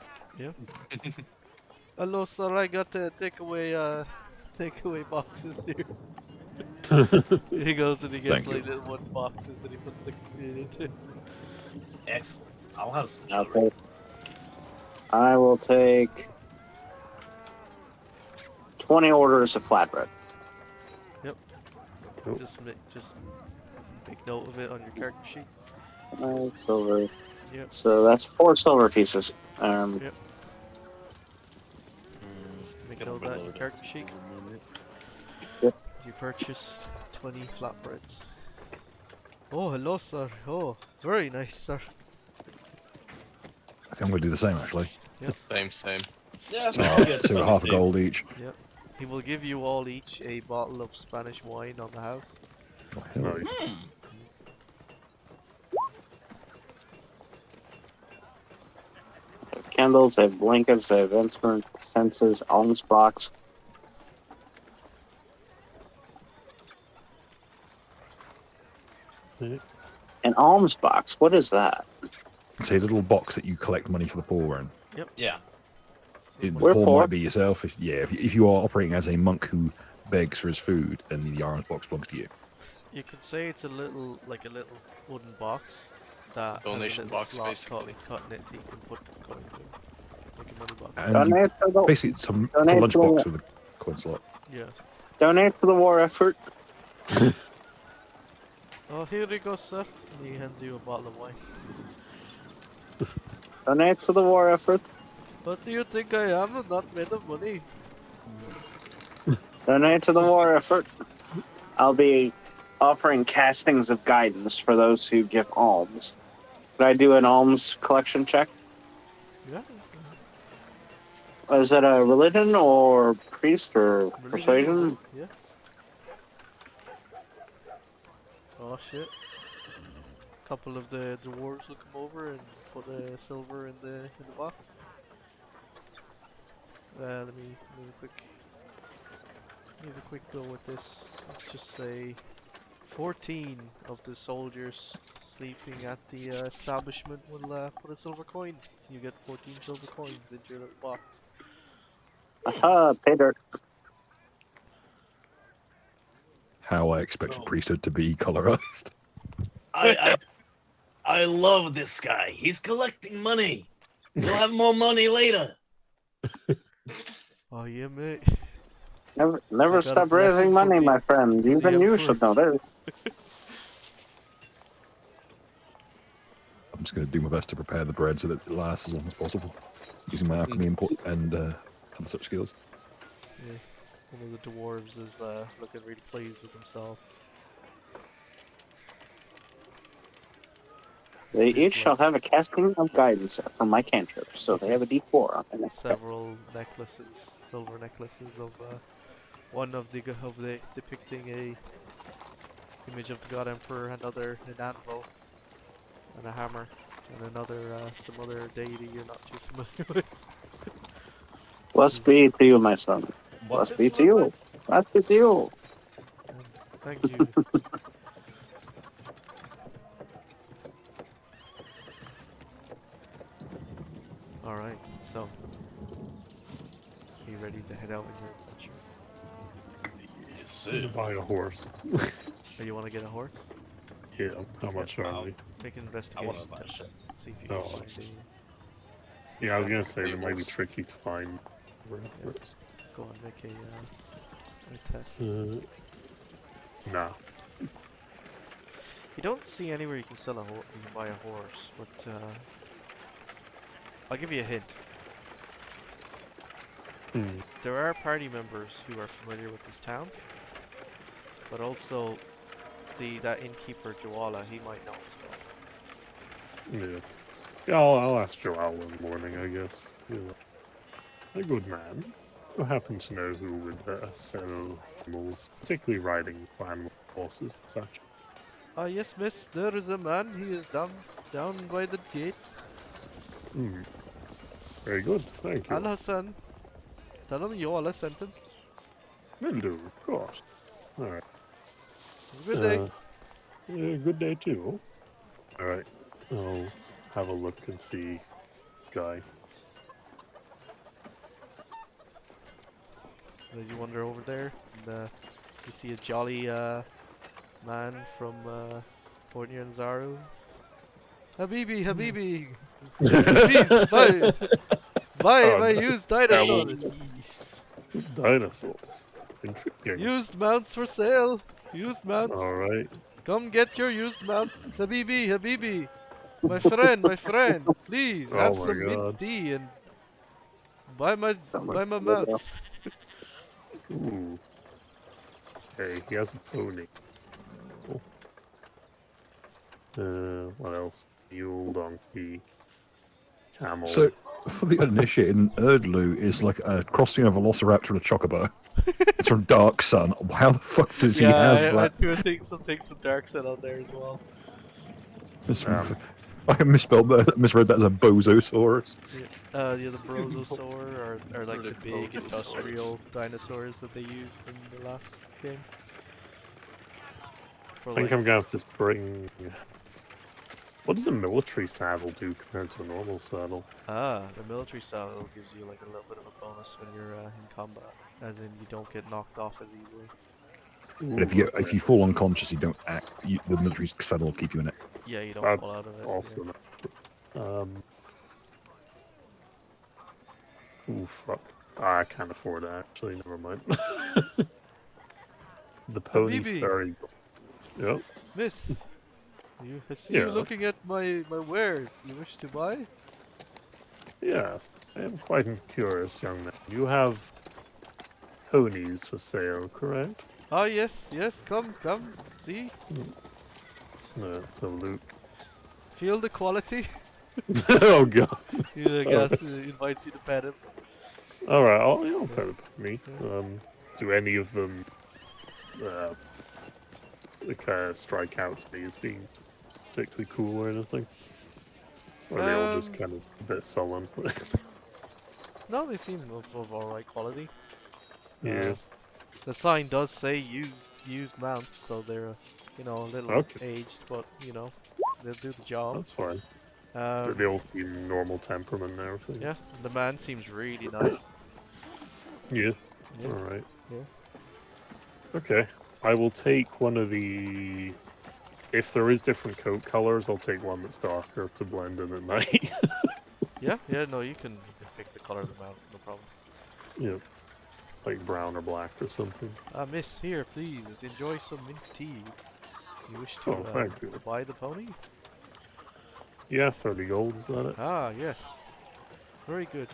Hello, sir. I got the takeaway boxes here. He goes and he gets Thank you. like little wooden boxes that he puts the meat into. Excellent. I'll have some. I will take 20 orders of flatbread. Cool. Just make note of it on your character sheet. Silver. Yep. So that's 4 silver pieces. Yep. Just make note of that in your character sheet. Yep. You purchase 20 flatbreads. Oh, hello, sir. Oh, very nice, sir. I think I'm gonna do the same actually. Same. Yeah, So, I'll get so 20 half a too. gold each. He will give you all each a bottle of Spanish wine on the house. Oh, hell yeah. Nice. I have candles, I have blankets, I have incenses, alms box. Yeah. An alms box? What is that? It's a little box that you collect money for the poor in. Yeah. The We're poor poor. might be yourself. If you are operating as a monk who begs for his food, then the alms box belongs to you. You could say it's a little wooden box that Donation has a little box, slot basically. cut in it that you can put coin into. Like a money box. And you, Donate to the, basically, it's a Donate lunchbox to- with a coin slot. Yeah. donate to the war effort. Oh, here you go, sir. And he hands you a bottle of wine. Donate to the war effort. What do you think I am? I'm not made of money. Donate to the war effort. I'll be offering castings of guidance for those who give alms. Could I do an alms collection check? Yeah. Is it a religion or priest or Religion, persuasion? Yeah. Oh shit. Couple of the dwarves will come over and put a silver in the box. Let me have a quick go with this. Let's just say 14 of the soldiers sleeping at the establishment will put a silver coin. You get 14 silver coins into your little box. Aha, pay dirt. How I expected So- priesthood to be colorized. I love this guy. He's collecting money. We'll have more money later. Oh yeah, mate. Never got a stop blessing raising for money, the- my friend. Even you emperor. should know this. I'm just going to do my best to prepare the bread so that it lasts as long as possible, using my alchemy input and and such skills. Yeah. One of the dwarves is looking really pleased with himself. They There's each shall have a casting of guidance from my cantrip, so they have a There's D4 on them. several necklaces, silver necklaces of one of the depicting a image of the God Emperor, another an anvil and a hammer, and another some other deity you're not too familiar with. Blessed be to you, my son. What Blessed did be you to you. look Blessed be to you. And thank you. Alright, so are you ready to head out on your adventure? like? Yes, To sir. buy a horse. Or you want to get a horse? Yeah, how much are they? Make an I investigation wanna buy test. shit. See if you can Oh. find Yeah, I was gonna say they might be Tables. tricky to find. First. go on, make a test. Nah. You don't see anywhere you can sell a horse, you can buy a horse, but I'll give you a hint. Hmm. There are party members who are familiar with this town, but also that innkeeper Joala, he might know as well. Yeah. Yeah, I'll ask Joel in the morning, I guess. Yeah. A good man. Who happen to know who would sell animals, particularly riding animal horses and such. Yes, miss, there is a man, he is down by the gates. Hmm. Very good, thank you. Al-Hassan, tell him Joala sent him. Will do, of course. Alright. Good day. Good day too. Alright. I'll have a look and see guy. As you wander over there, and you see a jolly man from Port Zaru. Habibi, please buy Oh, my no. used dinosaurs. Dinosaurs. Intriguing. Used mounts for sale. Used mounts. Alright. Come get your used mounts, Habibi. My friend, please Oh have my some mint God. tea and buy my Someone- mounts. Ooh. Hey, he has a pony. Cool. What else? Mule, donkey, camel. So, for the uninitiated, an Erdlu is like a crossing of a Velociraptor and a Chocobo. It's from Dark Sun. How the fuck does he have I that? do think some dark set on there as well. I misspelled that, misread that as a Bozosaurus. Yeah, the Brozosaur are like the Really big Brozosaurus. industrial dinosaurs that they used in the last game. For I think like, I'm going to have to bring. What does a military saddle do compared to a normal saddle? the military saddle gives you like a little bit of a bonus when you're in combat, as in you don't get knocked off as easily. But if you fall unconscious, you don't act. The military saddle will keep you in it. Yeah, you don't That's fall out of it. awesome. Ooh, fuck. I can't afford it, actually. Never mind. The pony's Habibi. very. Yep. Miss, I see Yeah. you looking at my wares. You wish to buy? Yes. I am quite curious, young man. You have ponies for sale, correct? Ah, yes, come, see, So Luke. feel the quality. Oh god. I guess invites you to pet him. Alright, I'll pet a pony. Do any of them strike out to me as being particularly cool or anything? Or are they all just kind of a bit sullen? No, they seem of alright quality. Yeah. The sign does say used mounts, so they're a little Okay. aged, but they'll do the job. That's fine. Um, They all seem normal temperament and everything. yeah, the man seems really nice. Yeah. Yeah. Alright. Yeah. Okay. I will take one of the. If there is different coat colors, I'll take one that's darker to blend in at night. Yeah, no, you can pick the color of the mount, no problem. Yeah. Like brown or black or something. Miss, here, please, enjoy some mint tea. You wish to Oh, thank you. buy the pony? Yeah, 30 gold, is that it? Ah, yes. Very good.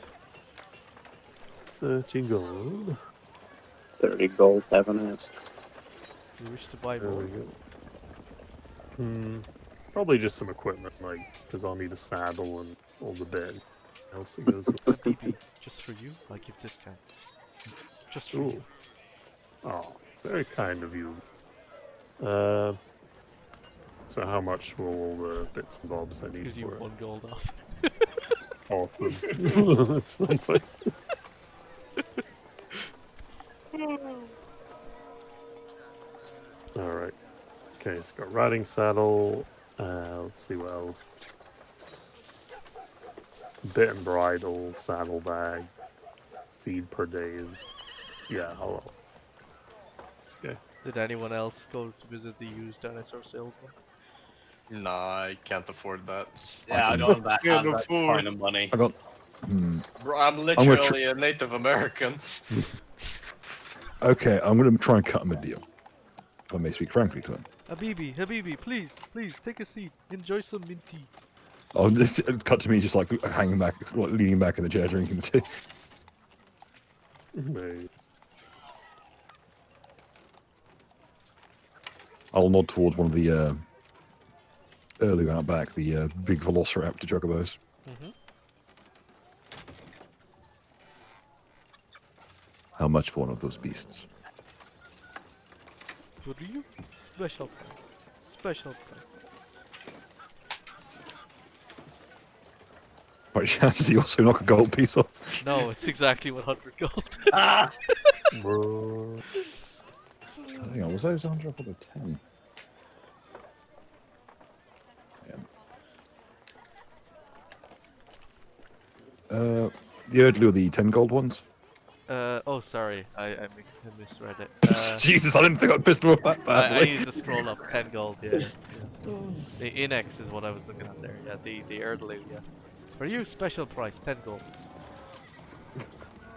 30 gold. 30 gold, haven't asked. You wish to buy There more? we go. Probably just some equipment, like, because I'll need a saddle and all the bit else that goes with it. Habibi, just for you, I give discount. Just for Ooh. you. Oh, very kind of you. So how much will all the bits and bobs I need Gives you for it? 1 gold off. Awesome. That's something. Alright. Okay, it's got riding saddle. Let's see what else. Bit and bridle, saddlebag, feed per days. Yeah, hello. Okay. Did anyone else go to visit the used dinosaur salesman? Nah, I can't afford that. Yeah, I don't have Can't that afford. kind of money. I got. Bro, I'm gonna literally a Native American. Okay, I'm going to try and cut him a deal. If I may speak frankly to him. Habibi, please, take a seat. Enjoy some mint tea. I'll just cut to me just like hanging back, like, leaning back in the chair, drinking the tea. Right. I'll nod towards one of the earlier out back, the big Velociraptor juggalos. Mm-hmm. How much for one of those beasts? For you, special price. Special price. By chance, you also knock a gold piece off. No, it's exactly 100 gold. Ah! Bro. Hang on, was those 100 for the 10? Yeah. The Erdlu are the 10 gold ones? Oh, sorry, I misread it. Jesus, I didn't think I'd pissed them off that I badly. needed to scroll up. 10 gold, yeah. The Inex is what I was looking at there. Yeah, the Erdlu, yeah. For you, special price, 10 gold.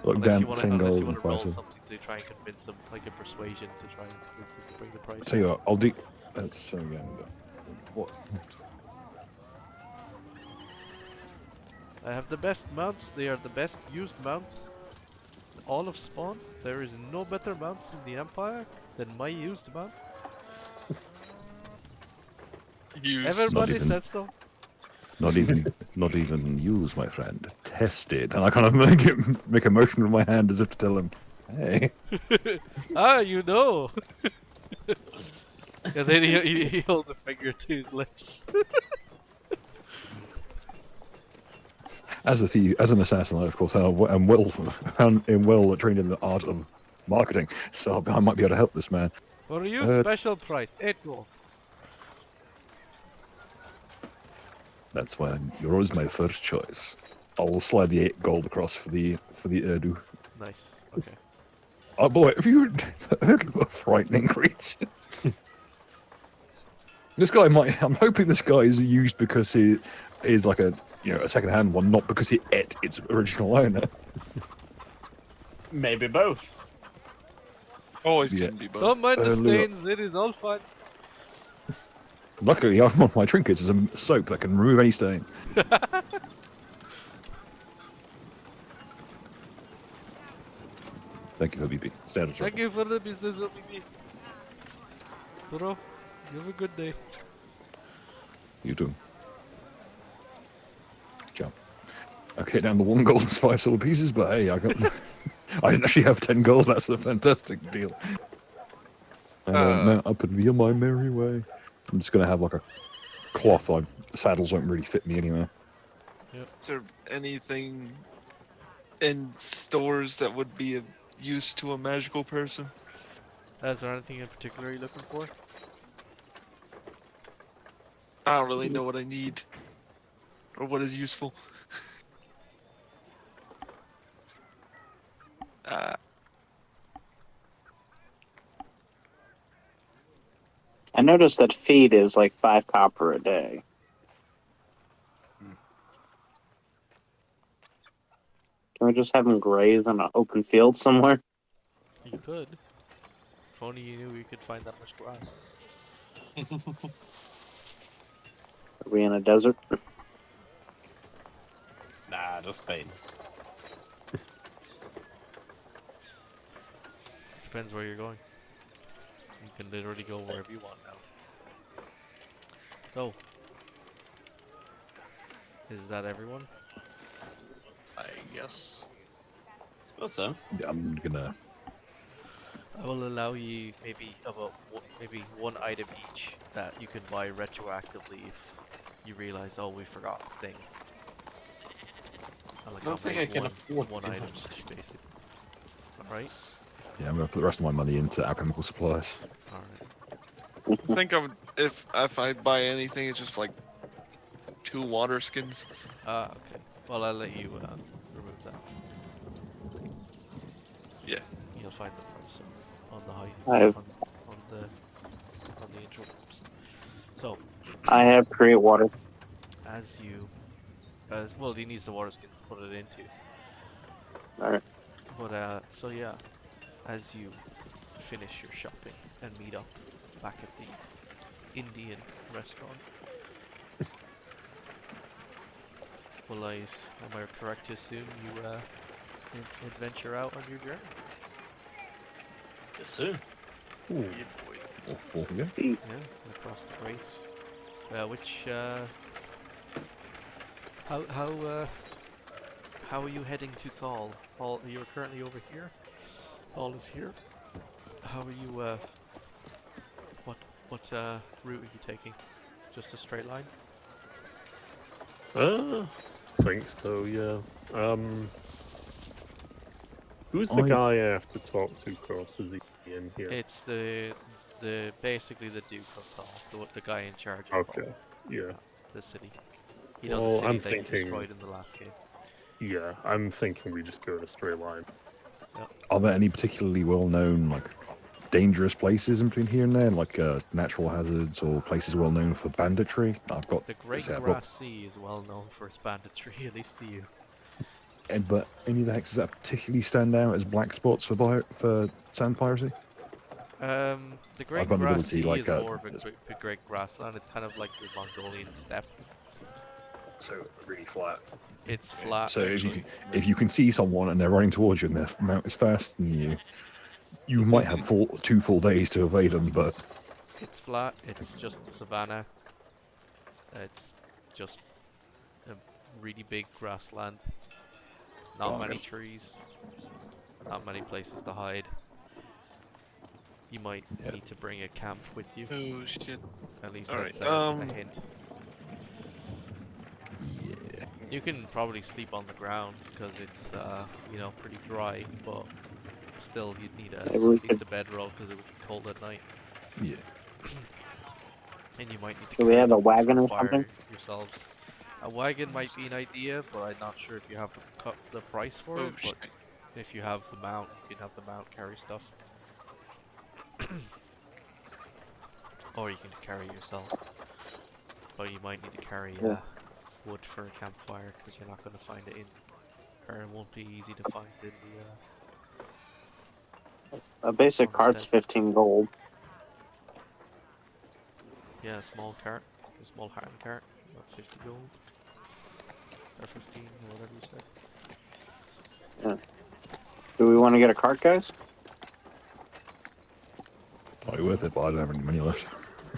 Look Unless down you at want 10 to gold and roll 5. something to try and convince them, like a persuasion to try and convince them to bring the price. Tell you what, I'll do. That's so young. What? I have the best mounts. They are the best used mounts. All of Spawn. There is no better mounts in the Empire than my used mounts. Everybody even- said so. Not even use, my friend. Tested. And I kind of make a motion with my hand as if to tell him, hey. Ah, you know. And then he holds a finger to his lips. As a thief, as an assassin, I of course am well trained in the art of marketing, so I might be able to help this man. For you, special price, 8 gold. That's why you're always my first choice. I'll slide the 8 gold across for the Urdu. Nice. Okay. Oh boy, if you Urdu are frightening creature. This guy might. I'm hoping this guy is used because he is like a second-hand one, not because he ate its original owner. Maybe both. Always Yeah. can be both. Don't mind the Look. stains. It is all fine. Luckily, one of my trinkets is a soap that can remove any stain. Thank you, Habibi. Stay out of trouble. Thank you for the business, OBB. Bro, you have a good day. You too. Jump. Okay, down to 1 gold and 5 silver pieces, but hey, I I didn't actually have 10 gold. That's a fantastic deal. Mount up and be on my merry way. I'm just gonna have like a cloth. Saddles don't really fit me anyway. Is there anything in stores that would be of use to a magical person? Is there anything in particular you're looking for? I don't really know what I need or what is useful. I noticed that feed is like 5 copper a day. Can we just have them graze on an open field somewhere? You could. If only you knew you could find that much grass. Are we in a desert? Nah, just Spain. depends where you're going. You can literally go wherever you want now. So, is that everyone? I guess. Suppose so. Yeah, I'm gonna. I will allow you maybe one item each that you can buy retroactively if you realize, oh, we forgot a thing. And, like, I don't I'll think I make can one afford one too item much. each, basically. Alright? Yeah, I'm gonna put the rest of my money into alchemical supplies. Alright. I think if I buy anything, it's just like 2 water skins. Ah, okay. Well, I'll let you remove that. Yeah. You'll find the price on the high I have- on the intro maps. So, I have create water. as well, he needs the water skins to put it into. Alright. But so yeah, as you finish your shopping and meet up back at the Indian restaurant. Well, am I correct to assume you adventure out on your journey? Yes, sir. Ooh, Yeah, boy. all 4 to go. See, Yeah, across the great. How are you heading to Thal? Thal, you're currently over here. Thal is here. How are you? What route are you taking? Just a straight line? Think so, yeah. Who's the I- guy I have to talk to cross? Is he in here? It's the basically the Duke of Thal, the guy in charge of Thal, Okay, yeah. the city. Well, the city I'm that you thinking- destroyed in the last game. Yeah, I'm thinking we just go in a straight line. Are there any particularly well-known, like, dangerous places in between here and there, like natural hazards or places well-known for banditry? I've got. The Great say I've got- Grass Sea is well known for its banditry, at least to you. but any of the hexes that particularly stand out as black spots for sand piracy? The Great vulnerability, Grass Sea like, is more of a it's- great grassland. It's kind of like the Mongolian steppe. So really flat. It's flat. So if you can see someone and they're running towards you and their mount is faster than you, you might have 2 full days to evade them. But It's flat. It's just savannah. It's just a really big grassland. Not Okay. many trees. Not many places to hide. You might Yeah. need to bring a camp with you. Oh shit. At least Alright, that's a hint. yeah, You can probably sleep on the ground because it's pretty dry, but still you'd need Maybe we at least a bedroll because it would be cold at night. yeah. And you might need to do we carry have a wagon or fire something? yourselves. A wagon might be an idea, but I'm not sure if you have the price for Oh it. shit. But if you have the mount, you can have the mount carry stuff. Or you can carry it yourself. But you might need to carry Yeah. wood for a campfire because you're not going to find it or it won't be easy to find in the A basic cart's Homestead. 15 gold. a small cart, a small hand cart, about 50 gold. Or 15, or whatever you said. Do we want to get a cart, guys? Probably worth it, but I don't have any money left.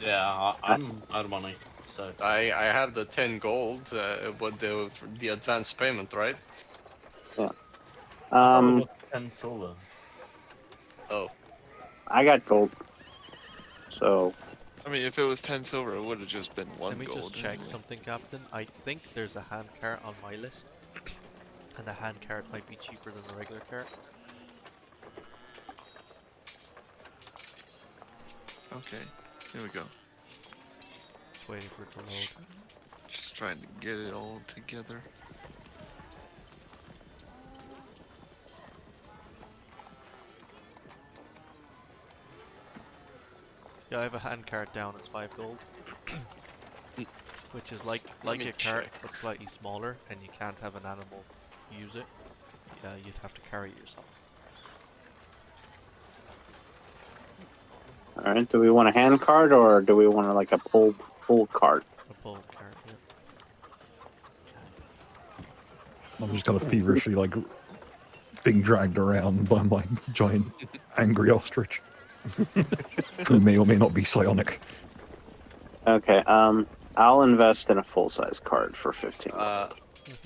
Yeah, I'm out of money. So I have the 10 gold, but the advance payment, right? Um, 10 silver. Oh, I got gold. So, I mean, if it was 10 silver, it would have just been 1 Let me gold. just check anyway. something, Captain. I think there's a hand cart on my list. And the hand cart might be cheaper than the regular cart. Okay, here we go. Just waiting for it to load. Just trying to get it all together. Yeah, I have a hand cart down as 5 gold. Which is like Let me a cart, check. but slightly smaller, and you can't have an animal use it. Yeah, you'd have to carry it yourself. alright, do we want a hand cart or do we want like a pull cart? A pull cart, yeah. I'm just kind of feverishly like being dragged around by my giant angry ostrich. Who may or may not be psionic. Okay, I'll invest in a full-size card for 15 gold.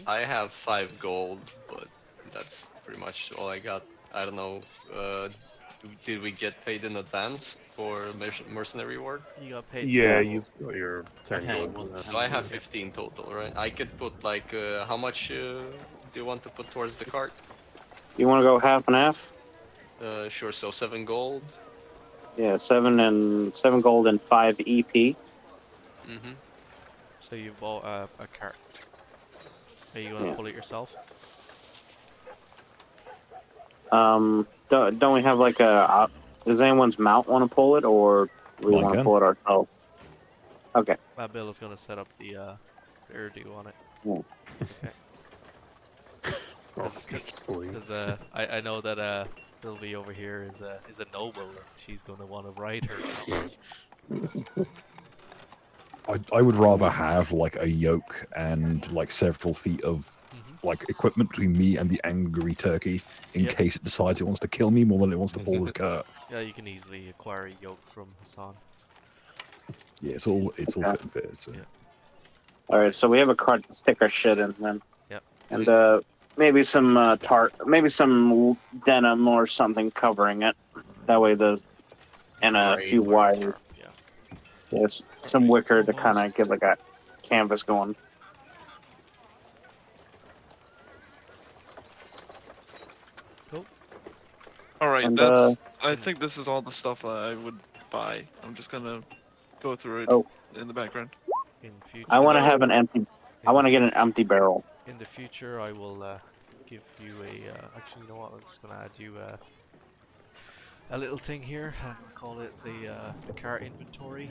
I have 5 gold, but that's pretty much all I got. I don't know. Did we get paid in advance for mercenary work? You got paid. Yeah, gold. you've got your 10 Okay, gold. was in So there. I have 15 total, right? I could put like, how much do you want to put towards the cart? You want to go half and half? Sure. So 7 gold. Yeah, 7 gold and 5 EP. Mm-hmm. So you bought a cart. Are you gonna Yeah. pull it yourself? Don't we have like a? Does anyone's mount want to pull it, or we Mine want to can. pull it ourselves? Okay. Bill is gonna set up the Urdu on it. Yeah. Okay. Ostrich-ly. Because I know that Sylvie over here is a noble, and she's gonna want to ride her. I would rather have like a yoke and like several feet of like equipment between me and the angry turkey in Yep. case it decides it wants to kill me more than it wants to pull this cart. Yeah, you can easily acquire a yoke from Hassan. Yeah, it's all Okay. fit and fit. So. Yeah. All right, so we have a card to stick our shit in then. Yep. And maybe some maybe some denim or something covering it. That way and a few wires. Yeah. Yes, some wicker to kind of Almost. get like a canvas going. Cool. All right, And, that's. I think this is all the stuff that I would buy. I'm just gonna go through it Oh. in the background. In future. I want to have an empty. I want to get an empty barrel. In the future, I will give you a. Actually, you know what? I'm just gonna add you a little thing here. I'm gonna call it the cart inventory.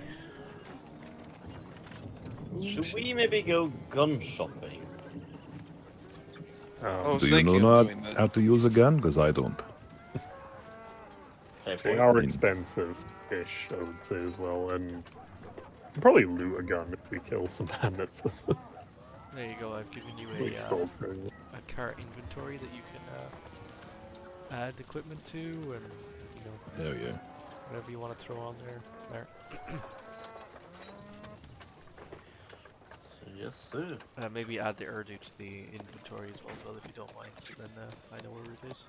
Should we maybe go gun shopping? Oh, Do you thank know you for not doing that. how to use a gun? Because I don't. Okay, They boy. are expensive-ish, I would say, as well, and we'll probably loot a gun if we kill some bandits with them. There you go. I've given you Like stole things. a cart inventory that you can add equipment to, and you know There we go. whatever you want to throw on there. It's there. Yes, sir. Maybe add the Urdu to the inventory as well, Bill, if you don't mind. So then I know where it is.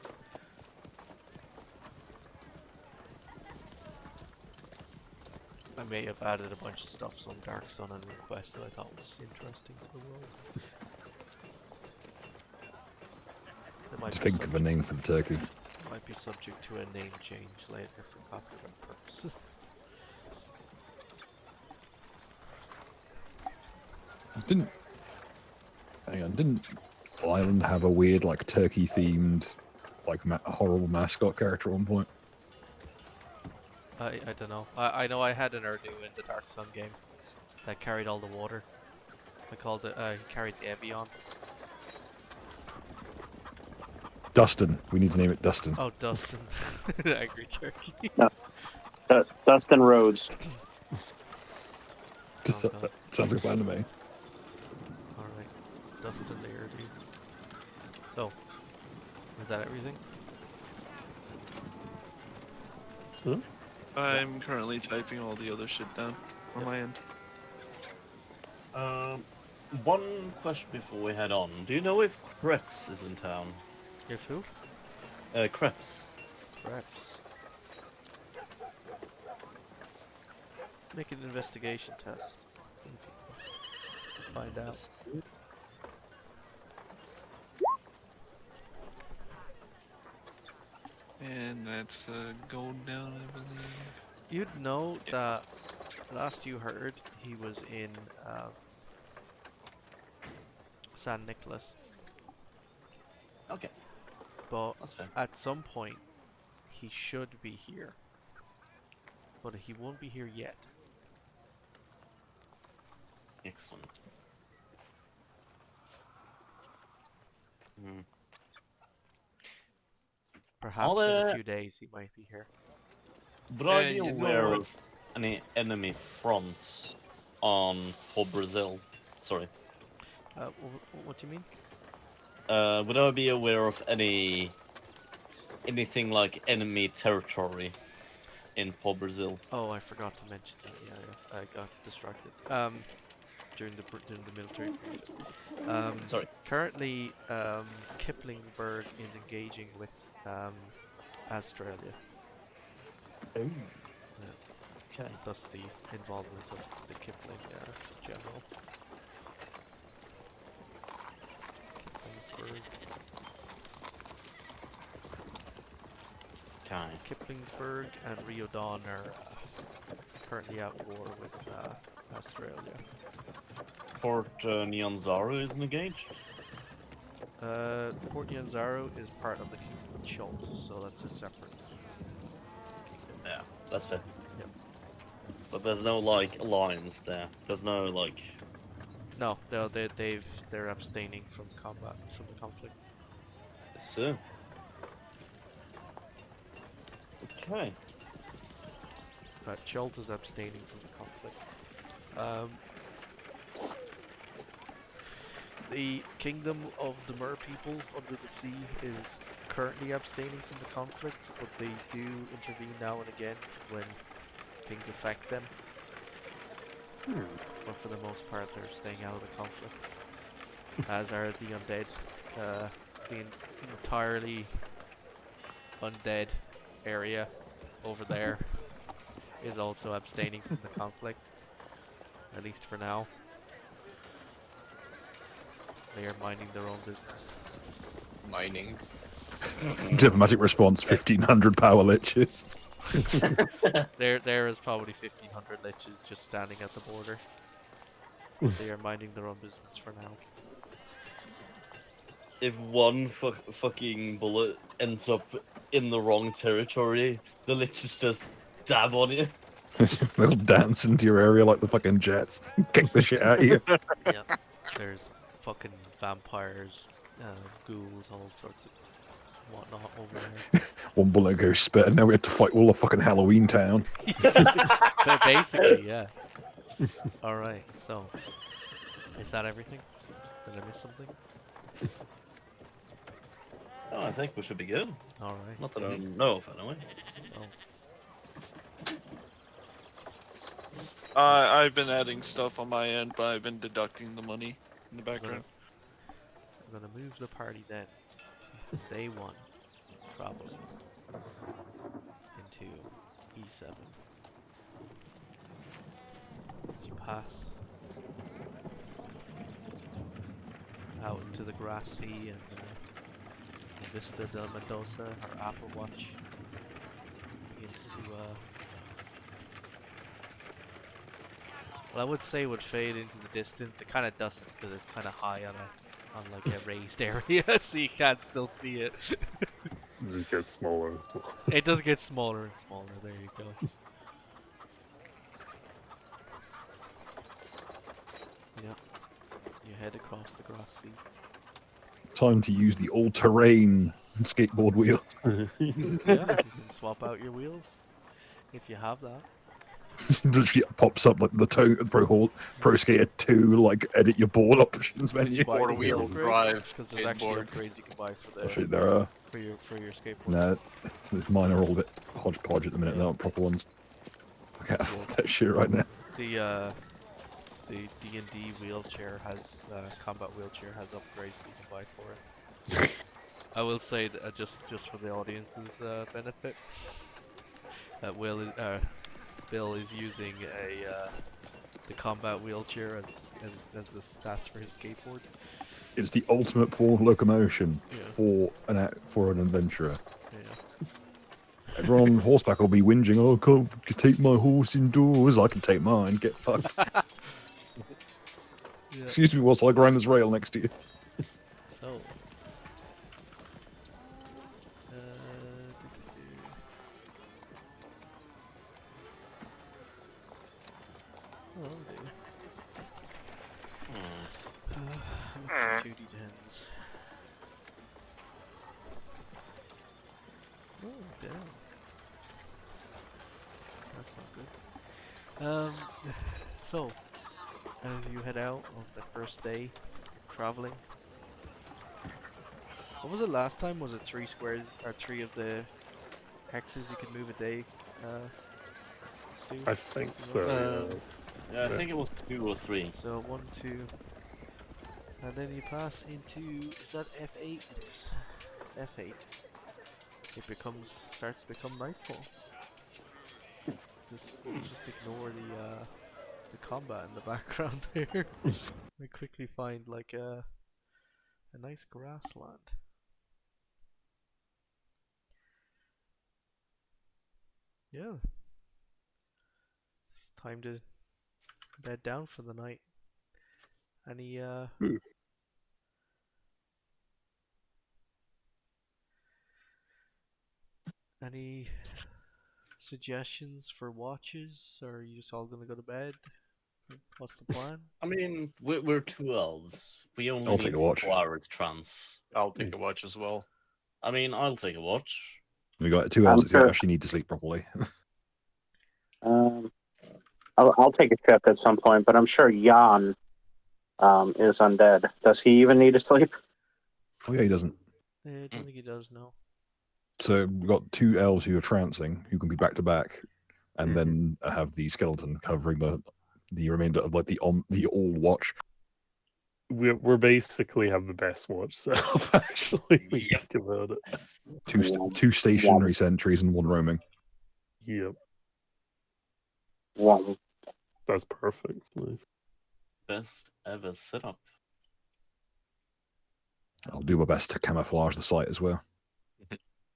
I may have added a bunch of stuff from Dark Sun and Request that I thought was interesting for the world. That might Just be think of a name for the turkey. might be subject to a name change later for copyright purposes. Didn't. Hang on, didn't Island have a weird, like, turkey themed, like, horrible mascot character at one point? I don't know. I know I had an Urdu in the Dark Sun game that carried all the water. I called it, carried the Evian. Dustin. We need to name it Dustin. Oh, Dustin. The angry turkey. Dustin Rhodes. Oh, God. Sounds like a plan to me. Alright. Dustin the Urdu. So, is that everything? So, I'm currently typing all the other shit down on my end. One question before we head on. Do you know if Krebs is in town? If who? Krebs. Perhaps. Make an investigation test. See if you can find out. And that's gold down, I believe. You'd know that last you heard he was in San Nicolas, Okay, but that's fair. at some point he should be here, but he won't be here yet. Excellent. Hmm. Perhaps in a there- few days he might be here. Would I Yeah, be you know aware what? of any enemy fronts on for Brazil? Sorry. What do you mean? Would I be aware of any anything like enemy territory in Port Brazil? Oh, I forgot to mention that. Yeah, I got distracted. During the military brief. Sorry. Currently, Kiplingsburg is engaging with Australia. Oh. Okay. Thus the involvement of the Kipling general. Kiplingsburg. Okay. Kiplingsburg and Rio Dawn are currently at war with Australia. Port Nyanzaru is engaged. Port Nyanzaru is part of the Kingdom of Schultz, so that's a separate kingdom. Yeah, that's fair. Yep. But there's no like alliance there. There's no like. No, they're abstaining from combat, from the conflict. So. Okay. But Schultz is abstaining from the conflict. The Kingdom of the Mer people under the sea is currently abstaining from the conflict, but they do intervene now and again when things affect them. But for the most part, they're staying out of the conflict. As are the undead. The entirely undead area over there is also abstaining from the conflict, at least for now. They are minding their own business. Mining. Diplomatic response: 1,500 power liches. There is probably 1,500 liches just standing at the border. They are minding their own business for now. If one fucking bullet ends up in the wrong territory, the liches just dab on you. They'll dance into your area like the fucking Jets. Kick the shit out of you. Yeah, there's fucking vampires, ghouls, all sorts of whatnot over there. One bullet goes spit, and now we have to fight all of fucking Halloween Town. But basically, yeah. Alright, so is that everything? Did I miss something? Oh, I think we should be good. Alright. Not that I know of, anyway. Oh. I've been adding stuff on my end, but I've been deducting the money in the background. I'm gonna move the party then. Day 1, traveling into E7. As you pass out to the grass sea and Vista de Mendoza, or Apple Watch, begins to well, I would say would fade into the distance. It kind of doesn't, because it's kind of high on like a raised area, so you can't still see it. It just gets smaller and smaller. It does get smaller and smaller. There you go. Yeah, you head across the grass sea. Time to use the all-terrain skateboard wheel. Yeah, you can swap out your wheels if you have that. Literally pops up like the Pro Skater 2, like edit your board options menu. Four-wheel drive because there's actually skateboard. upgrades you can buy for Actually, there are. for your skateboard. No, mine are all a bit hodgepodge at the minute. They're not proper ones. I can't afford that shit right now. The D&D wheelchair has combat wheelchair has upgrades that you can buy for it. I will say that just for the audience's benefit, that Bill is using the combat wheelchair as the stats for his skateboard. It's the ultimate poor locomotion Yeah. for an adventurer. Yeah. Everyone on horseback will be whinging, "Oh, I can't take my horse indoors." I can take mine. Get fucked. Yeah. Excuse me whilst I grind this rail next to you. So. Oh, 2d10s. Oh, damn. That's not good. So, as you head out on the first day traveling, What was it last time? Was it 3 squares or 3 of the hexes you could move a day? Stu? I think You so. know? Yeah, I Yeah. think it was 2 or 3. So 1, 2, and then you pass into. Is that F8? It is. F8. It starts to become nightfall. Let's just ignore the combat in the background there. We quickly find like a nice grassland. Yeah. It's time to bed down for the night. Any any suggestions for watches, or are you just all gonna go to bed? What's the plan? I mean, we're 2 elves. We only I'll need take a watch. 4 hours trance. I'll take a watch as well. I mean, I'll take a watch. We got 2 hours that actually need to sleep properly. I'll take a shift at some point, but I'm sure Yan is undead. Does he even need to sleep? Oh yeah, he doesn't. I don't think he does, no. So we've got 2 elves who are trancing, who can be back to back, and then have the skeleton covering the remainder of like the all watch. We're basically have the best watch setup. Actually, we think about it. 2 stationary sentries and 1 roaming. Yep, One. that's perfect. Nice. Best ever setup. I'll do my best to camouflage the site as well.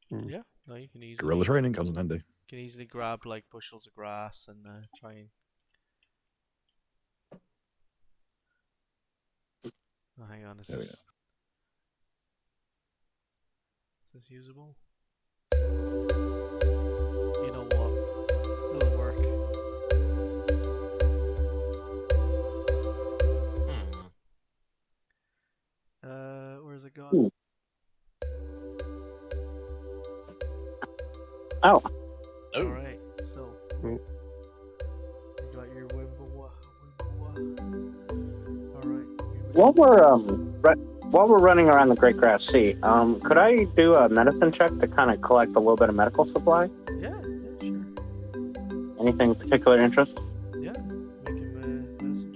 Yeah, no, you can easily Guerrilla training comes in handy. grab like bushels of grass and try and. Oh, hang on, is There we this usable? You know what? It'll work. Where's it gone? Oh. Alright, so you got your Wimbawa. Alright. While we're running around the Great Grass Sea, could I do a medicine check to kind of collect a little bit of medical supply? Yeah, sure. Anything of particular interest? Yeah, make him a medicine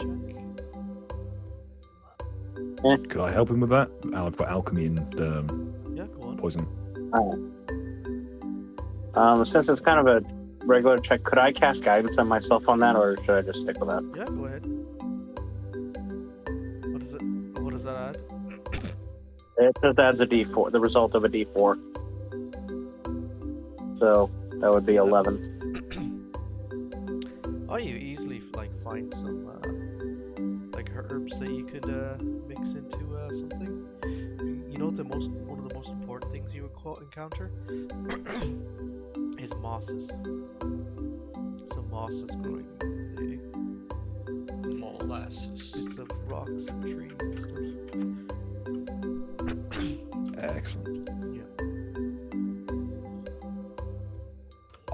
check. Could I help him with that? I've got alchemy and Yeah, go on. poison. Since it's kind of a regular check, could I cast guidance on myself on that, or should I just stick with that? Yeah, go ahead. What does that add? It just adds a D4, the result of a D4. So that would be 11. Oh, you easily find some like herbs that you could mix into something. You know, one of the most important things you would encounter is mosses. Some mosses growing in Molasses. bits of rocks and trees and stuff. Excellent. Yeah.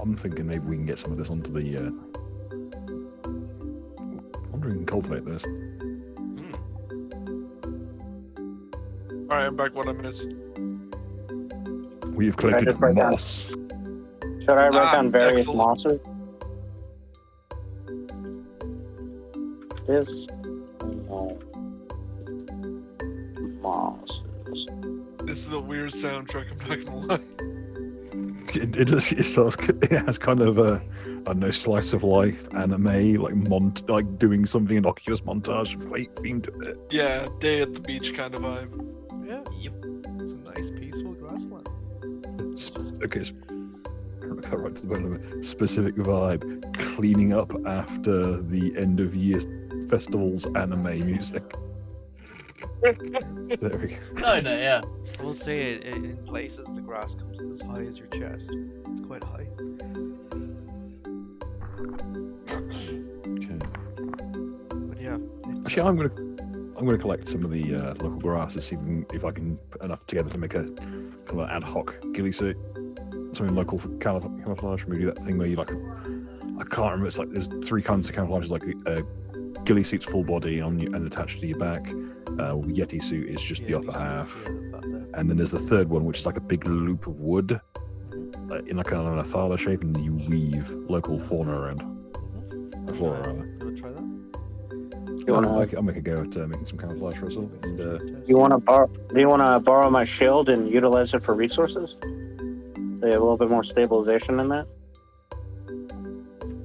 I'm thinking maybe we can get some of this onto the. I wonder if we can cultivate this. Alright, I'm back what I missed. We have collected just write down- moss. Should I write down various excellent. mosses? This mosses. This is a weird soundtrack, I'm not gonna lie. It has kind of a slice of life anime like doing something innocuous montage theme to it. Yeah, day at the beach kind of vibe. Yeah. Yep. It's a nice peaceful grassland. Okay, right to the bone of it. Specific vibe, cleaning up after the end of year festivals anime music. There we go. Kinda, yeah. I will say in places the grass comes as high as your chest. It's quite high. Okay. But yeah. Actually, I'm gonna collect some of the local grasses, see if I can put enough together to make a kind of ad hoc ghillie suit. Something local for camouflage. Maybe that thing where you I can't remember. It's like there's 3 kinds of camouflage, like ghillie suit's full body on you and attached to your back. Yeti suit is just the upper half. And then there's the third one, which is like a big loop of wood in like an athala shape, and you weave local fauna around. Flora, rather. You wanna try that? I'll make a go at making some camouflage for us all. And, Do you want to borrow my shield and utilize it for resources? They have a little bit more stabilization in that.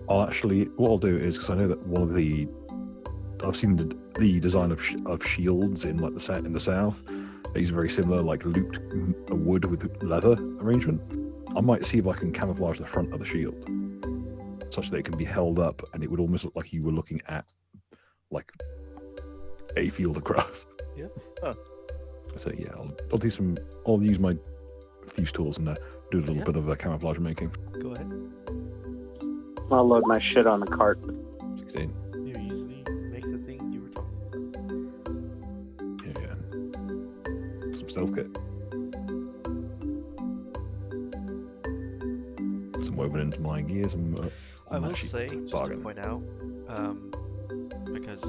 what I'll do is, because I know that I've seen the design of shields in like in the south. They use a very similar like looped wood with leather arrangement. I might see if I can camouflage the front of the shield, such that it can be held up, and it would almost look like you were looking at like a field of grass. Yeah. So yeah, I'll do some. I'll use my thieves' tools and do a little bit of camouflage making. Go ahead. I'll load my shit on the cart. 16. You easily make the thing you were talking about. Yeah. Some stealth kit. Some woven into my gear. I will say, just to point out, because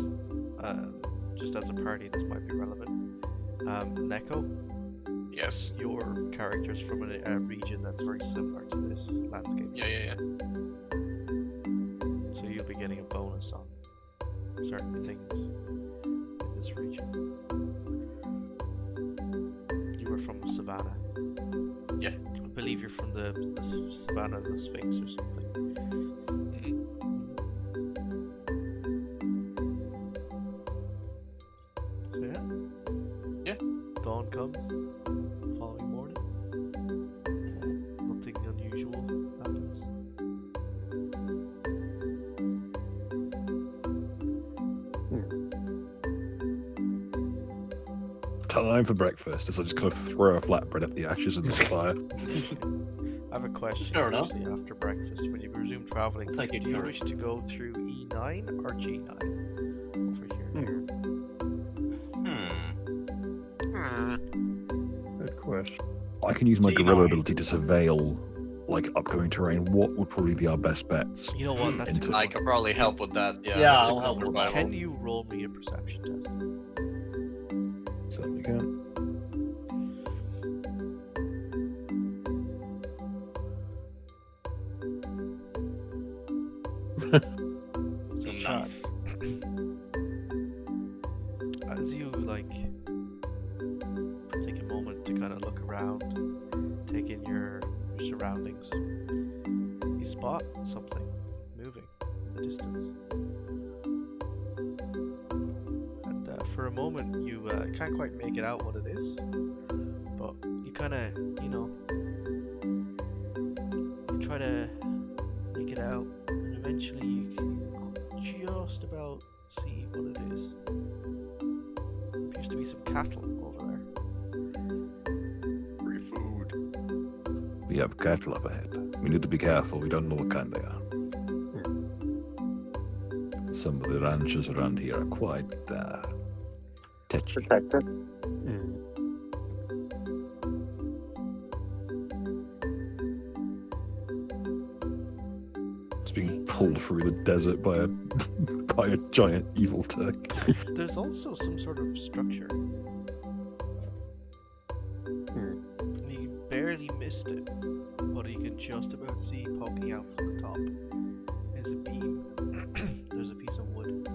just as a party this might be relevant, Neko, Yes. your character's from a region that's very similar to this landscape. Yeah. So you'll be getting a bonus on certain things in this region. You were from Savannah. Yeah. I believe you're from the Savannah of the Sphinx or something. So yeah. Dawn comes. Following morning. Nothing unusual happens. Time for breakfast. As I just kind of throw a flatbread at the ashes of the fire. I have a question. Fair enough. Actually, after breakfast, when you resume traveling, Thank you, do you Karen. wish to go through E9 or G9 over here? Good question. I can use my G9. gorilla ability to surveil like upcoming terrain. What would probably be our best bets? You know what? That's a good I one. could probably help with that. Yeah, Yeah, that's a I'll good help with that. survival. Can you roll me a perception test? Certainly can. So Nice. as you like take a moment to kind of look around, take in your surroundings, you spot something moving in the distance. And for a moment you can't quite make it out what it is, but you kind of, you try to make it out, and eventually you can just about see what it is. Appears to be some cattle over there. Free food. We have cattle up ahead. We need to be careful. We don't know what kind they are. Some of the ranches around here are quite touchy. Protected. It's being pulled through the desert by a by a giant evil turk. There's also some sort of structure. You barely missed it, but you can just about see poking out from the top is a beam. There's a piece of wood.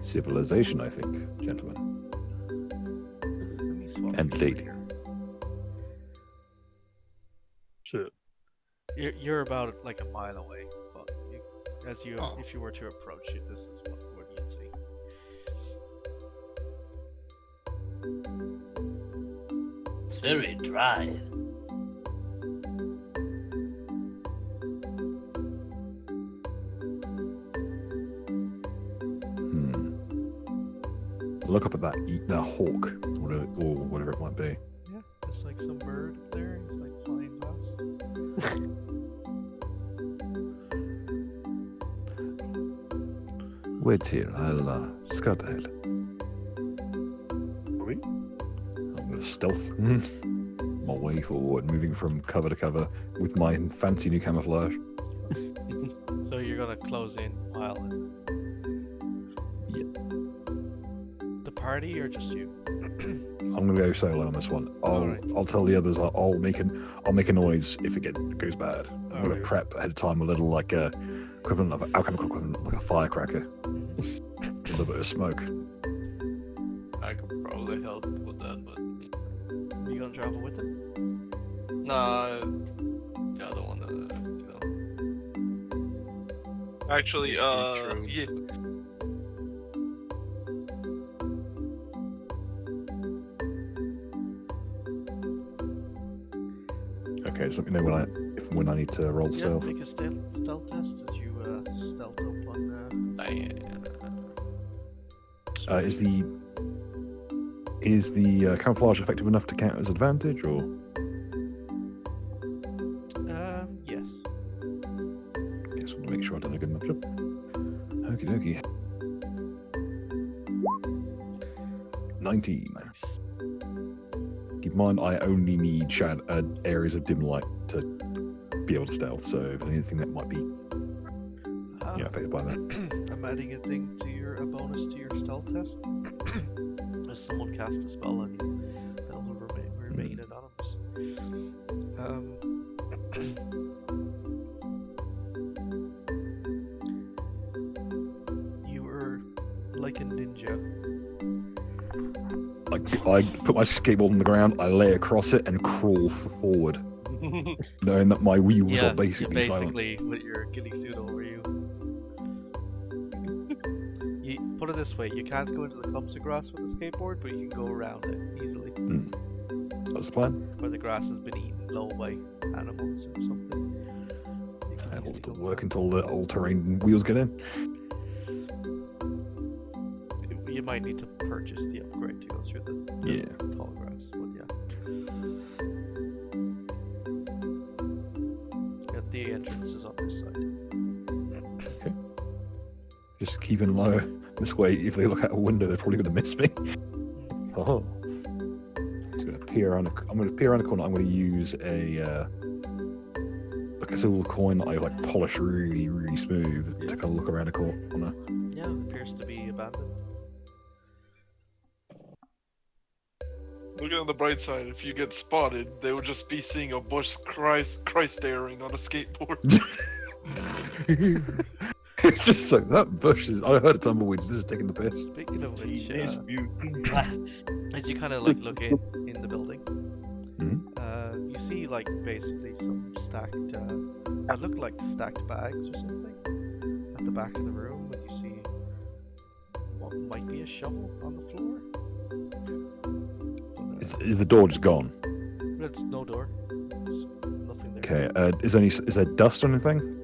Civilization, I think, gentlemen. Let me swap And you lady. here. Shit. You're about like a mile away, but if you were to approach it, this is what you'd see. It's very dry. Look up at that hawk, or whatever it might be. Yeah, there's like some bird up there. He's like flying past. Wait here. I'll scout ahead. We? I'm gonna stealth my way forward, moving from cover to cover with my fancy new camouflage. So you're gonna close in while is it? party or just you? I'm gonna go solo on this one. I'll tell the others. I'll make a noise if it goes bad. I'm gonna Alright. prep ahead of time a little like a equivalent of alchemical equivalent, like a firecracker, a little bit of smoke. I could probably help with that, but You gonna travel with him? nah, the other one, Actually, True. yeah. Okay, just let me know when I need to roll Yeah, stealth. make a stealth test. Did you stealth up on? Is the camouflage effective enough to count as advantage, or Yes. I just want to make sure I've done a good enough job. Okie dokie. 19. nice. Keep in mind, I only need areas of dim light to be able to stealth. So if anything that might be affected by that. I'm adding a thing to a bonus to your stealth test. If someone casts a spell on you, then it will remain anonymous. You were like a ninja. I put my skateboard on the ground, I lay across it, and crawl forward, knowing that my wheels are basically silent. With your ghillie suit over you. You put it this way: you can't go into the clumps of grass with the skateboard, but you can go around it easily. That was the plan. Where the grass has been eaten low by animals or something. You can I easily will go work around. until the all-terrain wheels get in. You might need to purchase the upgrade to go through the tall grass, but yeah. The entrance is on this side. Just keeping low. This way, if they look out a window, they're probably going to miss me. Oh. I'm going to peer around the corner. I'm going to use a silver coin that I polish really, really smooth to kind of look around a corner. Yeah, it appears to be abandoned. Look on the bright side. If you get spotted, they would just be seeing a bush Christ staring on a skateboard. It's just like that bush is. I heard a tumbleweeds just taking the piss. Speaking of which, Teenage Mutant Rats. as you kind of look in the building, you see basically some stacked, that look like stacked bags or something at the back of the room, and you see what might be a shovel on the floor. Is the door just gone? There's no door. There's nothing there. Okay. Is there dust or anything?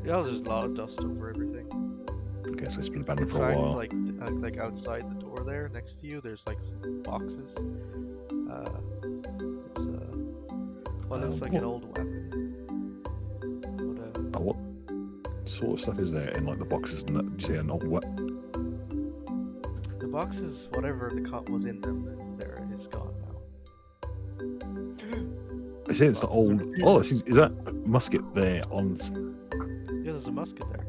Yeah, there's a lot of dust over everything. Okay, so it's been abandoned In for a fact, while. like outside the door there, next to you, there's some boxes. There's what looks like an old weapon. But, What sort of stuff is there in the boxes? And did you say an old what? the boxes, whatever the cut was in them, there is gone now. I say it's not old. Oh, is that musket there on? Yeah, there's a musket there.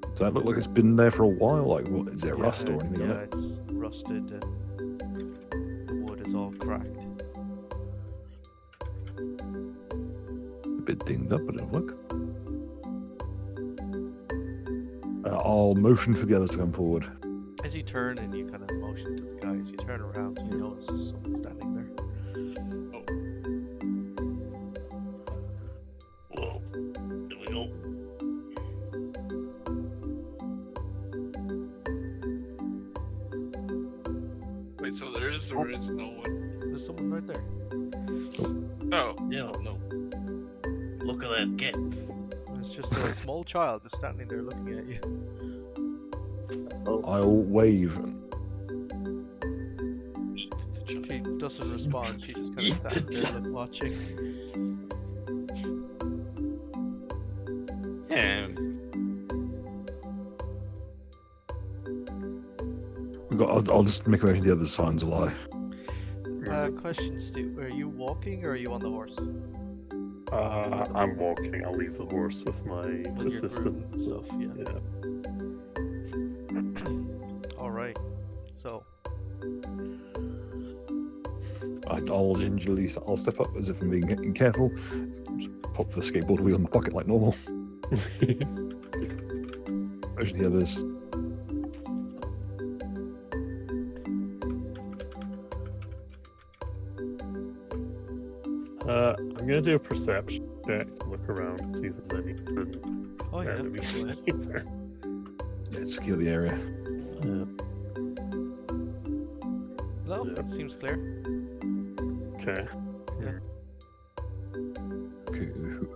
Does that look like it's been there for a while? What is it, rust or anything on Yeah, it? it's rusted and the wood is all cracked. A bit dinged up, but it'll work. I'll motion for the others to come forward. As you turn and you kind of motion to the guys, you turn around and you notice there's someone standing there. Whoa. There we go. Wait, so there is or is no one? There's someone right there. Oh, Yeah, no. Look at that get. It's just a small child just standing there looking at you. I'll wave. She doesn't respond, she just kind of stands there watching. I'll just make a motion the others finds alive. Question, Stu, are you walking or are you on the horse? I'm walking. I'll leave the horse with my With your assistant. groom and stuff, yeah. Yeah. Alright. So, I'll step up as if I'm being careful. Just pop the skateboard wheel in the pocket like normal. Motion the others. I'm gonna do a perception check to look around, see if there's any oh yeah, enemies go ahead. anywhere. Yeah, secure the area. No, Yeah. it seems clear. Okay. Okay,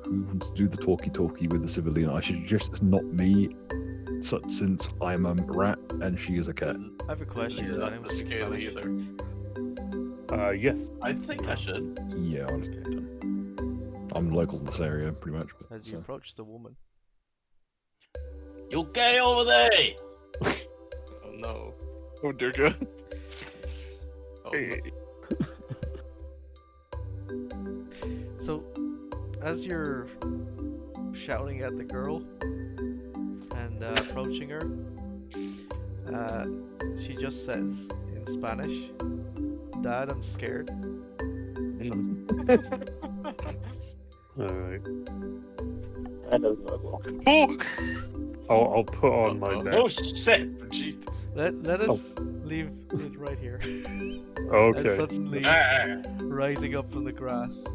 who wants to do the talkie-talkie with the civilian? I should suggest it's not me, since I'm a rat and she is a cat. I have a question. Does Not anyone the speak scale Spanish? either. Yes. I think I should. Yeah, I'll just get it done. I'm local to this area, pretty much. But, As you so. approach the woman. You gay over there? Oh no. Oh dear God. Oh, Hey. So, as you're shouting at the girl and approaching her, she just says in Spanish, "Dad, I'm scared." Alright. That is level. Oh! I'll put on my Oh best. shit! Jeet. Let us leave it right here. As Okay. suddenly Ah. rising up from the grass is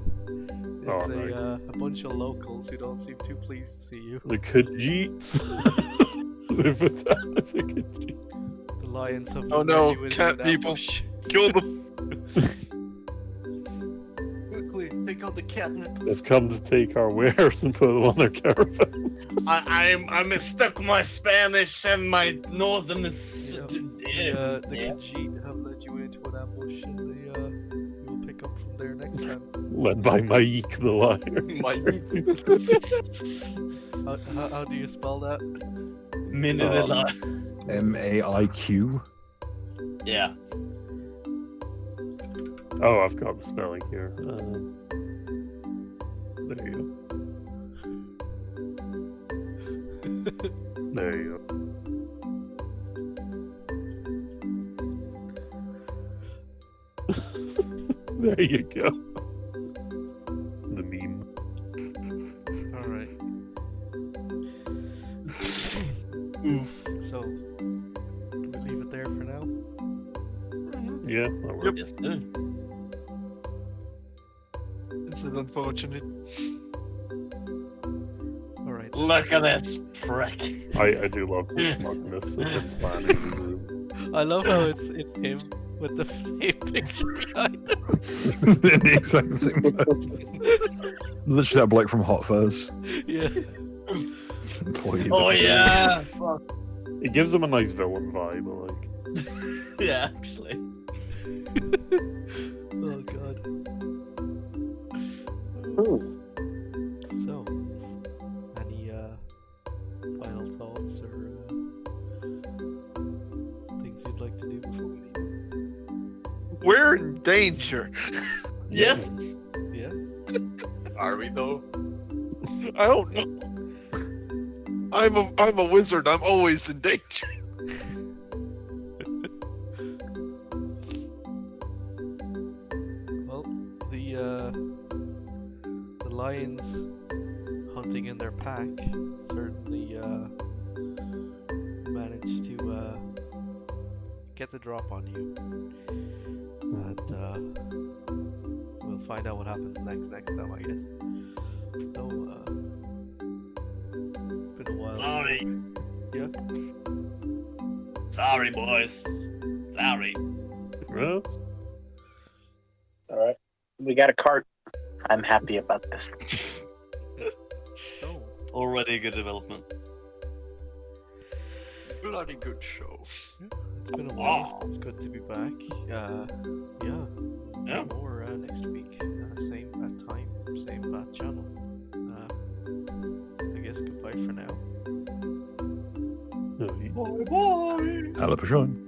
Oh, no. a bunch of locals who don't seem too pleased to see you. The Khajiits. The Vitals are Khajiit. The lions have Oh led no, you into cat an people. ambush. Kill them! Quickly, take out the catnip. They've come to take our wares and put them on their caravans. I mistook my Spanish and my northern is. Yeah. The Yeah. Khajiit have led you into an ambush, and you will pick up from there next time. Led by Maik the liar. How do you spell that? Minute MAIQ. Yeah. Oh, I've got the spelling here. There you go. There you go. There you go. The meme. Alright. So, do we leave it there for now? Yeah, that works. Yes, sir. This is unfortunate. Alright. Look at this prick. I do love the smugness of him planning the room. I love how it's him with the same picture behind him. The exact same word. Literally that bloke from Hot Fuzz. Yeah. Employee of Oh the day. yeah. It gives him a nice villain vibe, I like. Yeah, actually. Oh god. Ooh. So, any final thoughts or things you'd like to do before we leave? We're in danger. Yes. Yes. Are we though? I don't know. I'm a wizard. I'm always in danger. Well, the lions hunting in their pack certainly managed to get the drop on you, and we'll find out what happens next time, I guess. So, it's been a while. Sorry. Yeah. Sorry, boys. Sorry. Yes? All right. We got a cart. I'm happy about this. So, Already a good development. Bloody good show. it's been a while. It's good to be back. Yeah. Yeah. More next week. Same bad time, same bad channel. I guess goodbye for now. No, Bye bye. Hello, Patron.